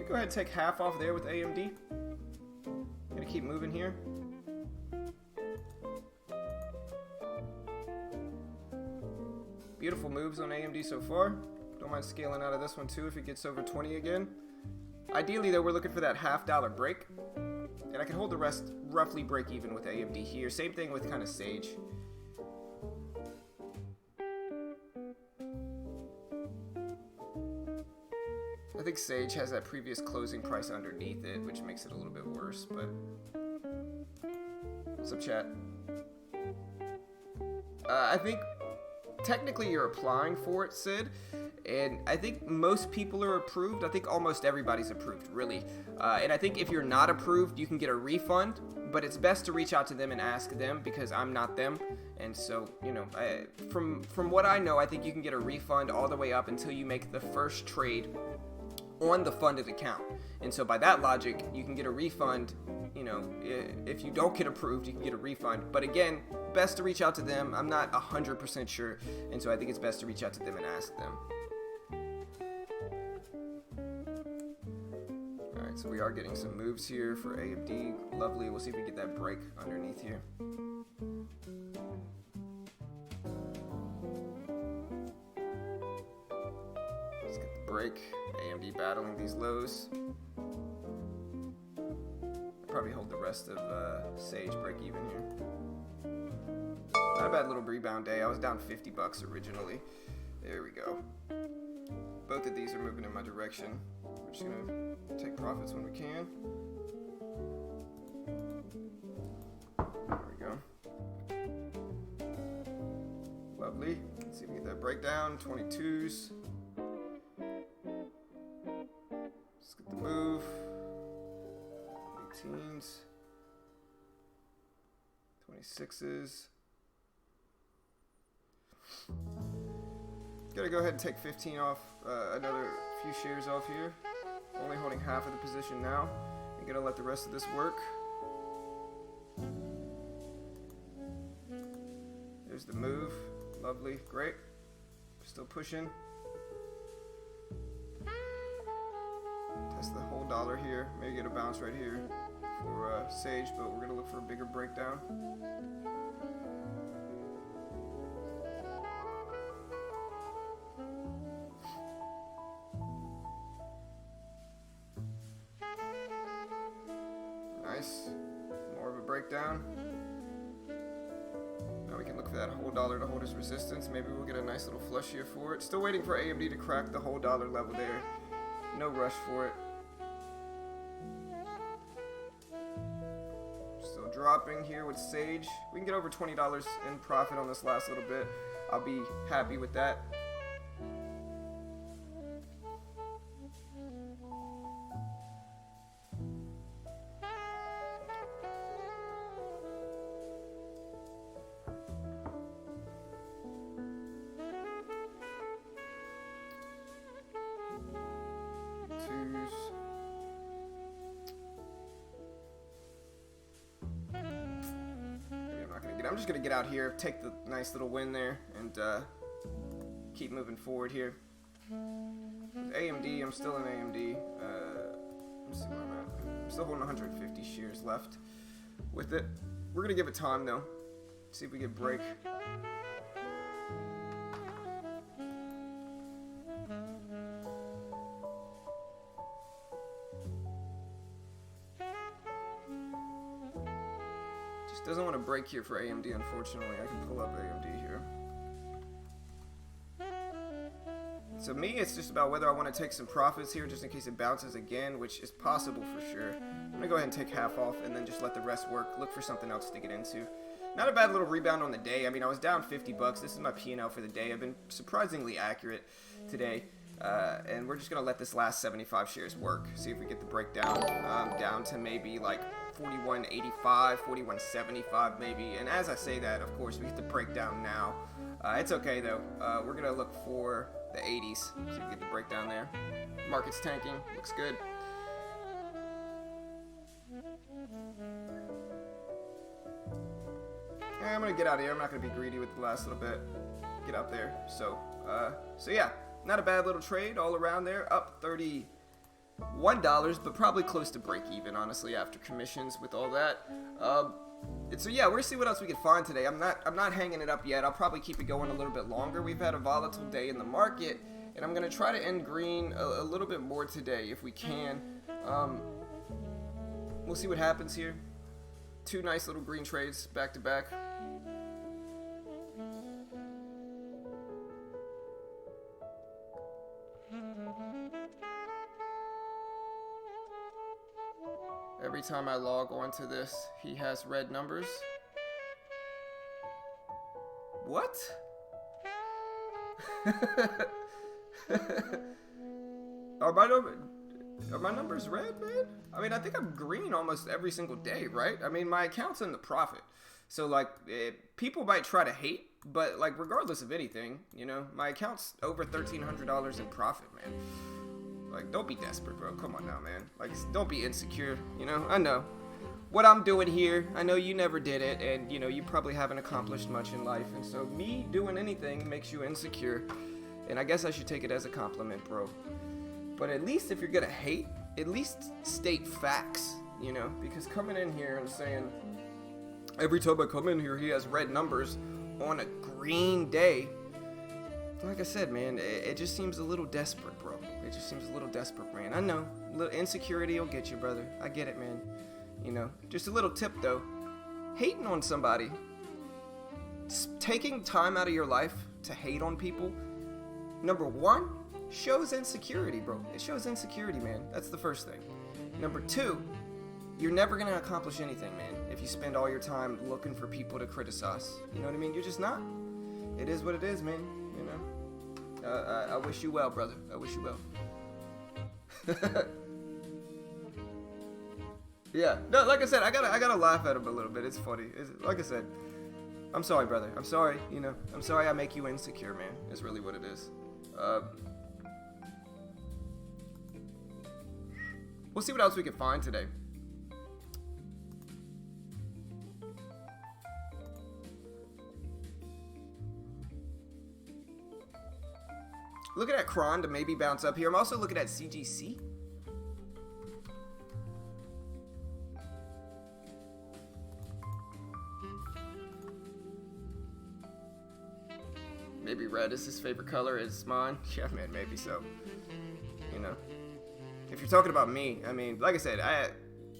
Go ahead and take half off there with AMD. Gonna keep moving here. Beautiful moves on AMD so far. Don't mind scaling out of this one too if it gets over 20 again. Ideally though, we're looking for that $0.50 break. And I can hold the rest roughly break even with AMD here. Same thing with kind of Sage. I think Sage has that previous closing price underneath it, which makes it a little bit worse, but... What's up, chat? I think technically you're applying for it, Sid, and I think most people are approved. I think almost everybody's approved, really. And I think if you're not approved, you can get a refund, but it's best to reach out to them and ask them because I'm not them. And so, you know, from what I know, I think you can get a refund all the way up until you make the first trade on the funded account. And so by that logic, you can get a refund. You know, if you don't get approved, you can get a refund. But again, best to reach out to them. I'm not 100% sure, and so I think it's best to reach out to them and ask them. Alright, so we are getting some moves here for AMD. Lovely. We'll see if we get that break underneath here. Let's get the break. AMD battling these lows. Probably hold the rest of Sage break even here. Not a bad little rebound day. I was down $50 originally. There we go. Both of these are moving in my direction. We're just gonna take profits when we can. There we go. Lovely. Let's see if we get that breakdown. 22s. Let's get the move. 18s. 26s. Gotta go ahead and take 15 off, another few shares off here. Only holding half of the position now. I'm gonna let the rest of this work. There's the move. Lovely, great. Still pushing. Test the whole dollar here. Maybe get a bounce right here for Sage, but we're gonna look for a bigger breakdown. Nice. More of a breakdown. Now we can look for that whole dollar to hold as resistance. Maybe we'll get a nice little flush here for it. Still waiting for AMD to crack the whole dollar level there. No rush for it. Still dropping here with Sage. We can get over $20 in profit on this last little bit. I'll be happy with that. I'm just gonna get out here, take the nice little win there, and keep moving forward here. With AMD, I'm still in AMD. Let's see where I'm at. I'm still holding 150 shares left with it. We're gonna give it time though. See if we get break. Doesn't want to break here for AMD, unfortunately. I can pull up AMD here. So me, it's just about whether I want to take some profits here just in case it bounces again, which is possible for sure. I'm going to go ahead and take half off and then just let the rest work. Look for something else to get into. Not a bad little rebound on the day. I mean, I was down $50. This is my P&L for the day. I've been surprisingly accurate today. And we're just going to let this last 75 shares work. See if we get the breakdown down to maybe like 41.85, 41.75 maybe. And as I say that, of course, we get the breakdown now. It's okay though. We're gonna look for the 80s. See if we get the breakdown there. Market's tanking. Looks good. I'm gonna get out of here. I'm not gonna be greedy with the last little bit. Get out there. So yeah, not a bad little trade all around there. Up $31, but probably close to break even, honestly, after commissions with all that. So yeah, we're gonna see what else we can find today. I'm not hanging it up yet. I'll probably keep it going a little bit longer. We've had a volatile day in the market, and I'm gonna try to end green a little bit more today if we can. We'll see what happens here. Two nice little green trades back to back. Every time I log onto this, he has red numbers. What? Are my numbers red, man? I mean, I think I'm green almost every single day, right? I mean, my account's in the profit. So, like, people might try to hate, but, like, regardless of anything, you know, my account's over $1,300 in profit, man. Like, don't be desperate, bro. Come on now, man. Like, don't be insecure, you know? I know what I'm doing here. I know you never did it, and, you know, you probably haven't accomplished much in life. And so me doing anything makes you insecure. And I guess I should take it as a compliment, bro. But at least if you're gonna hate, at least state facts, you know? Because coming in here and saying, every time I come in here, he has red numbers on a green day. Like I said, man, it just seems a little desperate, bro. It just seems a little desperate, man. I know, a little insecurity will get you, brother. I get it, man. You know, just a little tip, though. Hating on somebody, taking time out of your life to hate on people, number one, shows insecurity, bro. It shows insecurity, man. That's the first thing. Number two, you're never going to accomplish anything, man, if you spend all your time looking for people to criticize. You know what I mean? You're just not. It is what it is, man. You know? I wish you well, brother. I wish you well. Yeah. No, like I said, I gotta laugh at him a little bit. It's funny. Like I said, I'm sorry, brother. I'm sorry. You know, I'm sorry I make you insecure, man. Is really what it is. We'll see what else we can find today. Looking at Cron to maybe bounce up here. I'm also looking at CGC. Maybe red is his favorite color. Is mine? Yeah, man, maybe so. You know, if you're talking about me, I mean, like I said,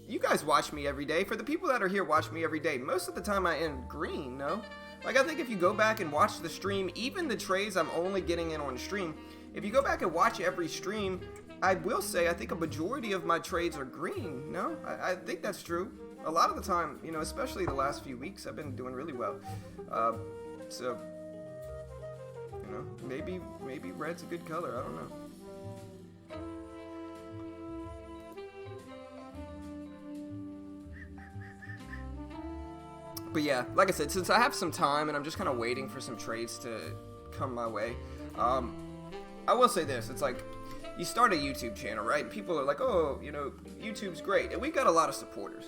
you guys watch me every day. For the people that are here, watch me every day. Most of the time, I end green. No. Like, I think if you go back and watch the stream, even the trades I'm only getting in on stream, if you go back and watch every stream, I will say I think a majority of my trades are green. No, I think that's true. A lot of the time, you know, especially the last few weeks, I've been doing really well. So, you know, maybe red's a good color. I don't know. But yeah, like I said, since I have some time and I'm just kind of waiting for some trades to come my way, I will say this. It's like, you start a YouTube channel, right? People are like, oh, you know, YouTube's great. And we've got a lot of supporters.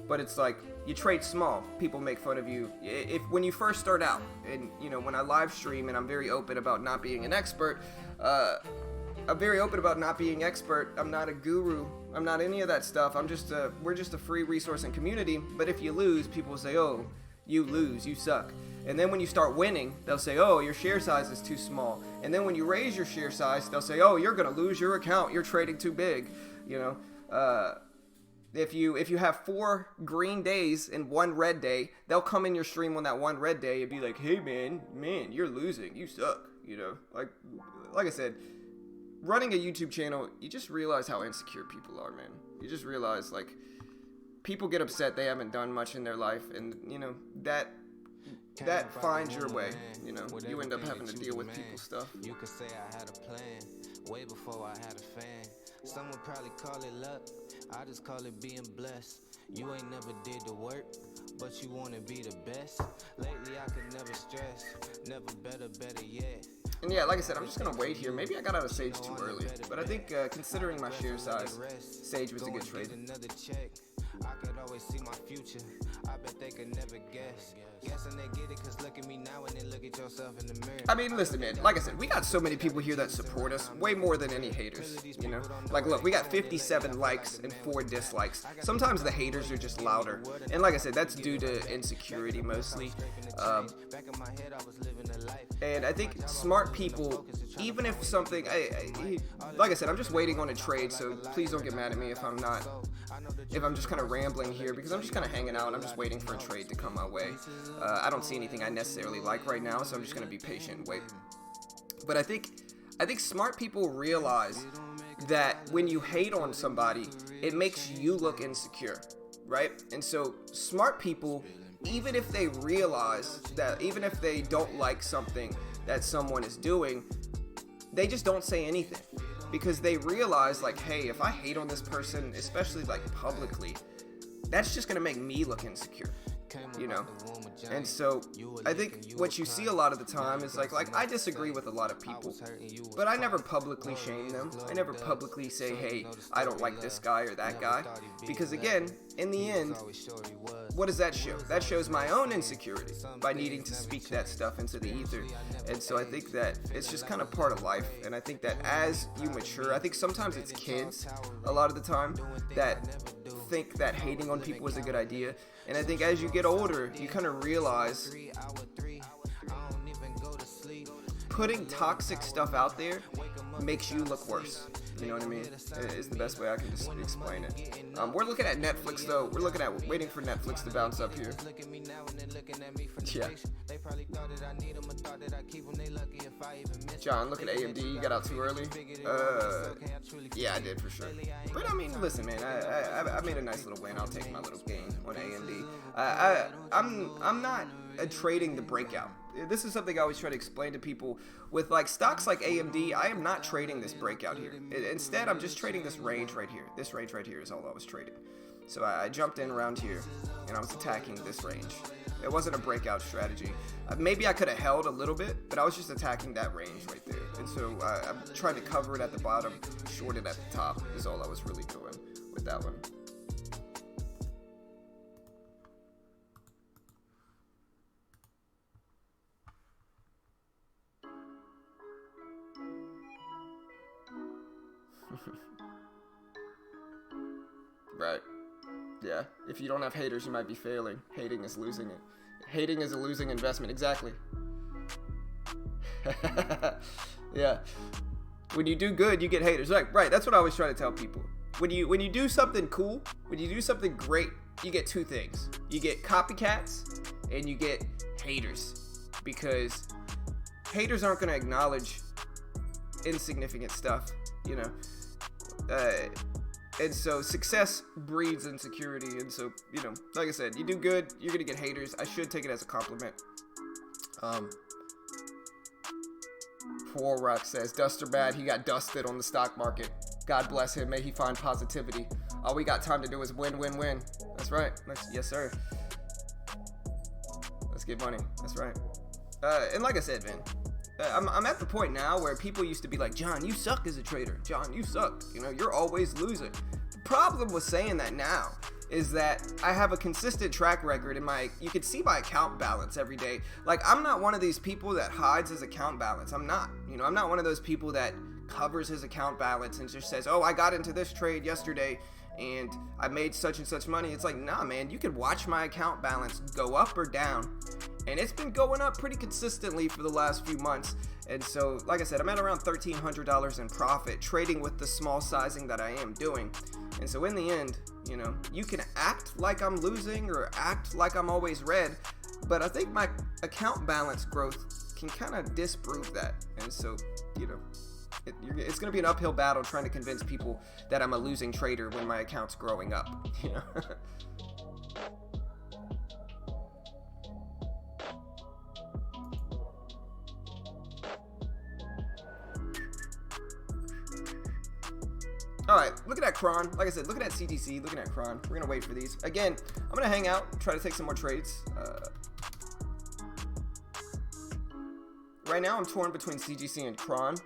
But it's like, you trade small. People make fun of you. When you first start out, and, you know, when I live stream and I'm very open about not being an expert, I'm very open about not being expert. I'm not a guru. I'm not any of that stuff. We're just a free resource and community. But if you lose, people will say, oh, you lose, you suck. And then when you start winning, they'll say, oh, your share size is too small. And then when you raise your share size, they'll say, oh, you're going to lose your account. You're trading too big. You know, if you have 4 green days and 1 red day, they'll come in your stream on that 1 red day and be like, hey, man, you're losing. You suck. You know, like I said, running a YouTube channel, you just realize how insecure people are, man. You just realize, like, people get upset they haven't done much in their life, and, you know, that finds your way. You know, you end up having to deal with people's stuff. You could say I had a plan way before I had a fan. Some would probably call it luck. I just call it being blessed. You ain't never did the work, but you wanna be the best. Lately I could never stress, never better yet. And yeah, like I said, I'm just gonna wait here. Maybe I got out of Sage too early, but I think considering my share size, Sage was a good trade. I could always see my future. I bet they could never guess. Guessing they get it, cause look at me now and then look at yourself in the mirror. I mean, listen, man, like I said, we got so many people here that support us, way more than any haters, you know? Like, look, we got 57 likes and 4 dislikes. Sometimes the haters are just louder. And like I said, that's due to insecurity mostly. And I think smart people, even if something, like I said, I'm just waiting on a trade, so please don't get mad at me if I'm just kind of rambling here, because I'm just kind of hanging out and I'm just waiting for a trade to come my way. I don't see anything I necessarily like right now, so I'm just going to be patient and wait. But I think smart people realize that when you hate on somebody, it makes you look insecure, right? And so smart people, even if they realize that, even if they don't like something that someone is doing, they just don't say anything, because they realize, like, hey, if I hate on this person, especially like publicly, that's just gonna make me look insecure, you know? And so I think what you see a lot of the time is like I disagree with a lot of people, but I never publicly shame them. I never publicly say, hey, I don't like this guy or that guy, because again, in the end, what does that show? That shows my own insecurity by needing to speak that stuff into the ether. And so I think that it's just kind of part of life. And I think that as you mature, I think sometimes it's kids a lot of the time that think that hating on people is a good idea. And I think as you get older, you kind of realize putting toxic stuff out there makes you look worse. You know what I mean? Is the best way I can just explain it. We're looking at Netflix though. We're looking at waiting for Netflix to bounce up here. Yeah. John, look at AMD. You got out too early. Yeah, I did for sure. But I mean, listen, man. I made a nice little win. I'll take my little gain on AMD. I'm not trading the breakout. This is something I always try to explain to people. With like stocks like AMD, I am not trading this breakout here. Instead, I'm just trading this range right here. This range right here is all I was trading. So I jumped in around here, and I was attacking this range. It wasn't a breakout strategy. Maybe I could have held a little bit, but I was just attacking that range right there. And so I'm trying to cover it at the bottom, short it at the top is all I was really doing with that one. Right. Yeah. If you don't have haters, you might be failing. Hating is losing it. Hating is a losing investment. Exactly. Yeah. When you do good, you get haters. Right. That's what I always try to tell people. When you do something cool, when you do something great, you get two things. You get copycats and you get haters, because haters aren't going to acknowledge insignificant stuff, you know. And so success breeds insecurity. And so, you know, like I said, you do good, you're going to get haters. I should take it as a compliment. Warrock says, Duster bad, he got dusted on the stock market. God bless him, may he find positivity. All we got time to do is win, win, win. That's right. Yes, sir. Let's get money. That's right. And like I said, man, I'm at the point now where people used to be like, John, you suck as a trader. John, you suck. You know, you're always losing. The problem with saying that now is that I have a consistent track record in you can see my account balance every day. Like, I'm not one of these people that hides his account balance. I'm not. You know, I'm not one of those people that covers his account balance and just says, oh, I got into this trade yesterday and I made such and such money. It's like, nah, man, you can watch my account balance go up or down. And it's been going up pretty consistently for the last few months. And so, like I said, I'm at around $1,300 in profit, trading with the small sizing that I am doing. And so in the end, you know, you can act like I'm losing or act like I'm always red, but I think my account balance growth can kind of disprove that. And so, you know, it's going to be an uphill battle trying to convince people that I'm a losing trader when my account's growing up, you know. All right, looking at Cron. Like I said, looking at CTC, looking at Cron. We're gonna wait for these. Again, I'm gonna hang out, try to take some more trades. right now I'm torn between CGC and Cron.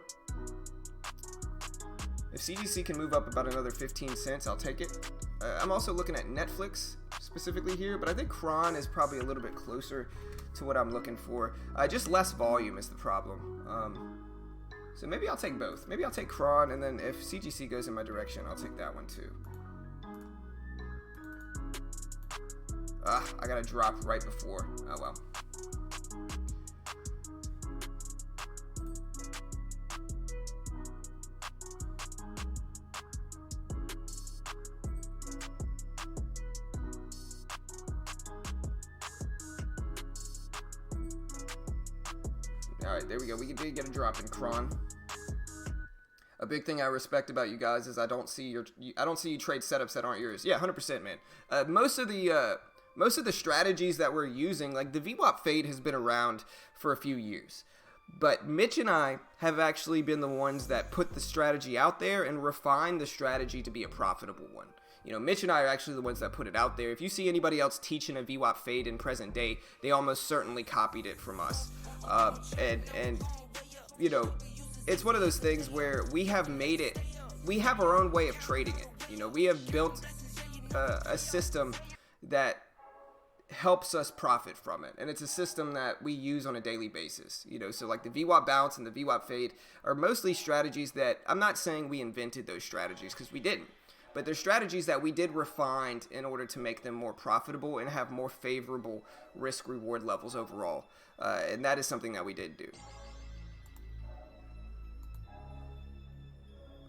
If CGC can move up about another 15 cents, I'll take it. I'm also looking at Netflix specifically here, but I think Cron is probably a little bit closer to what I'm looking for. Just less volume is the problem. So maybe I'll take both. Maybe I'll take Cron, and then if CGC goes in my direction, I'll take that one too. I got a drop right before. Oh well. Alright, there we go. We did get a drop in Cron. A big thing I respect about you guys is I don't see you trade setups that aren't yours. Yeah, 100%, man. Most of the strategies that we're using, like the VWAP fade has been around for a few years. But Mitch and I have actually been the ones that put the strategy out there and refined the strategy to be a profitable one. You know, Mitch and I are actually the ones that put it out there. If you see anybody else teaching a VWAP fade in present day, they almost certainly copied it from us. And you know, it's one of those things where we have made it, we have our own way of trading it. You know, we have built a system that helps us profit from it, and it's a system that we use on a daily basis. You know, so like the VWAP bounce and the VWAP fade are mostly strategies that, I'm not saying we invented those strategies, because we didn't, but they're strategies that we did refine in order to make them more profitable and have more favorable risk reward levels overall, and that is something that we did do.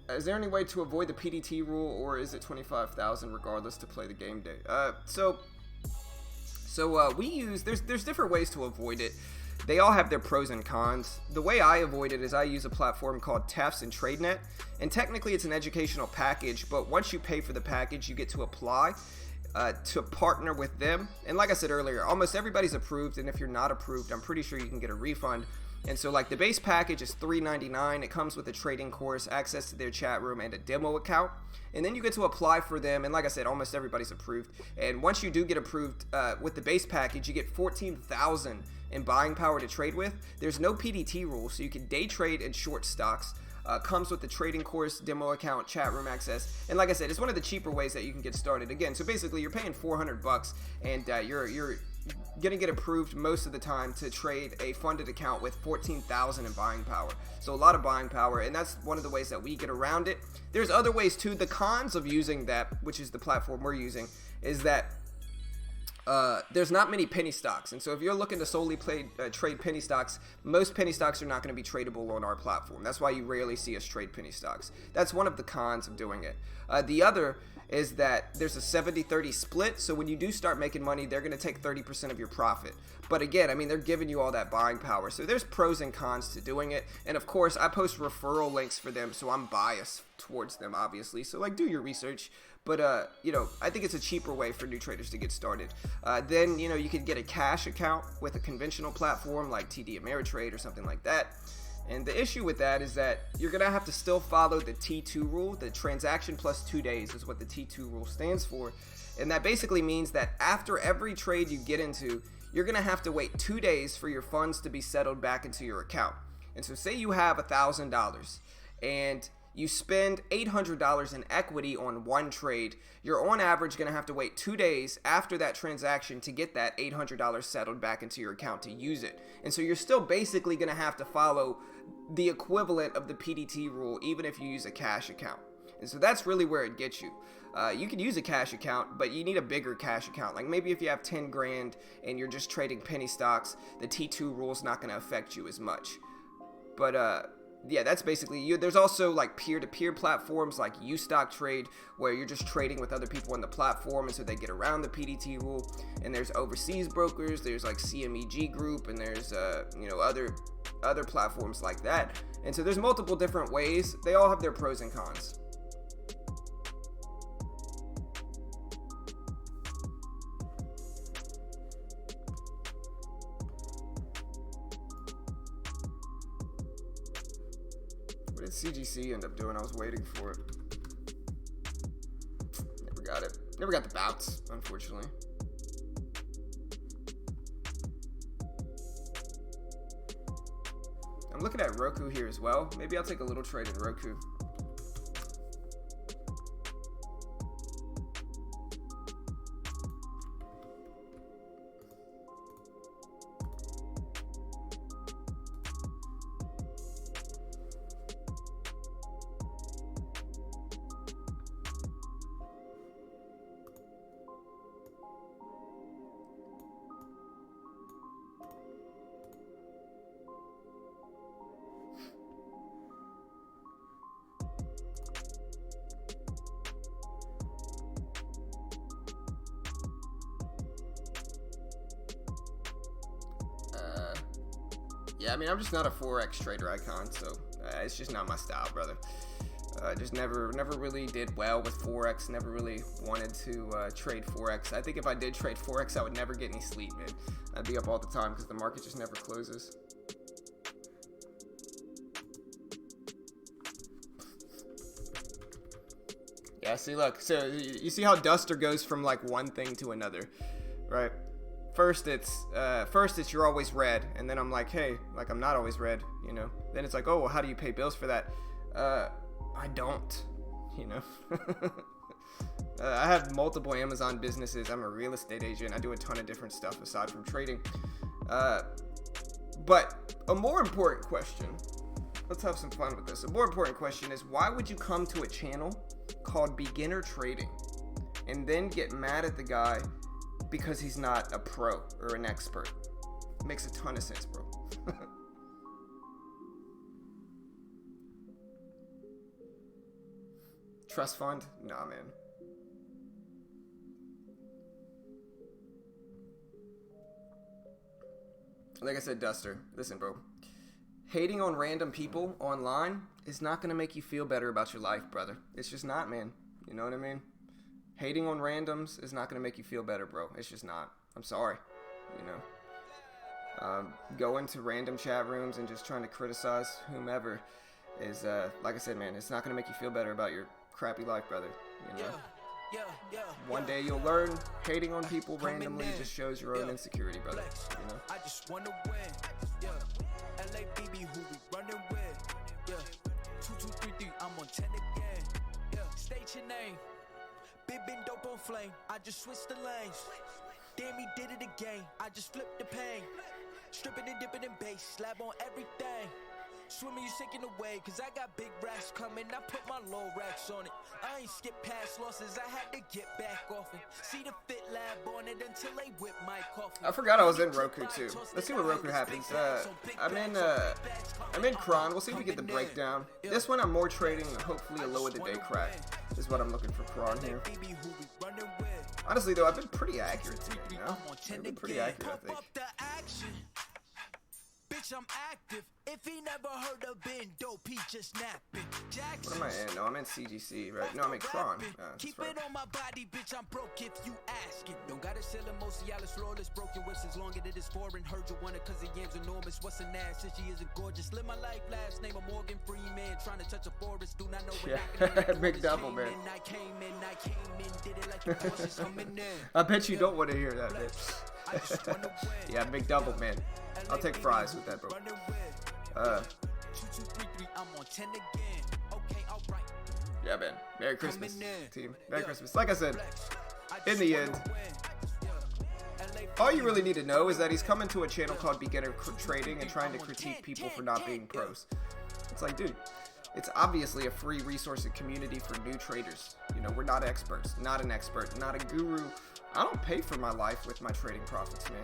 Is there any way to avoid the PDT rule, or is it 25,000 regardless to play the game day? So we use, there's different ways to avoid it. They all have their pros and cons. The way I avoid it is I use a platform called TAFs and TradeNet, and technically it's an educational package, but once you pay for the package, you get to apply to partner with them. And like I said earlier, almost everybody's approved, and if you're not approved, I'm pretty sure you can get a refund. And so like the base package is $3.99. It comes with a trading course, access to their chat room, and a demo account. And then you get to apply for them. And like I said, almost everybody's approved. And once you do get approved with the base package, you get 14,000 in buying power to trade with. There's no PDT rule, so you can day trade and short stocks. Comes with the trading course, demo account, chat room access, and like I said, it's one of the cheaper ways that you can get started. Again, so basically you're paying $400, and you're gonna get approved most of the time to trade a funded account with 14,000 in buying power. So a lot of buying power, and that's one of the ways that we get around it. There's other ways too. The cons of using that, which is the platform we're using, is that there's not many penny stocks, and so if you're looking to solely trade penny stocks, most penny stocks are not going to be tradable on our platform. That's why you rarely see us trade penny stocks. That's one of the cons of doing it. The other is that there's a 70-30 split, so when you do start making money, they're going to take 30% of your profit. But again, I mean, they're giving you all that buying power, so there's pros and cons to doing it. And of course, I post referral links for them, so I'm biased towards them, obviously. So like, do your research. But, you know, I think it's a cheaper way for new traders to get started. Then, you know, you could get a cash account with a conventional platform like TD Ameritrade or something like that. And the issue with that is that you're going to have to still follow the T2 rule. The transaction plus 2 days is what the T2 rule stands for. And that basically means that after every trade you get into, you're going to have to wait 2 days for your funds to be settled back into your account. And so say you have $1,000 and you spend $800 in equity on one trade, you're on average going to have to wait 2 days after that transaction to get that $800 settled back into your account to use it. And so you're still basically going to have to follow the equivalent of the PDT rule, even if you use a cash account. And so that's really where it gets you. You can use a cash account, but you need a bigger cash account. Like maybe if you have 10 grand and you're just trading penny stocks, the T2 rule is not going to affect you as much. But, yeah, that's basically you. There's also like peer-to-peer platforms like UStockTrade, where you're just trading with other people on the platform, and so they get around the PDT rule. And there's overseas brokers, there's like CMEG Group, and there's you know, other platforms like that. And so there's multiple different ways. They all have their pros and cons. What did CGC end up doing? I was waiting for it. Never got it. Never got the bounce, unfortunately. looking at Roku here as well. Maybe I'll take a little trade in Roku. Yeah, I mean, I'm just not a Forex trader icon, so it's just not my style, brother. Just never really did well with Forex, never really wanted to trade Forex. I think if I did trade Forex, I would never get any sleep, man. I'd be up all the time because the market just never closes. Yeah, see, look, so you see how Duster goes from like one thing to another, right? First it's you're always red, and then I'm like, hey, like I'm not always red, you know. Then it's like, oh, well, how do you pay bills for that? I don't, you know. I have multiple Amazon businesses. I'm a real estate agent. I do a ton of different stuff aside from trading. But a more important question, let's have some fun with this. A more important question is, why would you come to a channel called Beginner Trading and then get mad at the guy because he's not a pro or an expert? It makes a ton of sense, bro. Trust fund? Nah, man. Like I said, Duster, listen, bro. Hating on random people online is not going to make you feel better about your life, brother. It's just not, man. You know what I mean? Hating on randoms is not going to make you feel better, bro. It's just not. I'm sorry. You know? Going to random chat rooms and just trying to criticize whomever is, like I said, man, it's not going to make you feel better about your crappy life, brother. You know? One day you'll learn hating on people randomly just shows your own insecurity, brother. You know? I just wanna win. Yeah. LABB who we running with. Yeah. 2233, I'm on 10 again. Yeah. State your name. Big been dope on flame. I just switched the lanes. Damn, he did it again. I just flipped the pain. Stripping and dipping in bass. Slab on everything. Swimming, you sinking away, cause I got big racks coming. I put my low racks on it. I ain't skip past losses, I had to get back off it. See the fit lab on it until they whip my coffee. I forgot I was in Roku too. Let's see what Roku happens. I'm in Cron. We'll see if we get the breakdown. This one I'm more trading, hopefully a low of the day crack is what I'm looking for Cron here. Honestly though, I've been pretty accurate today, you know? I've been pretty accurate, I think. Bitch, I'm active. If he never heard of Ben Dope, he just napping. What am I in? No, I'm in CGC, right? No, I'm in Cron. Keep it on my body, bitch, I'm broke if you asking. Don't gotta sell him, most of y'all is flawless. Broken whips as long as it is foreign. Heard you want it cause the yam's enormous. What's an ass if she isn't gorgeous? Live my life, last name of Morgan Freeman. Trying to touch a forest, do not know when I can. Big double, man. I came in, did it like you was coming in. I bet you don't want to hear that, bitch. Yeah, big double, man. I'll take fries with that, bro. 2233, I'm on 10 again. Okay, alright. Yeah, man. Merry Christmas, team. Merry Christmas. Like I said, in the end, all you really need to know is that he's coming to a channel called Beginner Trading and trying to critique people for not being pros. It's like, dude, it's obviously a free resource and community for new traders. You know, we're not experts, not an expert, not a guru. I don't pay for my life with my trading profits, man.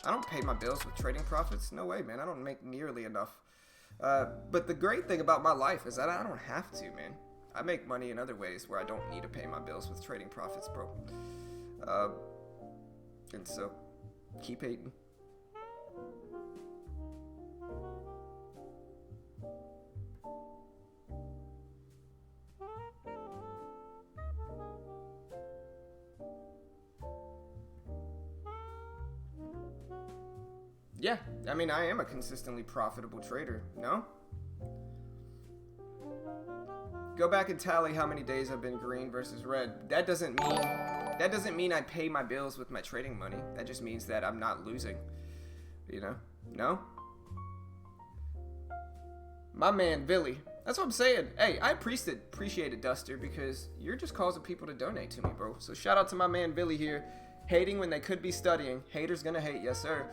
I don't pay my bills with trading profits. No way, man. I don't make nearly enough. But the great thing about my life is that I don't have to, man. I make money in other ways where I don't need to pay my bills with trading profits, bro. And so, keep hating. Yeah, I mean, I am a consistently profitable trader, no? Go back and tally how many days I've been green versus red. That doesn't mean I pay my bills with my trading money. That just means that I'm not losing. You know? No? My man, Billy. That's what I'm saying. Hey, I appreciate it, Duster, because you're just causing people to donate to me, bro. So shout out to my man, Billy here. Hating when they could be studying. Haters gonna hate, yes, sir.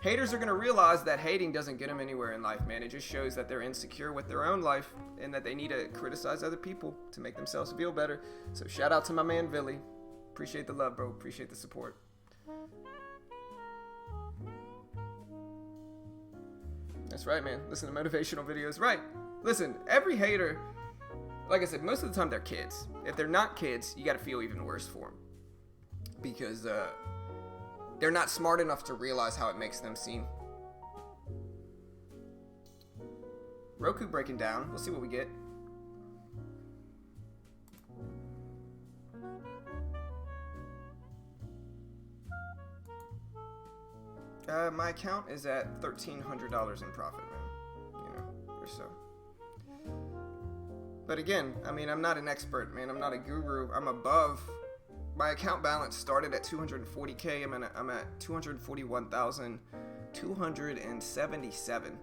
Haters are gonna realize that hating doesn't get them anywhere in life, man. It just shows that they're insecure with their own life and that they need to criticize other people to make themselves feel better. So shout out to my man, Billy. Appreciate the love, bro. Appreciate the support. That's right, man. Listen to motivational videos. Right. Listen, every hater, like I said, most of the time they're kids. If they're not kids, you got to feel even worse for them. Because they're not smart enough to realize how it makes them seem. Roku breaking down. We'll see what we get. My account is at $1,300 in profit, man. You know, or so. But again, I mean, I'm not an expert, man. I'm not a guru. I'm above. My account balance started at 240K. I'm at 241,277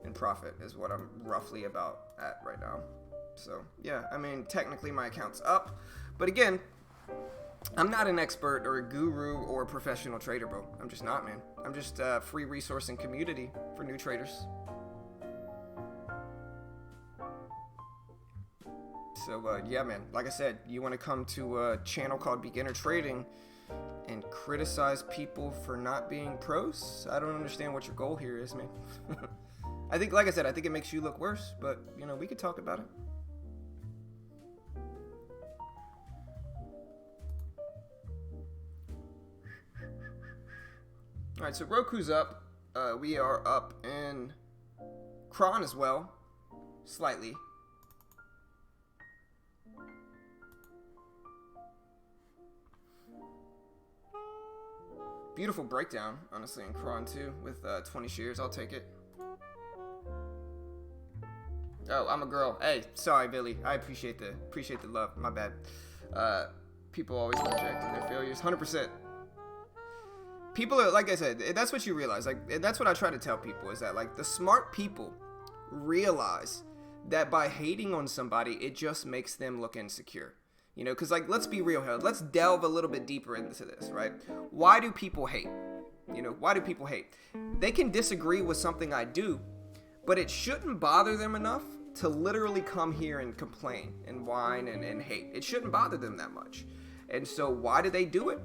in profit is what I'm roughly about at right now. So yeah, I mean, technically my account's up, but again, I'm not an expert or a guru or a professional trader, bro. I'm just not, man. I'm just a free resource and community for new traders. So, yeah, man. Like I said, you want to come to a channel called Beginner Trading and criticize people for not being pros? I don't understand what your goal here is, man. I think, like I said, I think it makes you look worse, but, you know, we could talk about it. Alright, so Roku's up. We are up in Cron as well. Slightly. Beautiful breakdown, honestly, in Cron too, with 20 shares. I'll take it. Oh, I'm a girl. Hey, sorry, Billy. I appreciate the love. My bad. People always project their failures. 100%. People are, like I said, that's what you realize. Like, that's what I try to tell people, is that, like, the smart people realize that by hating on somebody, it just makes them look insecure. You know, because, like, let's be real here. Let's delve a little bit deeper into this, right? Why do people hate? You know, why do people hate? They can disagree with something I do, but it shouldn't bother them enough to literally come here and complain and whine and hate. It shouldn't bother them that much. And so why do they do it?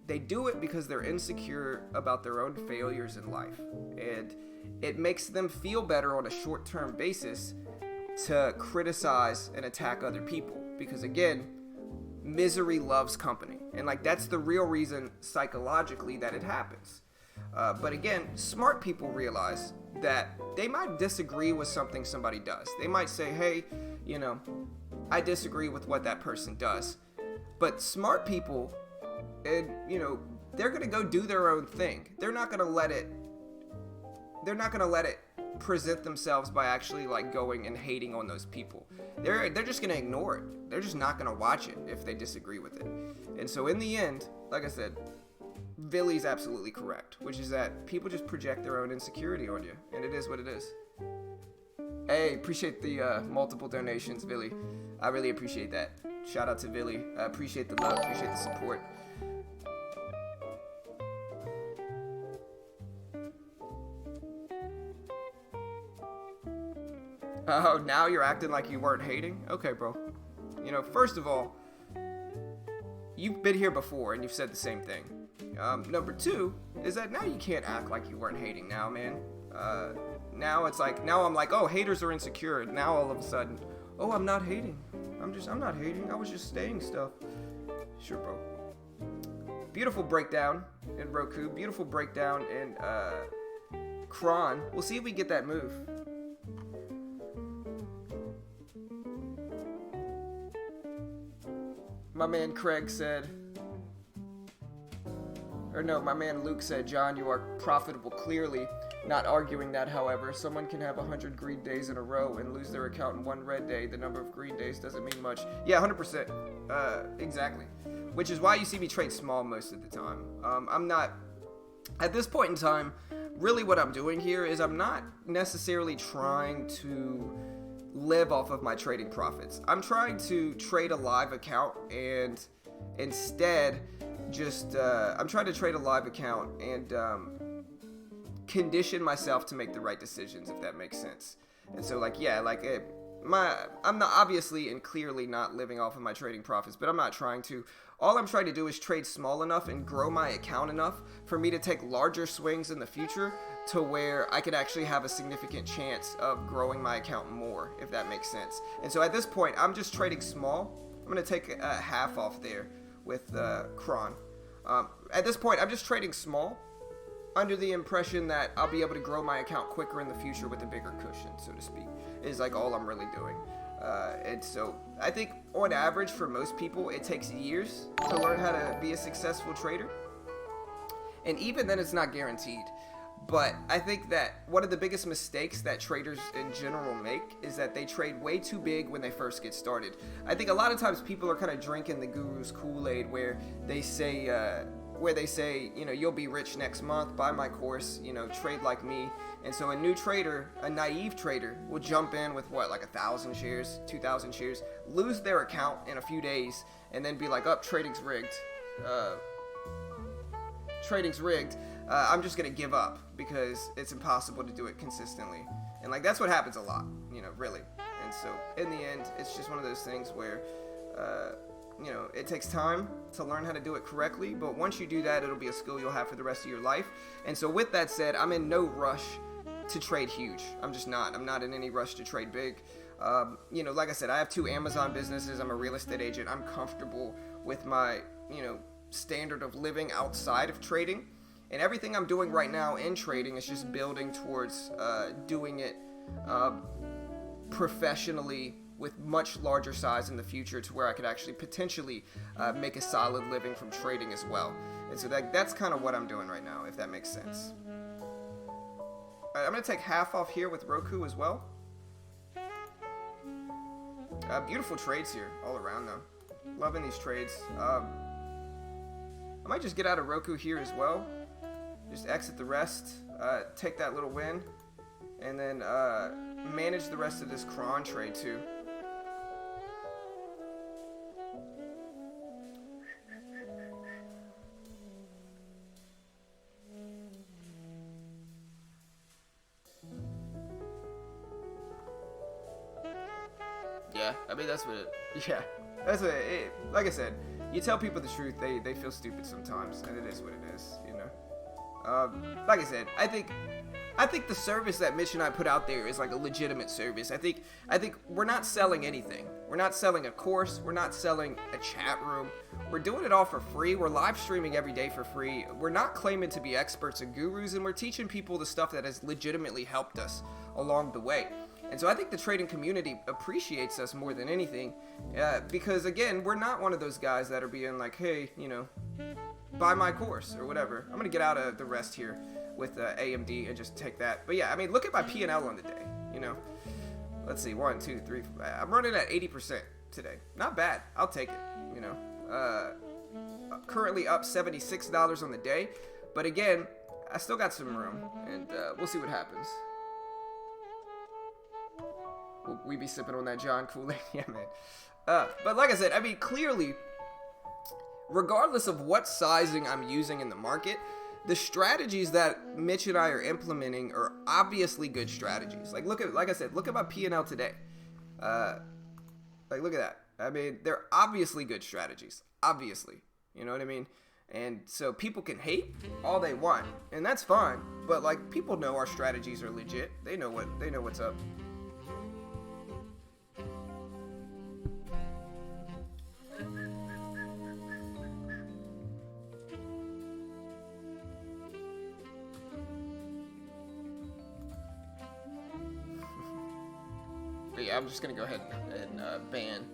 They do it because they're insecure about their own failures in life. And it makes them feel better on a short-term basis to criticize and attack other people. Because again, misery loves company. And like, that's the real reason psychologically that it happens. But again, smart people realize that they might disagree with something somebody does. They might say, hey, you know, I disagree with what that person does. But smart people, and you know, they're gonna go do their own thing. They're not gonna let it present themselves by actually like going and hating on those people. They're just gonna ignore it. They're just not gonna watch it if they disagree with it. And so in the end, like I said, Billy's absolutely correct, which is that people just project their own insecurity on you, and it is what it is. Hey, appreciate the multiple donations, Billy. I really appreciate that. Shout out to Billy. I appreciate the love, appreciate the support. Oh, now you're acting like you weren't hating? Okay, bro. You know, first of all, you've been here before and you've said the same thing. Number two is that now you can't act like you weren't hating now, man. Now it's like, now I'm like, oh, haters are insecure. Now all of a sudden, oh, I'm not hating. I'm not hating. I was just saying stuff. Sure, bro. Beautiful breakdown in Roku. Beautiful breakdown in Cron. We'll see if we get that move. My man Craig said, or no, my man Luke said, John, you are profitable clearly. Not arguing that, however, someone can have 100 green days in a row and lose their account in one red day. The number of green days doesn't mean much. Yeah, 100%. Exactly. Which is why you see me trade small most of the time. I'm not at this point in time, really what I'm doing here is I'm not necessarily trying to live off of my trading profits. I'm trying to trade a live account and instead just I'm trying to trade a live account and condition myself to make the right decisions, if that makes sense. And so like, yeah, like I'm not obviously and clearly not living off of my trading profits, but I'm not trying to. All I'm trying to do is trade small enough and grow my account enough for me to take larger swings in the future to where I could actually have a significant chance of growing my account more, if that makes sense. And so at this point, I'm just trading small. I'm going to take a half off there with Kron. At this point, I'm just trading small under the impression that I'll be able to grow my account quicker in the future with a bigger cushion, so to speak, is like all I'm really doing. And so I think on average for most people, it takes years to learn how to be a successful trader. And even then, it's not guaranteed. But I think that one of the biggest mistakes that traders in general make is that they trade way too big when they first get started. I think a lot of times people are kind of drinking the guru's Kool-Aid where they say, you know, you'll be rich next month, buy my course, you know, trade like me. And so a new trader, a naive trader, will jump in with what, like 1,000 shares, 2,000 shares, lose their account in a few days, and then be like, oh, trading's rigged. I'm just going to give up because it's impossible to do it consistently. And like, that's what happens a lot, you know, really. And so in the end, it's just one of those things where, you know, it takes time to learn how to do it correctly, but once you do that, it'll be a skill you'll have for the rest of your life. And so with that said, I'm in no rush to trade huge. I'm just not. I'm not in any rush to trade big. You know, like I said, I have 2 Amazon businesses. I'm a real estate agent. I'm comfortable with my, you know, standard of living outside of trading. And everything I'm doing right now in trading is just building towards doing it professionally with much larger size in the future to where I could actually potentially make a solid living from trading as well. And so that's kind of what I'm doing right now, if that makes sense. All right, I'm going to take half off here with Roku as well. Beautiful trades here all around though. Loving these trades. I might just get out of Roku here as well. Just exit the rest, take that little win, and then manage the rest of this Kron trade too. Yeah, I mean, that's what it, like I said, you tell people the truth, they feel stupid sometimes, and it is what it is, you know. Like I said, I think the service that Mitch and I put out there is like a legitimate service. I think we're not selling anything. We're not selling a course. We're not selling a chat room. We're doing it all for free. We're live streaming every day for free. We're not claiming to be experts and gurus, and we're teaching people the stuff that has legitimately helped us along the way. And so I think the trading community appreciates us more than anything, because again, we're not one of those guys that are being like, hey, you know, buy my course or whatever. I'm gonna get out of the rest here with AMD and just take that. But yeah, I mean, look at my P&L on the day, you know. Let's see, 1, 2, 3, 4. I'm running at 80% today. Not bad. I'll take it, you know. Currently up $76 on the day. But again, I still got some room, and we'll see what happens. Will we be sipping on that John Kool-Aid? Yeah, man. But like I said, I mean, clearly, regardless of what sizing I'm using in the market, the strategies that Mitch and I are implementing are obviously good strategies. Like I said, look at my P&L today. Like, look at that. I mean, they're obviously good strategies. Obviously. You know what I mean? And so people can hate all they want, and that's fine. But like, people know our strategies are legit. They know what's up. But yeah, I'm just gonna go ahead and ban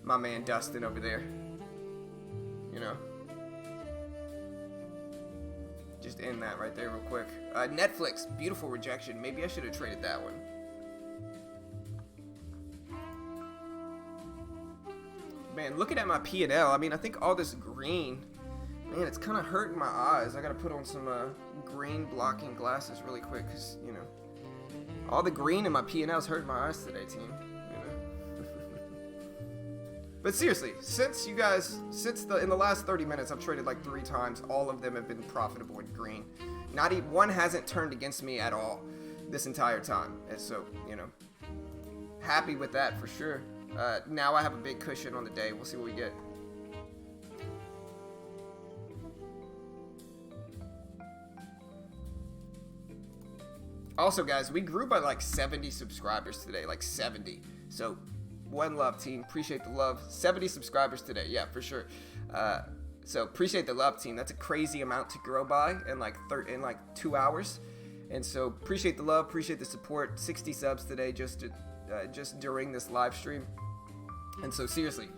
my man Dustin over there. You know, just end that right there real quick. Netflix, beautiful rejection. Maybe I should have traded that one. Man, looking at my P&L, I mean, I think all this green Man, it's kind of hurting my eyes. I gotta put on some green blocking glasses really quick, because, you know, all the green in my P&L's hurting my eyes today, team. You know? But seriously, in the last 30 minutes, I've traded like 3 times. All of them have been profitable in green. Not even one hasn't turned against me at all this entire time. And so, you know, happy with that for sure. Now I have a big cushion on the day. We'll see what we get. Also, guys, we grew by like 70 subscribers today, like 70. So, one love, team. Appreciate the love. 70 subscribers today, yeah, for sure. So, appreciate the love, team. That's a crazy amount to grow by in like 2 hours. And so, appreciate the love, appreciate the support. 60 subs today just during this live stream. And so, seriously,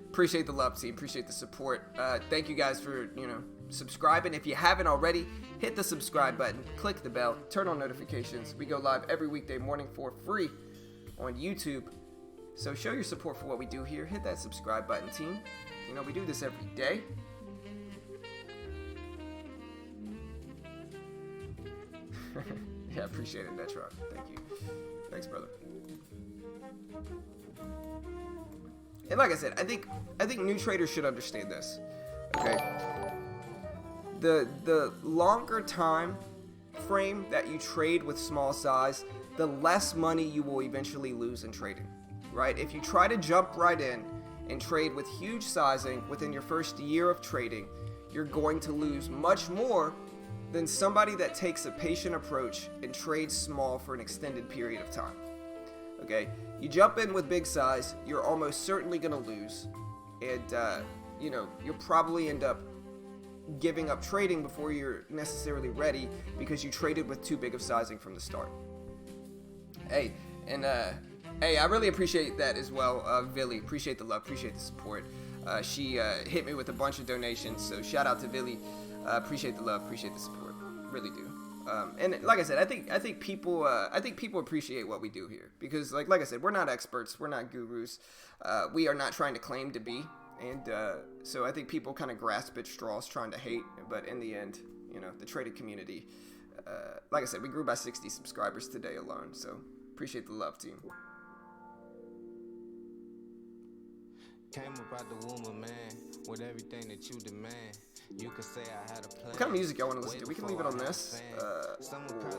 appreciate the love, team. Appreciate the support. Thank you guys for, you know, subscribing. If you haven't already, hit the subscribe button, click the bell, turn on notifications. We go live every weekday morning for free on YouTube. So show your support for what we do here. Hit that subscribe button, team. You know, we do this every day. Yeah, appreciate it, Netron. Thank you. Thanks, brother. And like I said, I think new traders should understand this. Okay. The longer time frame that you trade with small size, the less money you will eventually lose in trading, right? If you try to jump right in and trade with huge sizing within your first year of trading, you're going to lose much more than somebody that takes a patient approach and trades small for an extended period of time. Okay, you jump in with big size, you're almost certainly going to lose, and you know, you'll probably end up giving up trading before you're necessarily ready because you traded with too big of sizing from the start. Hey, and hey, I really appreciate that as well, Villy. Appreciate the love, appreciate the support. She hit me with a bunch of donations, so shout out to Villy. Appreciate the love, appreciate the support, really do. And like I said, I think people appreciate what we do here because, like I said, we're not experts, we're not gurus, we are not trying to claim to be. And so I think people kind of grasp at straws trying to hate, but in the end, you know, the trading community, like I said, we grew by 60 subscribers today alone, so appreciate the love, team. Came up out the womb of man with everything that you demand. You could say I had a plan. What kind of music y'all want to listen to? We can leave it on this. Or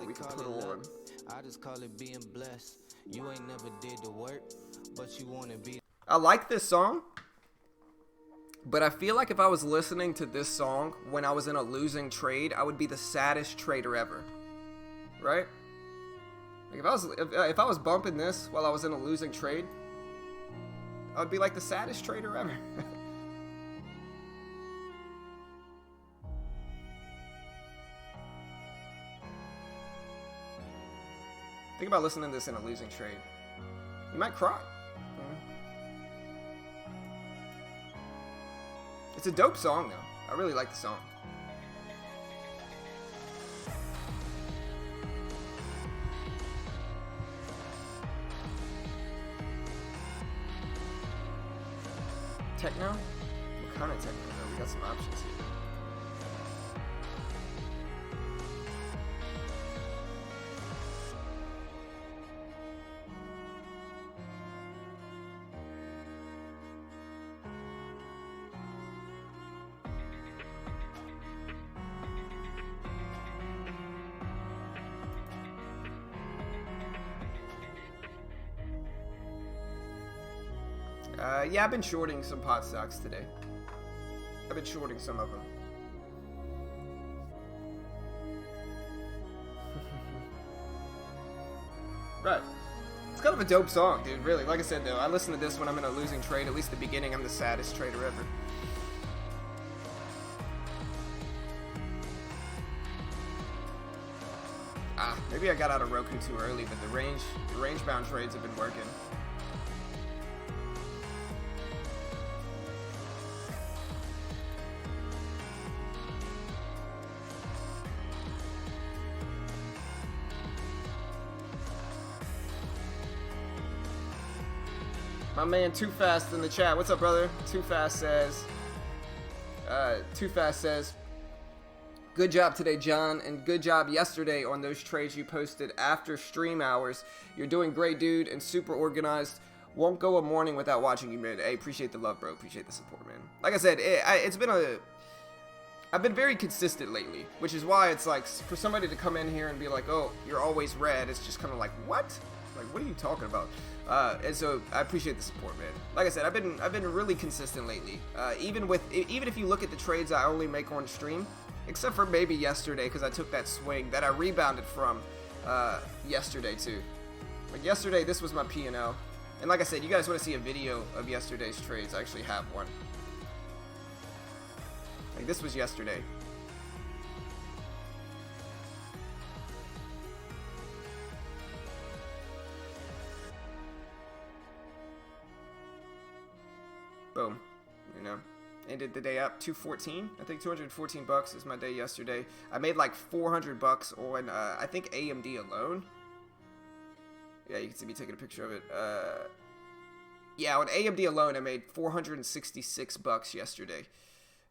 we can put it on. I just call it being blessed. You ain't never did the work, but you want to be. I like this song. But I feel like if I was listening to this song when I was in a losing trade, I would be the saddest trader ever, right? Like if I was bumping this while I was in a losing trade, I would be like the saddest trader ever. Think about listening to this in a losing trade. You might cry. It's a dope song, though. I really like the song. Techno? What kind of techno, though? We got some options here. Yeah, I've been shorting some pot stocks today. I've been shorting some of them. Right. It's kind of a dope song, dude, really. Like I said, though, I listen to this when I'm in a losing trade. At least the beginning, I'm the saddest trader ever. Maybe I got out of Roku too early, but the range-bound trades have been working. My man Too Fast in the chat. What's up, brother? Too Fast says, Too Fast says, good job today, John, and good job yesterday on those trades you posted after stream hours. You're doing great, dude, and super organized. Won't go a morning without watching you, man. Hey, appreciate the love, bro. Appreciate the support, man. Like I said, I've been very consistent lately, which is why it's like, for somebody to come in here and be like, oh, you're always red, it's just kind of like, what? Like, what are you talking about? And so I appreciate the support, man. Like I said, I've been really consistent lately. Even if you look at the trades I only make on stream, except for maybe yesterday, because I took that swing that I rebounded from yesterday too. Like yesterday, this was my P&L. And like I said, you guys want to see a video of yesterday's trades, I actually have one. Like this was yesterday. Boom. You know, ended the day up 214. I think 214 bucks is my day yesterday. I made like 400 bucks on I think AMD alone. Yeah, you can see me taking a picture of it. Yeah, on AMD alone, I made 466 bucks yesterday.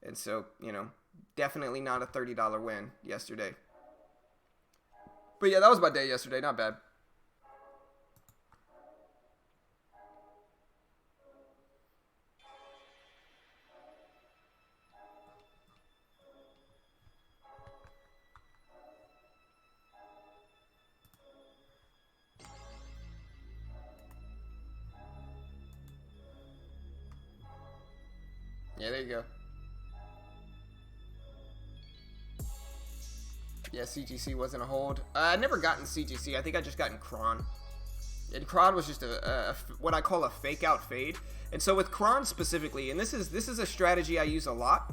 And so, you know, definitely not a $30 win yesterday. But yeah, that was my day yesterday. Not bad. Yeah, there you go. Yeah, CGC wasn't a hold. I never gotten CGC. I think I just gotten Cron. And Cron was just what I call a fake out fade. And so with Cron specifically, and this is a strategy I use a lot,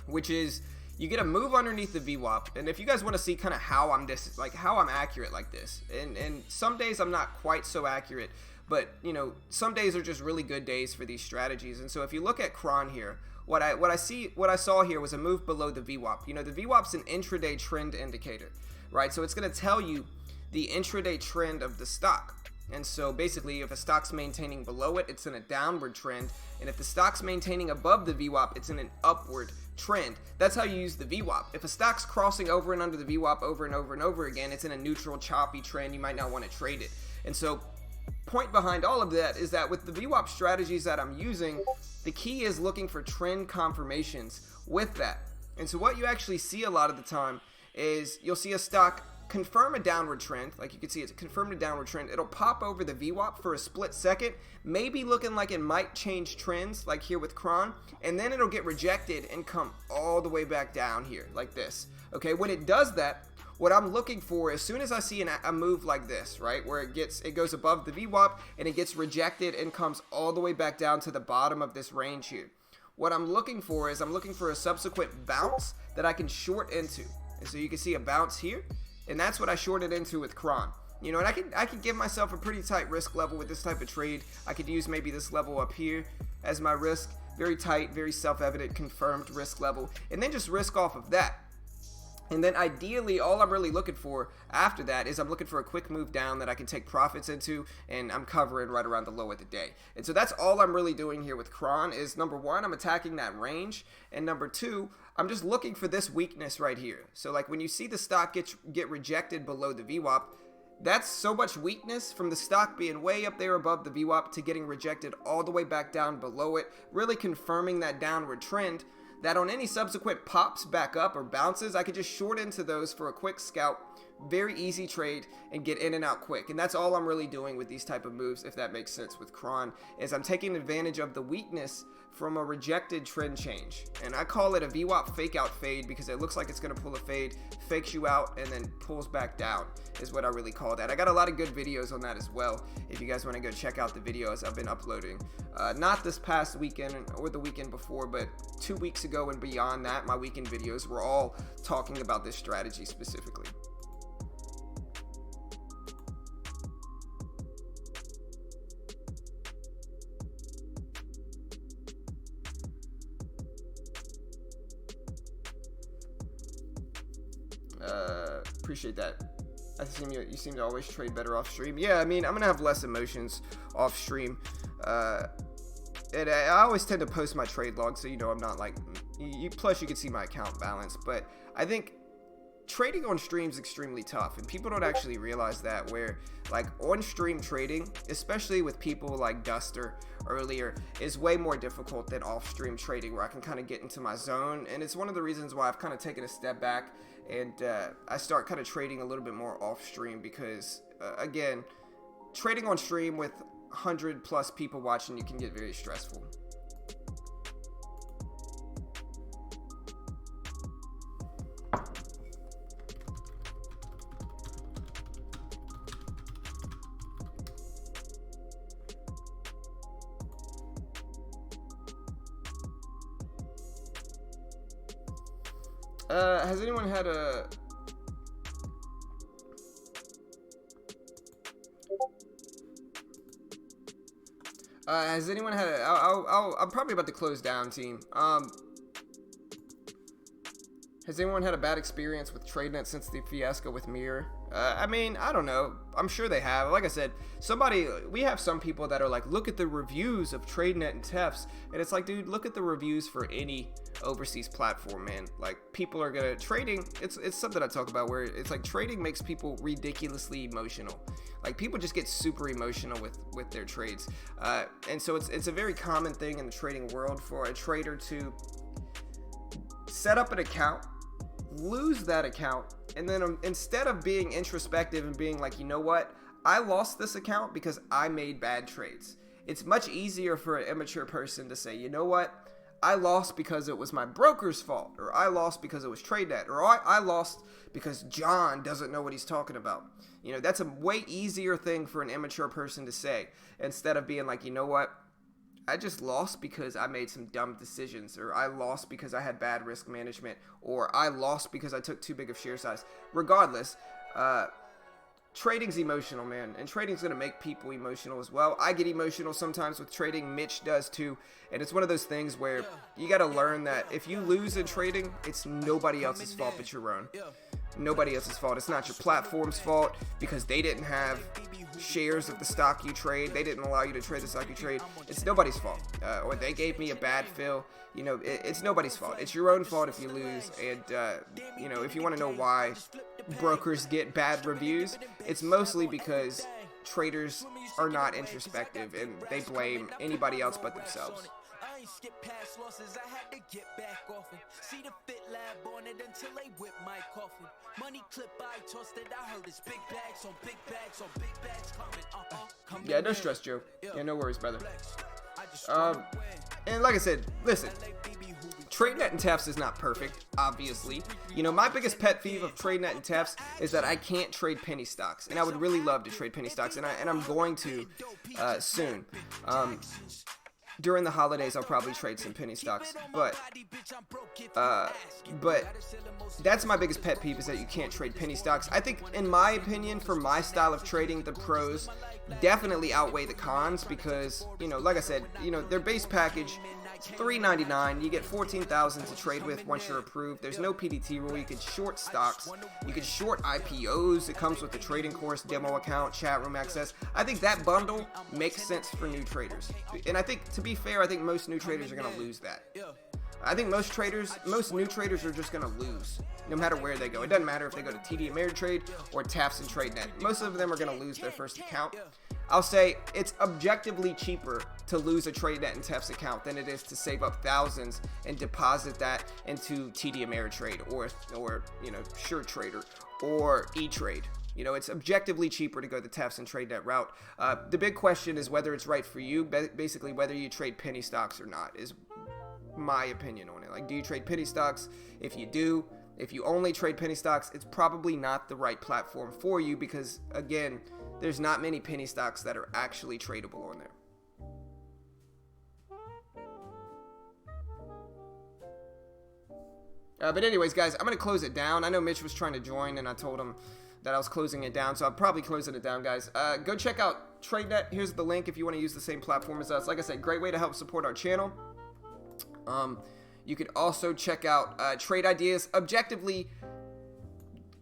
which is you get a move underneath the VWAP. And if you guys want to see kind of how I'm accurate like this, and some days I'm not quite so accurate, but you know, some days are just really good days for these strategies. And so if you look at Cron here, what I saw here was a move below the VWAP. You know, the VWAP's an intraday trend indicator, right? So it's going to tell you the intraday trend of the stock. And so basically, if a stock's maintaining below it, it's in a downward trend. And if the stock's maintaining above the VWAP, it's in an upward trend. That's how you use the VWAP. If a stock's crossing over and under the VWAP over and over and over again, it's in a neutral, choppy trend. You might not want to trade it. And so point behind all of that is that with the VWAP strategies that I'm using, the key is looking for trend confirmations with that. And so what you actually see a lot of the time is you'll see a stock confirm a downward trend. Like you can see it's confirmed a downward trend. It'll pop over the VWAP for a split second, maybe looking like it might change trends like here with Cron, and then it'll get rejected and come all the way back down here like this. Okay, when it does that, what I'm looking for, as soon as I see a move like this, right, where it goes above the VWAP and it gets rejected and comes all the way back down to the bottom of this range here, what I'm looking for is I'm looking for a subsequent bounce that I can short into. And so you can see a bounce here, and that's what I shorted into with Cron. You know, and I can give myself a pretty tight risk level with this type of trade. I could use maybe this level up here as my risk, very tight, very self-evident, confirmed risk level, and then just risk off of that. And then ideally, all I'm really looking for after that is I'm looking for a quick move down that I can take profits into, and I'm covering right around the low of the day. And so that's all I'm really doing here with Cron is, number one, I'm attacking that range, and number two, I'm just looking for this weakness right here. So like when you see the stock get rejected below the VWAP, that's so much weakness from the stock being way up there above the VWAP to getting rejected all the way back down below it, really confirming that downward trend, that on any subsequent pops back up or bounces, I could just short into those for a quick scalp, very easy trade, and get in and out quick. And that's all I'm really doing with these type of moves, if that makes sense with Cron, is I'm taking advantage of the weakness from a rejected trend change. And I call it a VWAP fake out fade because it looks like it's going to pull a fade, fakes you out, and then pulls back down is what I really call that. I got a lot of good videos on that as well if you guys want to go check out the videos I've been uploading. Not this past weekend or the weekend before, but 2 weeks ago and beyond that, my weekend videos were all talking about this strategy specifically. Appreciate that. You seem to always trade better off stream. Yeah, I mean, I'm gonna have less emotions off stream. And I always tend to post my trade log, so you know I'm not like Plus, you can see my account balance. But I think trading on stream is extremely tough, and people don't actually realize that, where like on stream trading, especially with people like Duster earlier, is way more difficult than off stream trading, where I can kind of get into my zone. And it's one of the reasons why I've kind of taken a step back and I start kind of trading a little bit more off stream, because again, trading on stream with 100 plus people watching you can get very stressful. Has anyone had a... has anyone had a... I'm probably about to close down, team. Has anyone had a bad experience with TradeNet since the fiasco with Mirror? I mean, I don't know. I'm sure they have. Like I said, we have some people that are like, look at the reviews of TradeNet and TEFs. And it's like, dude, look at the reviews for any overseas platform, man. Like, people are gonna... Trading, it's something I talk about, where it's like trading makes people ridiculously emotional. Like, people just get super emotional with their trades. And so it's a very common thing in the trading world for a trader to set up an account, lose that account, and then instead of being introspective and being like, you know what, I lost this account because I made bad trades. It's much easier for an immature person to say, you know what, I lost because it was my broker's fault, or I lost because it was TradeNet, or I lost because John doesn't know what he's talking about. You know, that's a way easier thing for an immature person to say, instead of being like, you know what, I just lost because I made some dumb decisions, or I lost because I had bad risk management, or I lost because I took too big of share size. Regardless, trading's emotional, man, and trading's going to make people emotional as well. I get emotional sometimes with trading. Mitch does too, and it's one of those things where you got to learn that if you lose in trading, it's nobody else's fault but your own. Nobody else's fault. It's not your platform's fault because they didn't have shares of the stock you trade. They didn't allow you to trade the stock you trade. It's nobody's fault. Or they gave me a bad fill. You know, it's nobody's fault. It's your own fault if you lose. And, you know, if you want to know why brokers get bad reviews, it's mostly because traders are not introspective and they blame anybody else but themselves. Skip past losses, I had to get back off it. See the fit lab on it until they whip my coffin. Money clip, I tossed it. I heard it's big bags on big bags on big bags coming. Yeah, no stress, Joe. Yeah, no worries, brother. And like I said, listen, TradeNet and TEFs is not perfect, obviously. You know, my biggest pet peeve of TradeNet and TEFs is that I can't trade penny stocks, and I would really love to trade penny stocks, and I'm going to soon. During the holidays, I'll probably trade some penny stocks, but that's my biggest pet peeve, is that you can't trade penny stocks. I think, in my opinion, for my style of trading, the pros definitely outweigh the cons, because, you know, like I said, you know, their base package, $3.99, you get 14,000 to trade with once you're approved. There's no PDT rule. You can short stocks, you can short IPOs. It comes with the trading course, demo account, chat room access. I think that bundle makes sense for new traders, and I think, to be fair, I think most new traders are going to lose that. I think most new traders are just going to lose, no matter where they go. It doesn't matter if they go to TD Ameritrade or TAFs and TradeNet. Most of them are going to lose their first account. I'll say it's objectively cheaper to lose a TradeNet and TEFs account than it is to save up thousands and deposit that into TD Ameritrade or you know, SureTrader or E-Trade. You know, it's objectively cheaper to go the TEFs and TradeNet route. The big question is whether it's right for you, basically whether you trade penny stocks or not, is my opinion on it. Like, do you trade penny stocks? If you do, if you only trade penny stocks, it's probably not the right platform for you, because, again, there's not many penny stocks that are actually tradable on there. But anyways, guys, I'm going to close it down. I know Mitch was trying to join, and I told him that I was closing it down, so I'm probably closing it down, guys. Go check out TradeNet. Here's the link if you want to use the same platform as us. Like I said, great way to help support our channel. You could also check out Trade Ideas. Objectively,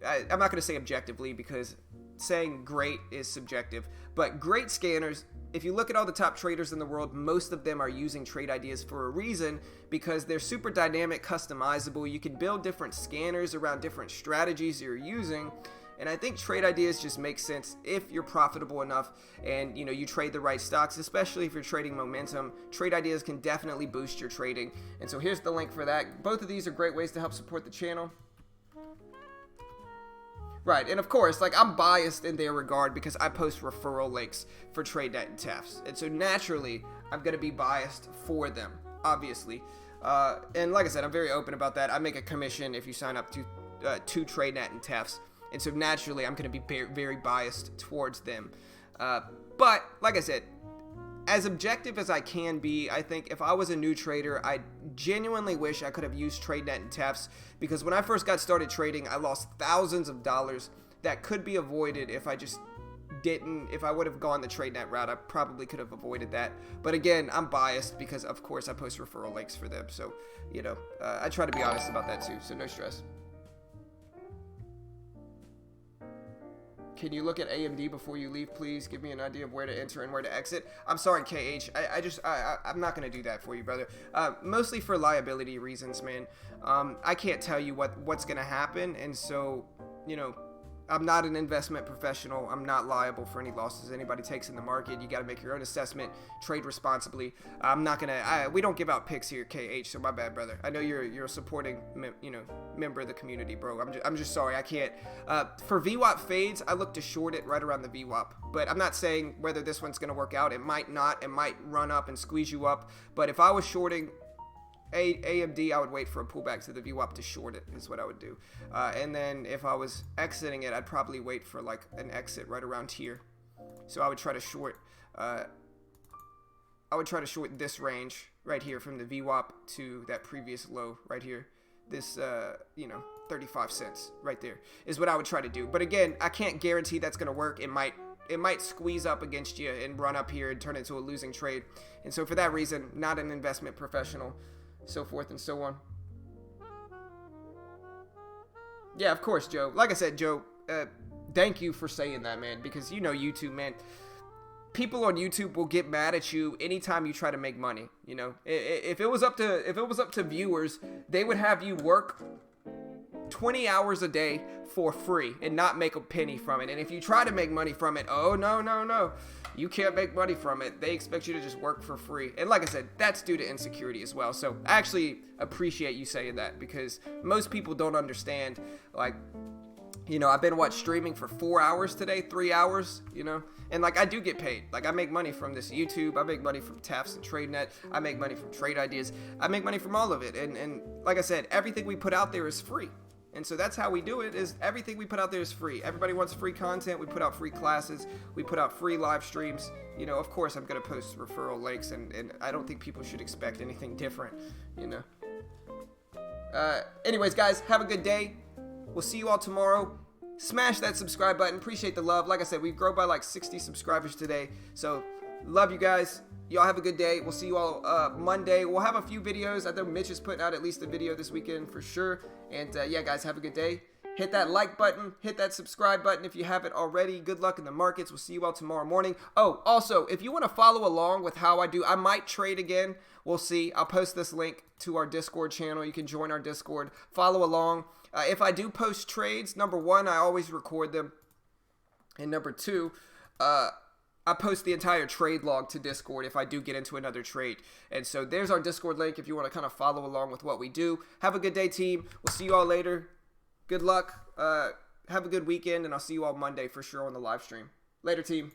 I'm not going to say objectively, because saying great is subjective, but great scanners, if you look at all the top traders in the world, most of them are using trade ideas for a reason, because they're super dynamic, customizable. You can build different scanners around different strategies you're using. And I think trade ideas just make sense if you're profitable enough and you trade the right stocks, especially if you're trading momentum. Trade ideas can definitely boost your trading. And so here's the link for that. Both of these are great ways to help support the channel. Right, and of course, like, I'm biased in their regard because I post referral links for TradeNet and TEFs. And so naturally, I'm going to be biased for them, obviously. And like I said, I'm very open about that. I make a commission if you sign up to TradeNet and TEFs. And so naturally, I'm going to be very biased towards them. But like I said, as objective as I can be, I think if I was a new trader, I genuinely wish I could have used TradeNet and TEFs, because when I first got started trading, I lost thousands of dollars that could be avoided if I just didn't. If I would have gone the TradeNet route, I probably could have avoided that. But again, I'm biased because, of course, I post referral links for them. So, I try to be honest about that too, so no stress. Can you look at AMD before you leave, please? Give me an idea of where to enter and where to exit. I'm sorry, KH. I'm not going to do that for you, brother. Mostly for liability reasons, man. I can't tell you what's going to happen. And so, I'm not an investment professional. I'm not liable for any losses anybody takes in the market. You got to make your own assessment, trade responsibly. I'm not going to, we don't give out picks here, KH, so my bad, brother. I know you're a supporting, member of the community, bro. I'm just sorry. I can't. For VWAP fades, I look to short it right around the VWAP. But I'm not saying whether this one's going to work out. It might not. It might run up and squeeze you up. But if I was shorting AMD, I would wait for a pullback to the VWAP to short it, is what I would do. And then if I was exiting it, I'd probably wait for like an exit right around here. So I would try to short this range right here from the VWAP to that previous low right here. This 35 cents right there is what I would try to do. But again, I can't guarantee that's going to work. It might squeeze up against you and run up here and turn into a losing trade. And so for that reason, not an investment professional, so forth and so on. Yeah, of course, Joe. Like I said, Joe, thank you for saying that, man, because YouTube, man, people on YouTube will get mad at you anytime you try to make money. If it was up to viewers, they would have you work 20 hours a day for free and not make a penny from it. And if you try to make money from it, oh no, you can't make money from it. They expect you to just work for free. And like I said, that's due to insecurity as well. So I actually appreciate you saying that, because most people don't understand. Like, I've been streaming for 4 hours today, 3 hours, and like I do get paid. Like, I make money from this YouTube. I make money from TEFs and TradeNet. I make money from trade ideas. I make money from all of it. And like I said, everything we put out there is free. And so that's how we do it, is everything we put out there is free. Everybody wants free content. We put out free classes. We put out free live streams. Of course, I'm going to post referral links, and I don't think people should expect anything different, Anyways, guys, have a good day. We'll see you all tomorrow. Smash that subscribe button. Appreciate the love. Like I said, we've grown by like 60 subscribers today. So, love you guys. Y'all have a good day. We'll see you all Monday. We'll have a few videos. I know Mitch is putting out at least a video this weekend for sure. And yeah, guys, have a good day. Hit that like button. Hit that subscribe button if you haven't already. Good luck in the markets. We'll see you all tomorrow morning. Oh, also, if you want to follow along with how I do, I might trade again. We'll see. I'll post this link to our Discord channel. You can join our Discord. Follow along. If I do post trades, number one, I always record them. And number two, I post the entire trade log to Discord if I do get into another trade. And so there's our Discord link if you want to kind of follow along with what we do. Have a good day, team. We'll see you all later. Good luck. Have a good weekend, and I'll see you all Monday for sure on the live stream. Later, team.